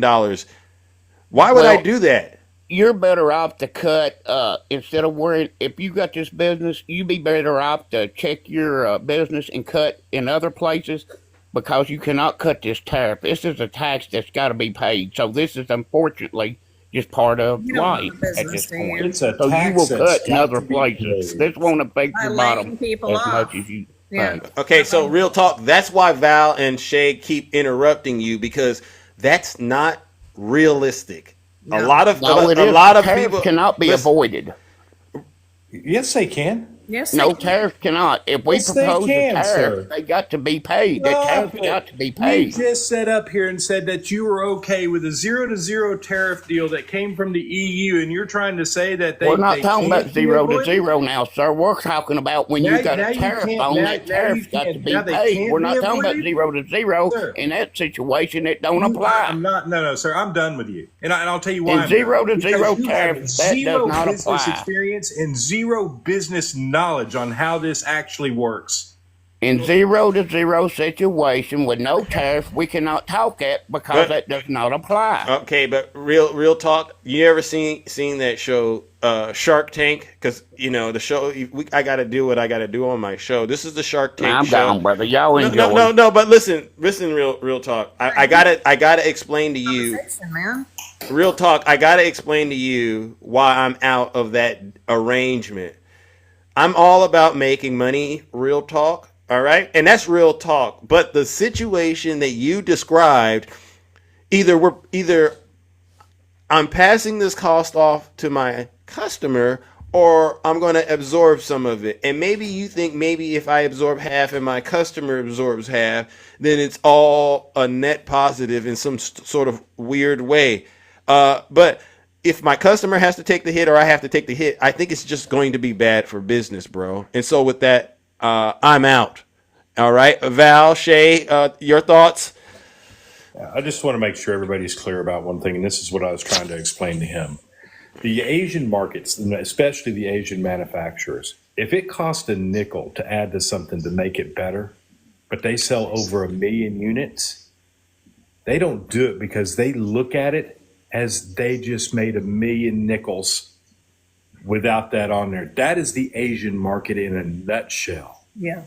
Why would I do that? You're better off to cut, instead of worrying, if you got this business, you'd be better off to check your business and cut in other places, because you cannot cut this tariff. This is a tax that's got to be paid. So this is unfortunately just part of life at this point. It's a so you tax will that's cut in got other to be places. paid. This won't affect By your laying bottom people as off. much as you Yeah. think. Okay, so real talk. That's why Val and Shay keep interrupting you, because that's not realistic. A lot of Tariffs people cannot be avoided. Yes, they can. Yes, No, tariffs cannot. If we Yes, they propose can, a tariff, sir. they got to be paid. The tariffs got to be You paid. just set up here and said that you were okay with a 0-0 tariff deal that came from the EU, and you're trying to say that they. We're not they talking about can't be 0 to avoided? 0 now, sir. We're talking about when Now- you got now a you tariff can't- on now- that now tariff's you got to can't- be now they paid. can't We're not be talking about avoided? 0 to 0. Sir. In that situation, it don't I'm apply. not. No, sir. I'm done with you, and I'll tell you why. In I'm 0 done. to 0 Because you have tariffs, that zero does not business apply. experience and zero business knowledge on how this actually works. In 0 to 0 situation with no tariff, we cannot talk at because that does not apply. Okay, but real talk. You ever seen that show Shark Tank? Because the show. I got to do what I got to do on my show. This is the Shark Tank I'm show. gone, brother. Y'all enjoy. No. But listen. Real talk. I gotta explain to you. man. Real talk. I gotta explain to you why I'm out of that arrangement. I'm all about making money. Real talk. All right, and that's real talk. But the situation that you described, either I'm passing this cost off to my customer, or I'm going to absorb some of it. And maybe you think maybe if I absorb half and my customer absorbs half, then it's all a net positive in some sort of weird way. But if my customer has to take the hit or I have to take the hit, I think it's just going to be bad for business, bro. And so with that, I'm out. All right, Val, Shay, your thoughts? I just want to make sure everybody's clear about one thing, and this is what I was trying to explain to him. The Asian markets, especially the Asian manufacturers, if it costs a nickel to add to something to make it better, but they sell over 1 million units, they don't do it because they look at it as they just made 1 million nickels without that on there. That is the Asian market in a nutshell. Yeah.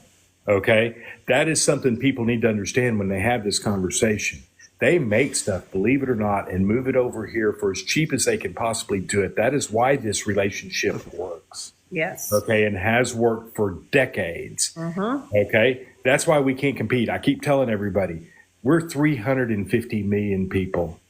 Okay? That is something people need to understand when they have this conversation. They make stuff, believe it or not, and move it over here for as cheap as they can possibly do it. That is why this relationship works. Yes. Okay, and has worked for decades. Mm-hmm. Okay? That's why we can't compete. I keep telling everybody, we're 350 million people.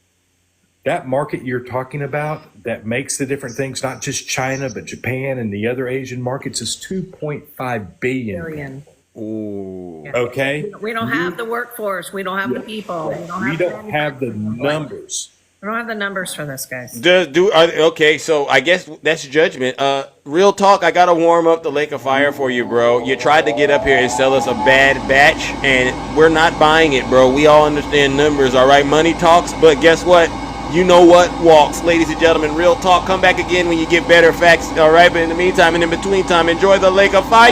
That market you're talking about that makes the different things, not just China, but Japan and the other Asian markets, is 2.5 billion. Ooh. Yeah. Okay? We don't have the workforce. We don't have the people. We don't have the numbers. We don't have the numbers for this, guys. Okay, so I guess that's judgment. Real talk, I gotta warm up the Lake of Fire for you, bro. You tried to get up here and sell us a bad batch, and we're not buying it, bro. We all understand numbers, all right? Money talks, but guess what? You know what walks, ladies and gentlemen. Real talk. Come back again when you get better facts, all right? But in the meantime and in between time, enjoy the Lake of Fire.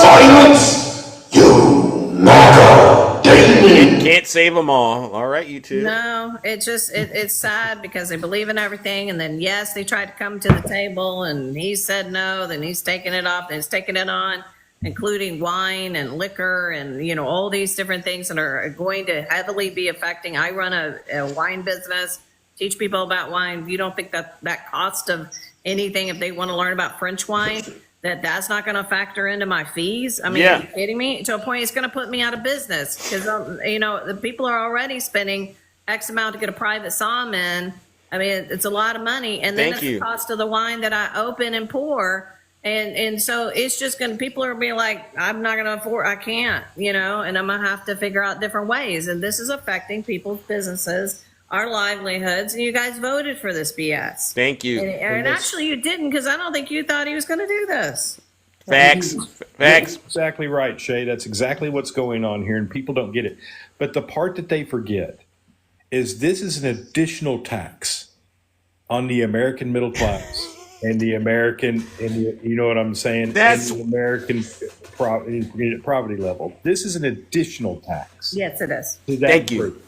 Silence, you MAGA Damon. Can't save them all right, you two. No, it's sad because they believe in everything, and then yes, they tried to come to the table, and he said no, then he's taking it off, then he's taking it on, including wine and liquor and all these different things that are going to heavily be affecting. I run a wine business, teach people about wine. You don't think that cost of anything, if they want to learn about French wine, that's not going to factor into my fees? I mean, Yeah. are you kidding me? To a point, it's going to put me out of business because, the people are already spending X amount to get a private som in I mean, it's a lot of money, and then Thank it's you. the cost of the wine that I open and pour. And so it's just going to, people are going to be like, I'm not going to afford, I can't, and I'm going to have to figure out different ways. And this is affecting people's businesses, our livelihoods. And you guys voted for this BS. Thank you. And actually you didn't, because I don't think you thought he was going to do this. Facts. That's exactly right, Shay. That's exactly what's going on here, and people don't get it. But the part that they forget is this is an additional tax on the American middle class and the American, you know what I'm saying? That's and the American property level. This is an additional tax. Yes, it is. to that Thank you. group.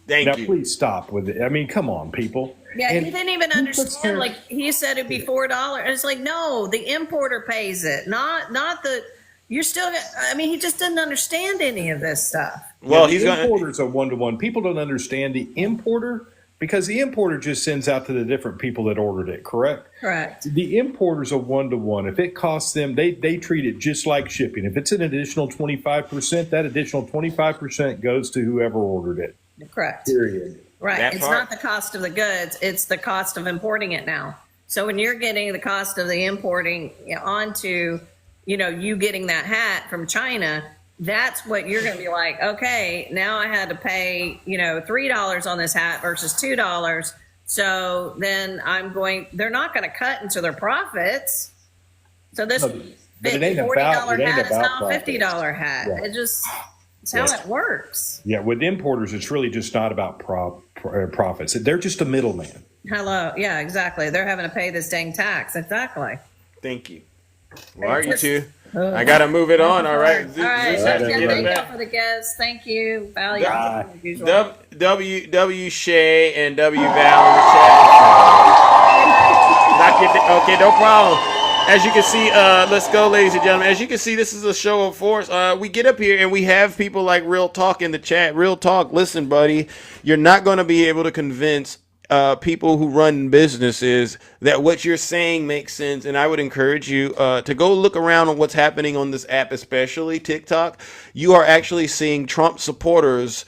Thank Now, you. please stop with it. I mean, come on, people. Yeah, And he didn't even who puts understand. their- Like he said, it'd be $4. And it's like, no, the importer pays it, not the. You're still. I mean, he just didn't understand any of this stuff. Well, the he's going to. importers are 1-to-1. People don't understand the importer because the importer just sends out to the different people that ordered it. Correct. Correct. The importers are 1-to-1. If it costs them, they treat it just like shipping. If it's an additional 25%, that additional 25% goes to whoever ordered it. Correct. Period. Right. That It's part. not the cost of the goods, it's the cost of importing it now. So when you're getting the cost of the importing onto, you getting that hat from China, that's what you're going to be like, okay, now I had to pay, $3 on this hat versus $2. So then they're not going to cut into their profits. So this No, but it ain't $40 about- it ain't hat is about now a profits. $50 hat. Yeah. It's how it works. Yeah, with importers, it's really just not about profits. They're just a middleman. Hello. Yeah, exactly. They're having to pay this dang tax. Exactly. Thank you. Well, all right, you two. I got to move it on. All right. All right. Zeus, Thank get it you back. for the guests. Thank you. Value. as usual. W Shay and W Val in the chat. Okay, no problem. As you can see, let's go, ladies and gentlemen. As you can see, this is a show of force. We get up here and we have people like Real Talk in the chat. Real Talk, listen, buddy, you're not going to be able to convince people who run businesses that what you're saying makes sense. And I would encourage you to go look around on what's happening on this app, especially TikTok. You are actually seeing Trump supporters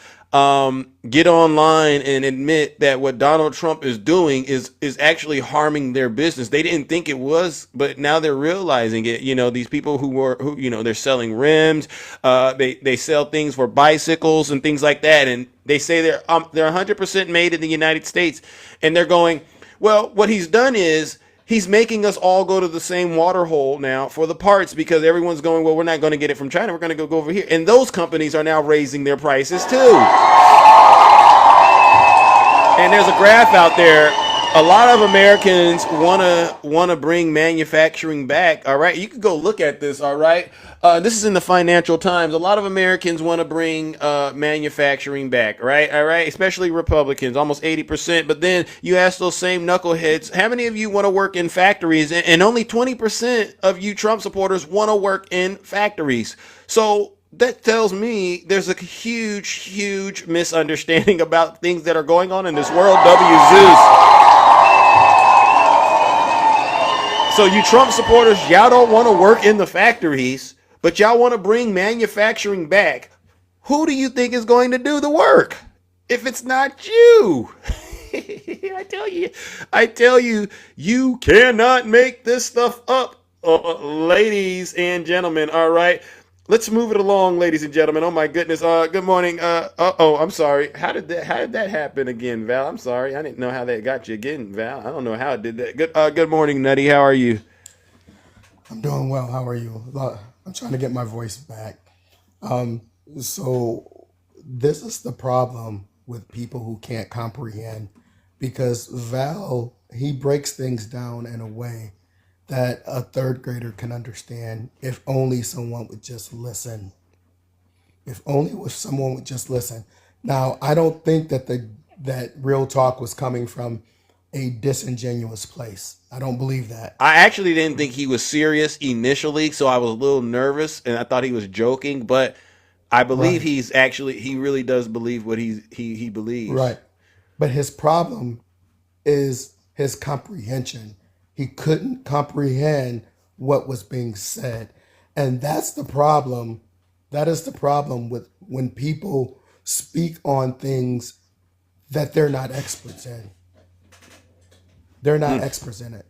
get online and admit that what Donald Trump is doing is actually harming their business. They didn't think it was, but now they're realizing it. These people who they're selling rims, they sell things for bicycles and things like that, and they say they're 100% made in the United States, and they're going, well, what he's done is he's making us all go to the same water hole now for the parts because everyone's going, well, we're not going to get it from China. We're going to go over here. And those companies are now raising their prices too. And there's a graph out there. A lot of Americans want to bring manufacturing back. All right. You can go look at this. All right. This is in the Financial Times. A lot of Americans want to bring manufacturing back. Right. All right. Especially Republicans, almost 80%. But then you ask those same knuckleheads, how many of you want to work in factories? And only 20% of you Trump supporters want to work in factories. So that tells me there's a huge, huge misunderstanding about things that are going on in this world. W. Zeus. So you Trump supporters, y'all don't want to work in the factories, but y'all want to bring manufacturing back. Who do you think is going to do the work if it's not you? I tell you, you cannot make this stuff up, ladies and gentlemen. All right. Let's move it along, ladies and gentlemen. Oh my goodness. Good morning. I'm sorry. How did that happen again, Val? I'm sorry. I didn't know how that got you again, Val. I don't know how it did that. Good morning, Nutty. How are you? I'm doing well. How are you? I'm trying to get my voice back. So this is the problem with people who can't comprehend, because Val, he breaks things down in a way that a third grader can understand if only someone would just listen. If only someone would just listen. Now, I don't think that Real Talk was coming from a disingenuous place. I don't believe that. I actually didn't think he was serious initially, so I was a little nervous and I thought he was joking, but I believe Right. he really does believe what he believes. Right. But his problem is his comprehension. He couldn't comprehend what was being said. And that's the problem. That is the problem with when people speak on things that they're not experts in. They're not experts in it.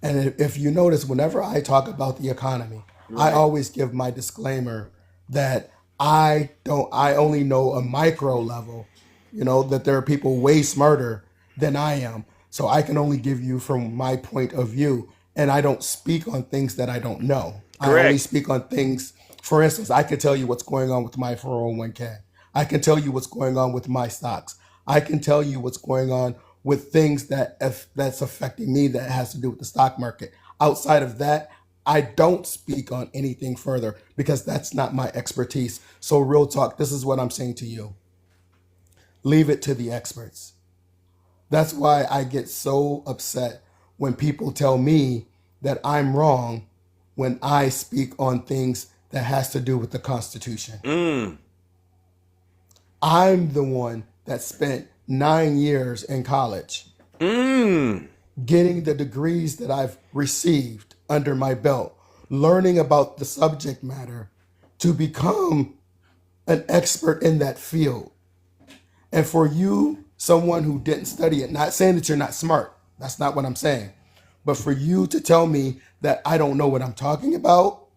And if you notice, whenever I talk about the economy, I always give my disclaimer that I only know a micro level, that there are people way smarter than I am. So I can only give you from my point of view. And I don't speak on things that I don't know. I only speak on things, for instance, I can tell you what's going on with my 401k. I can tell you what's going on with my stocks. I can tell you what's going on with things that's affecting me that has to do with the stock market. Outside of that, I don't speak on anything further because that's not my expertise. So real talk, this is what I'm saying to you. Leave it to the experts. That's why I get so upset when people tell me that I'm wrong when I speak on things that has to do with the Constitution. I'm the one that spent 9 years in college getting the degrees that I've received under my belt, learning about the subject matter to become an expert in that field. And for you, someone who didn't study it, not saying that you're not smart, that's not what I'm saying, but for you to tell me that I don't know what I'm talking about,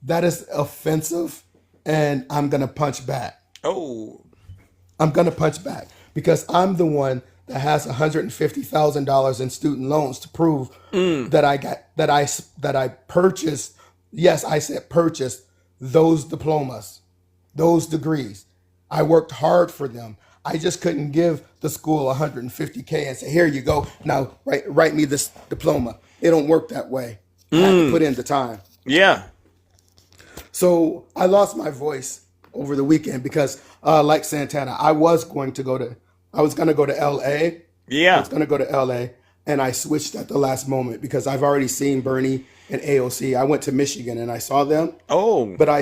that is offensive, and I'm going to punch back. I'm going to punch back because I'm the one that has $150,000 in student loans to prove that I purchased. Yes, I said purchased those diplomas, those degrees. I worked hard for them. I just couldn't give the school $150K and say, here you go. Now write me this diploma. It don't work that way. I have to put in the time. Yeah. So I lost my voice over the weekend because, like Santana, I was going to go to LA. Yeah. I was going to go to LA, and I switched at the last moment because I've already seen Bernie and AOC. I went to Michigan and I saw them. But I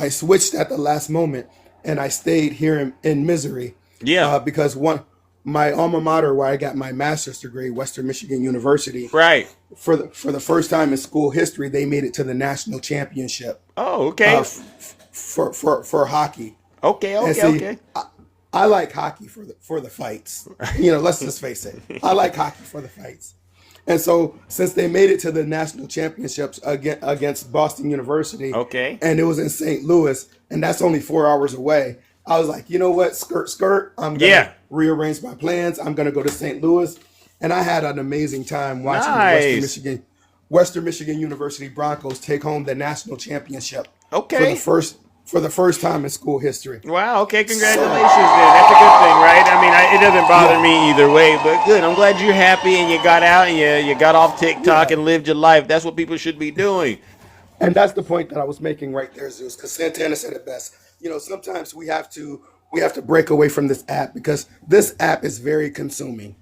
switched at the last moment and I stayed here in Missouri. Yeah. Because my alma mater where I got my master's degree, Western Michigan University. Right. For the first time in school history, they made it to the national championship. Oh, okay. For hockey. Okay. I like hockey for the fights. Let's just face it. I like hockey for the fights. And so since they made it to the national championships against Boston University, and it was in St. Louis, and that's only 4 hours away, I was like, you know what, skirt. I'm going to rearrange my plans. I'm going to go to St. Louis. And I had an amazing time watching the Western Michigan University Broncos take home the national championship. For the first time in school history. Wow. Okay. Congratulations. Then that's a good thing, right? I mean, it doesn't bother me either way, but good. I'm glad you're happy and you got out and you got off TikTok and lived your life. That's what people should be doing. And that's the point that I was making right there, Zeus, because Santana said it best. Sometimes we have to break away from this app because this app is very consuming.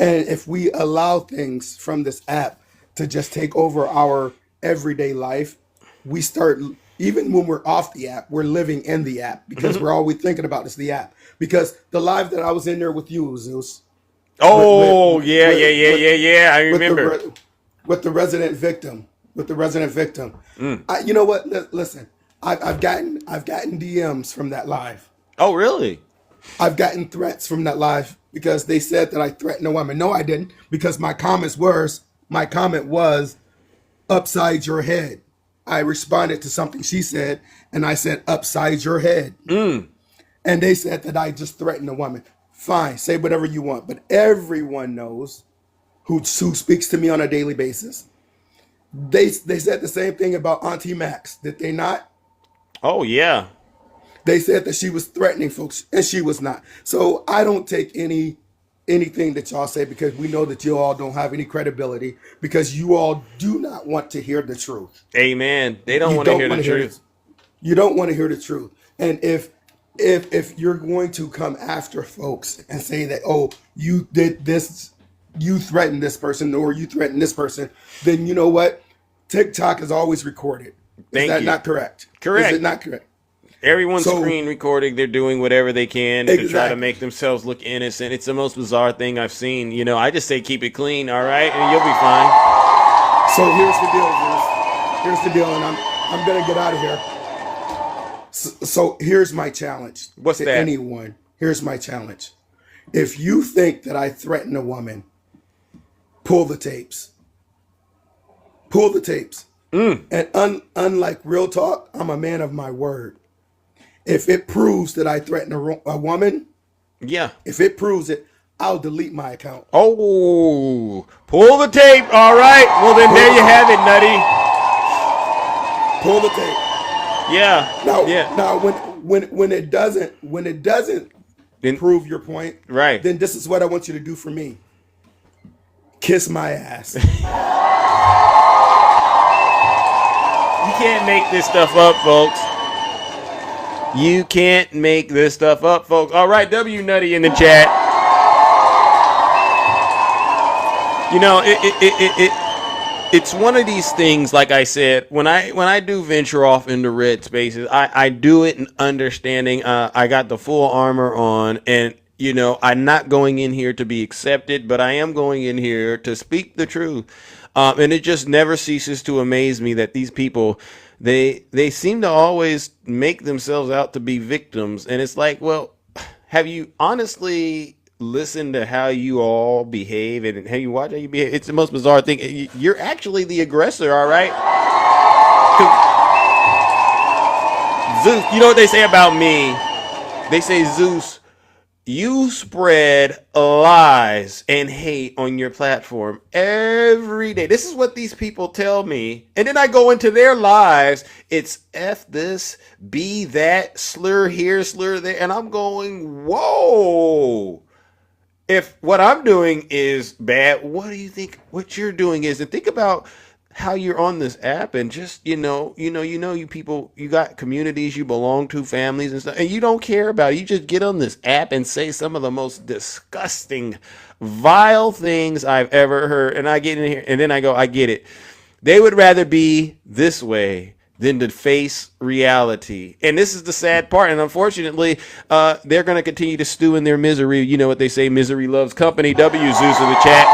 And if we allow things from this app to just take over our everyday life, we start, even when we're off the app, we're living in the app because we're always thinking about is the app. Because the live that I was in there with you, Zeus. Oh, yeah. I remember. With the resident victim. You know what? Listen, I've gotten DMs from that live. Oh, really? I've gotten threats from that live because they said that I threatened a woman. No, I didn't, because my comment was upside your head. I responded to something she said, and I said upside your head. And they said that I just threatened a woman. Fine, say whatever you want, but everyone knows who speaks to me on a daily basis. They said the same thing about Auntie Max, did they not? Oh, yeah. They said that she was threatening folks, and she was not. So I don't take anything that y'all say because we know that you all don't have any credibility because you all do not want to hear the truth. Amen. They don't want to hear the truth. You don't want to hear the truth. And if you're going to come after folks and say that, oh, you did this, you threatened this person, or you threatened this person, then you know what? TikTok is always recorded. Is that not correct? Correct. Is it not correct? Everyone's screen recording. They're doing whatever they can to try to make themselves look innocent. It's the most bizarre thing I've seen. I just say keep it clean, all right, and you'll be fine. So here's the deal, Bruce. Here's the deal, and I'm gonna get out of here. So here's my challenge. What's to that? Anyone. Here's my challenge. If you think that I threaten a woman, pull the tapes. Pull the tapes. And unlike real talk, I'm a man of my word. If it proves that I threaten a woman, if it proves it, I'll delete my account. Oh, pull the tape. All right. Well, then there you have it, Nutty. Pull the tape. Yeah. Now, when it doesn't prove your point, right? Then this is what I want you to do for me. Kiss my ass. You can't make this stuff up, folks. You can't make this stuff up, folks. All right, W Nutty in the chat. You know, it's one of these things. Like I said, when I do venture off into red spaces, I do it in understanding. I got the full armor on, and you know, I'm not going in here to be accepted, but I am going in here to speak the truth. And it just never ceases to amaze me that these people, they seem to always make themselves out to be victims. And it's like, well, have you honestly listened to how you all behave and have you watched how you behave? It's the most bizarre thing. You're actually the aggressor, all right? Zeus, you know what they say about me? They say, Zeus, you spread lies and hate on your platform every day. This is what these people tell me. And then I go into their lives. It's F this, B that, slur here, slur there. And I'm going, whoa. If what I'm doing is bad, what do you think what you're doing is? And think about how you're on this app and just, you people, you got communities you belong to, families and stuff, and you don't care about it. You just get on this app and say some of the most disgusting, vile things I've ever heard. And I get in here and then I go, I get it. They would rather be this way than to face reality. And this is the sad part. And unfortunately, they're going to continue to stew in their misery. You know what they say, misery loves company. W Zeus in the chat.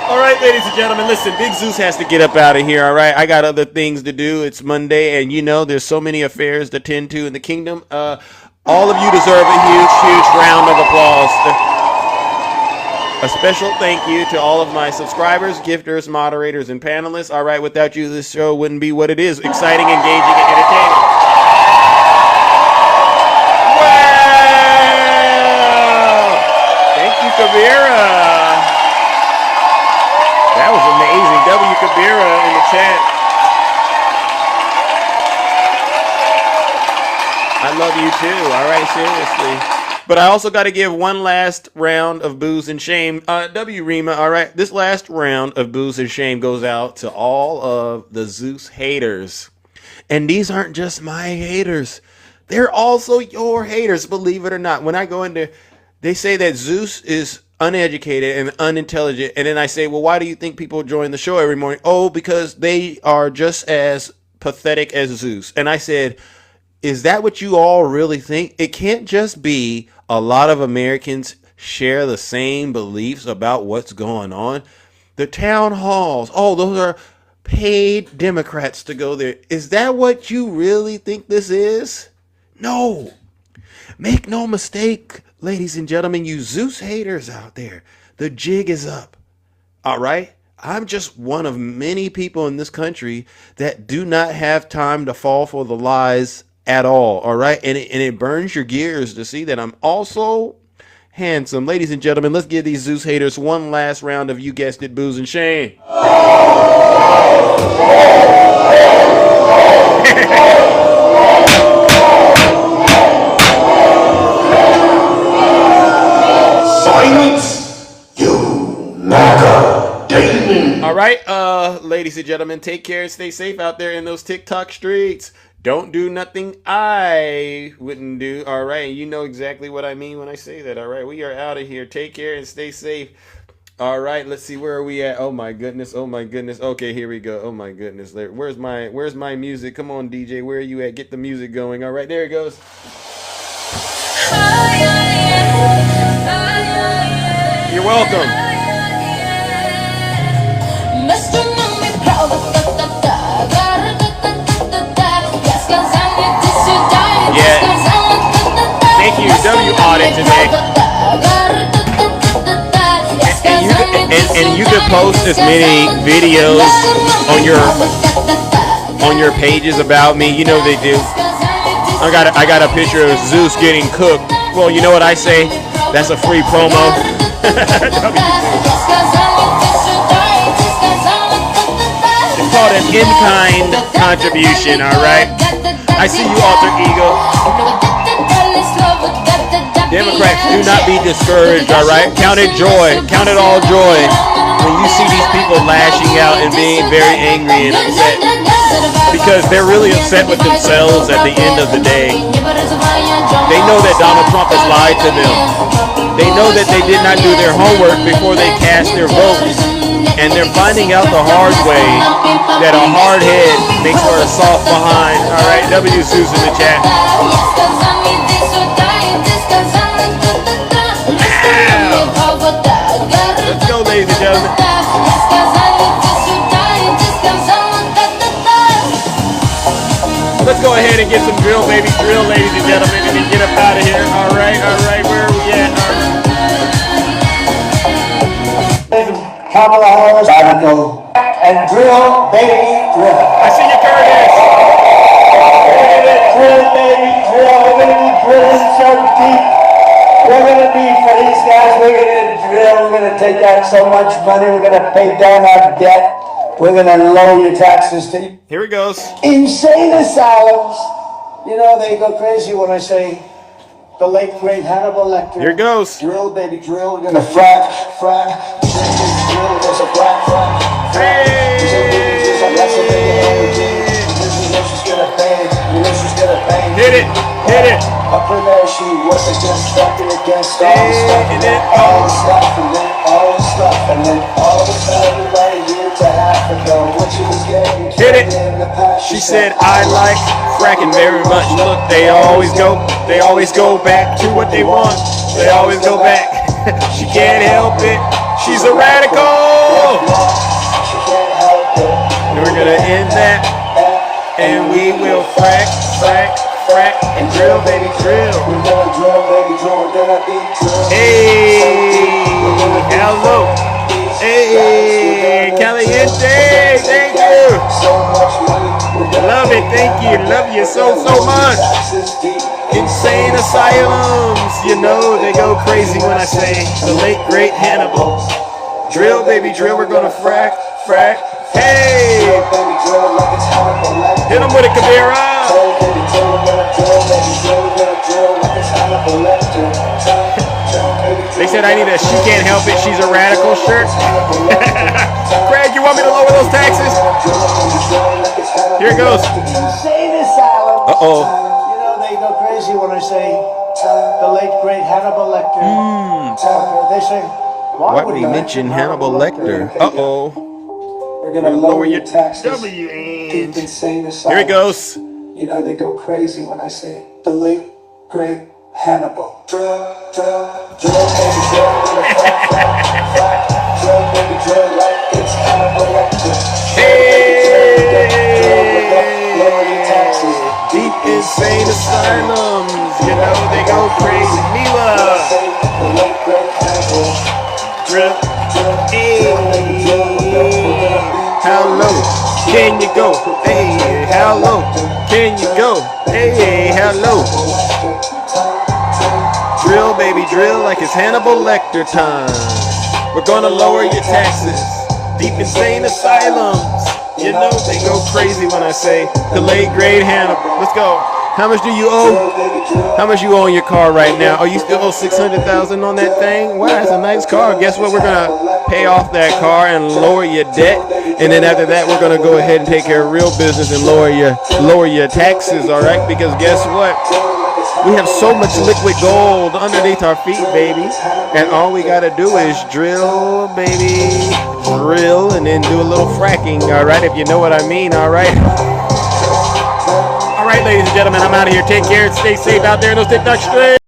All right, ladies and gentlemen, listen, Big Zeus has to get up out of here, all right? I got other things to do. It's Monday, and there's so many affairs to tend to in the kingdom. All of you deserve a huge, huge round of applause. A special thank you to all of my subscribers, gifters, moderators, and panelists. All right, without you, this show wouldn't be what it is. Exciting, engaging, and entertaining. Wow! Thank you, Kavira. That was amazing. W. Kabira in the chat. I love you too. All right, seriously. But I also got to give one last round of booze and shame. W. Rima, all right. This last round of booze and shame goes out to all of the Zeus haters. And these aren't just my haters. They're also your haters, believe it or not. When I go into, they say that Zeus is uneducated and unintelligent, and then I say, well, why do you think people join the show every morning? Oh, because they are just as pathetic as Zeus. And I said, is that what you all really think? It can't just be a lot of Americans share the same beliefs about what's going on. The town halls, those are paid Democrats to go there. Is that what you really think this is? No. Make no mistake, ladies and gentlemen, you Zeus haters out there, the jig is up. All right? I'm just one of many people in this country that do not have time to fall for the lies at all. All right? And it burns your gears to see that I'm also handsome. Ladies and gentlemen, let's give these Zeus haters one last round of, you guessed it, booze and shame. Silence, you MAGA demon. All right, ladies and gentlemen, take care and stay safe out there in those TikTok streets. Don't do nothing I wouldn't do. All right, you know exactly what I mean when I say that. All right, we are out of here. Take care and stay safe. All right, let's see, where are we at? Oh my goodness. Okay, here we go. Oh my goodness. Where's my music? Come on, DJ. Where are you at? Get the music going. All right, there it goes. You're welcome. Yeah. Thank you, W Audit today. and you can post as many videos on your pages about me. You know they do. I got a picture of Zeus getting cooked. Well, you know what I say? That's a free promo. It's called an in-kind contribution, all right? I see you, Alter Ego. Democrats, do not be discouraged, all right? Count it joy. Count it all joy when you see these people lashing out and being very angry and upset, because they're really upset with themselves at the end of the day. They know that Donald Trump has lied to them. They know that they did not do their homework before they cast their votes. And they're finding out the hard way that a hard head makes for a soft behind. All right, W. Zeus in the chat. Let's go, ladies and gentlemen. Let's go ahead and get some drill, baby, drill, ladies and gentlemen, and then get up out of here. All right, where are we at? Kamala Harris, radical, and drill, baby, drill. I see you, Curtis. Drill, baby, drill. We're gonna be drilling so deep. We're gonna be, for these guys, we're gonna drill. We're gonna take out so much money. We're gonna pay down our debt. We're gonna lower your taxes to here it goes. Insane asylums. You know, they go crazy when I say the late great Hannibal Lecter. Here it goes. Drill, baby, drill. We're gonna frack. There's a black frack. Hey! Hit it. Up in there, she was just stepping against all the stuff, and then all the stuff, and then all the stuff, and then all of a sudden everybody here to Africa. What she was getting hit it. She said, I like fracking very much. Look, they always go back to what they want. They always go back. She can't help it. She's a radical. And we're gonna end that, and we will frack, and drill, baby, drill. Hey, hello. Hey, Caliente, thank you. Love it, thank you. Love you so much. Insane asylums, you know they go crazy when I say the late great Hannibal. Drill, baby, drill. We're gonna frack. Hey, hit him with it, Kabira. They said I need a she can't help it, she's a radical shirt. Craig, you want me to lower those taxes? Here it goes. Insane asylum. Uh-oh. You know, they go crazy when I say the late great Hannibal Lecter. They say, why would he mention Hannibal Lecter? Uh-oh. We're gonna lower your taxes. W and insane asylum. here it goes. You know, they go crazy when I say the late great Hannibal. Drill, baby, drill, baby, drill, like it's Hannibal Lecter. Deep insane asylums, you know they go crazy. Mila, drill, how low can you go? Hey, how low can you go? Hey, how low? Drill, baby, drill like it's Hannibal Lecter time. We're gonna lower your taxes. Deep insane asylums. You know they go crazy when I say the late great Hannibal. Let's go. How much do you owe? How much you owe on your car right now? Oh, you still owe $600,000 on that thing? Wow, that's a nice car. Guess what? We're gonna pay off that car and lower your debt, and then after that, we're gonna go ahead and take care of real business and lower your taxes. All right? Because guess what? We have so much liquid gold underneath our feet, baby, and all we gotta do is drill, baby, drill, and then do a little fracking. All right, if you know what I mean. All right. All right, ladies and gentlemen, I'm out of here. Take care and stay safe out there in those TikTok streets.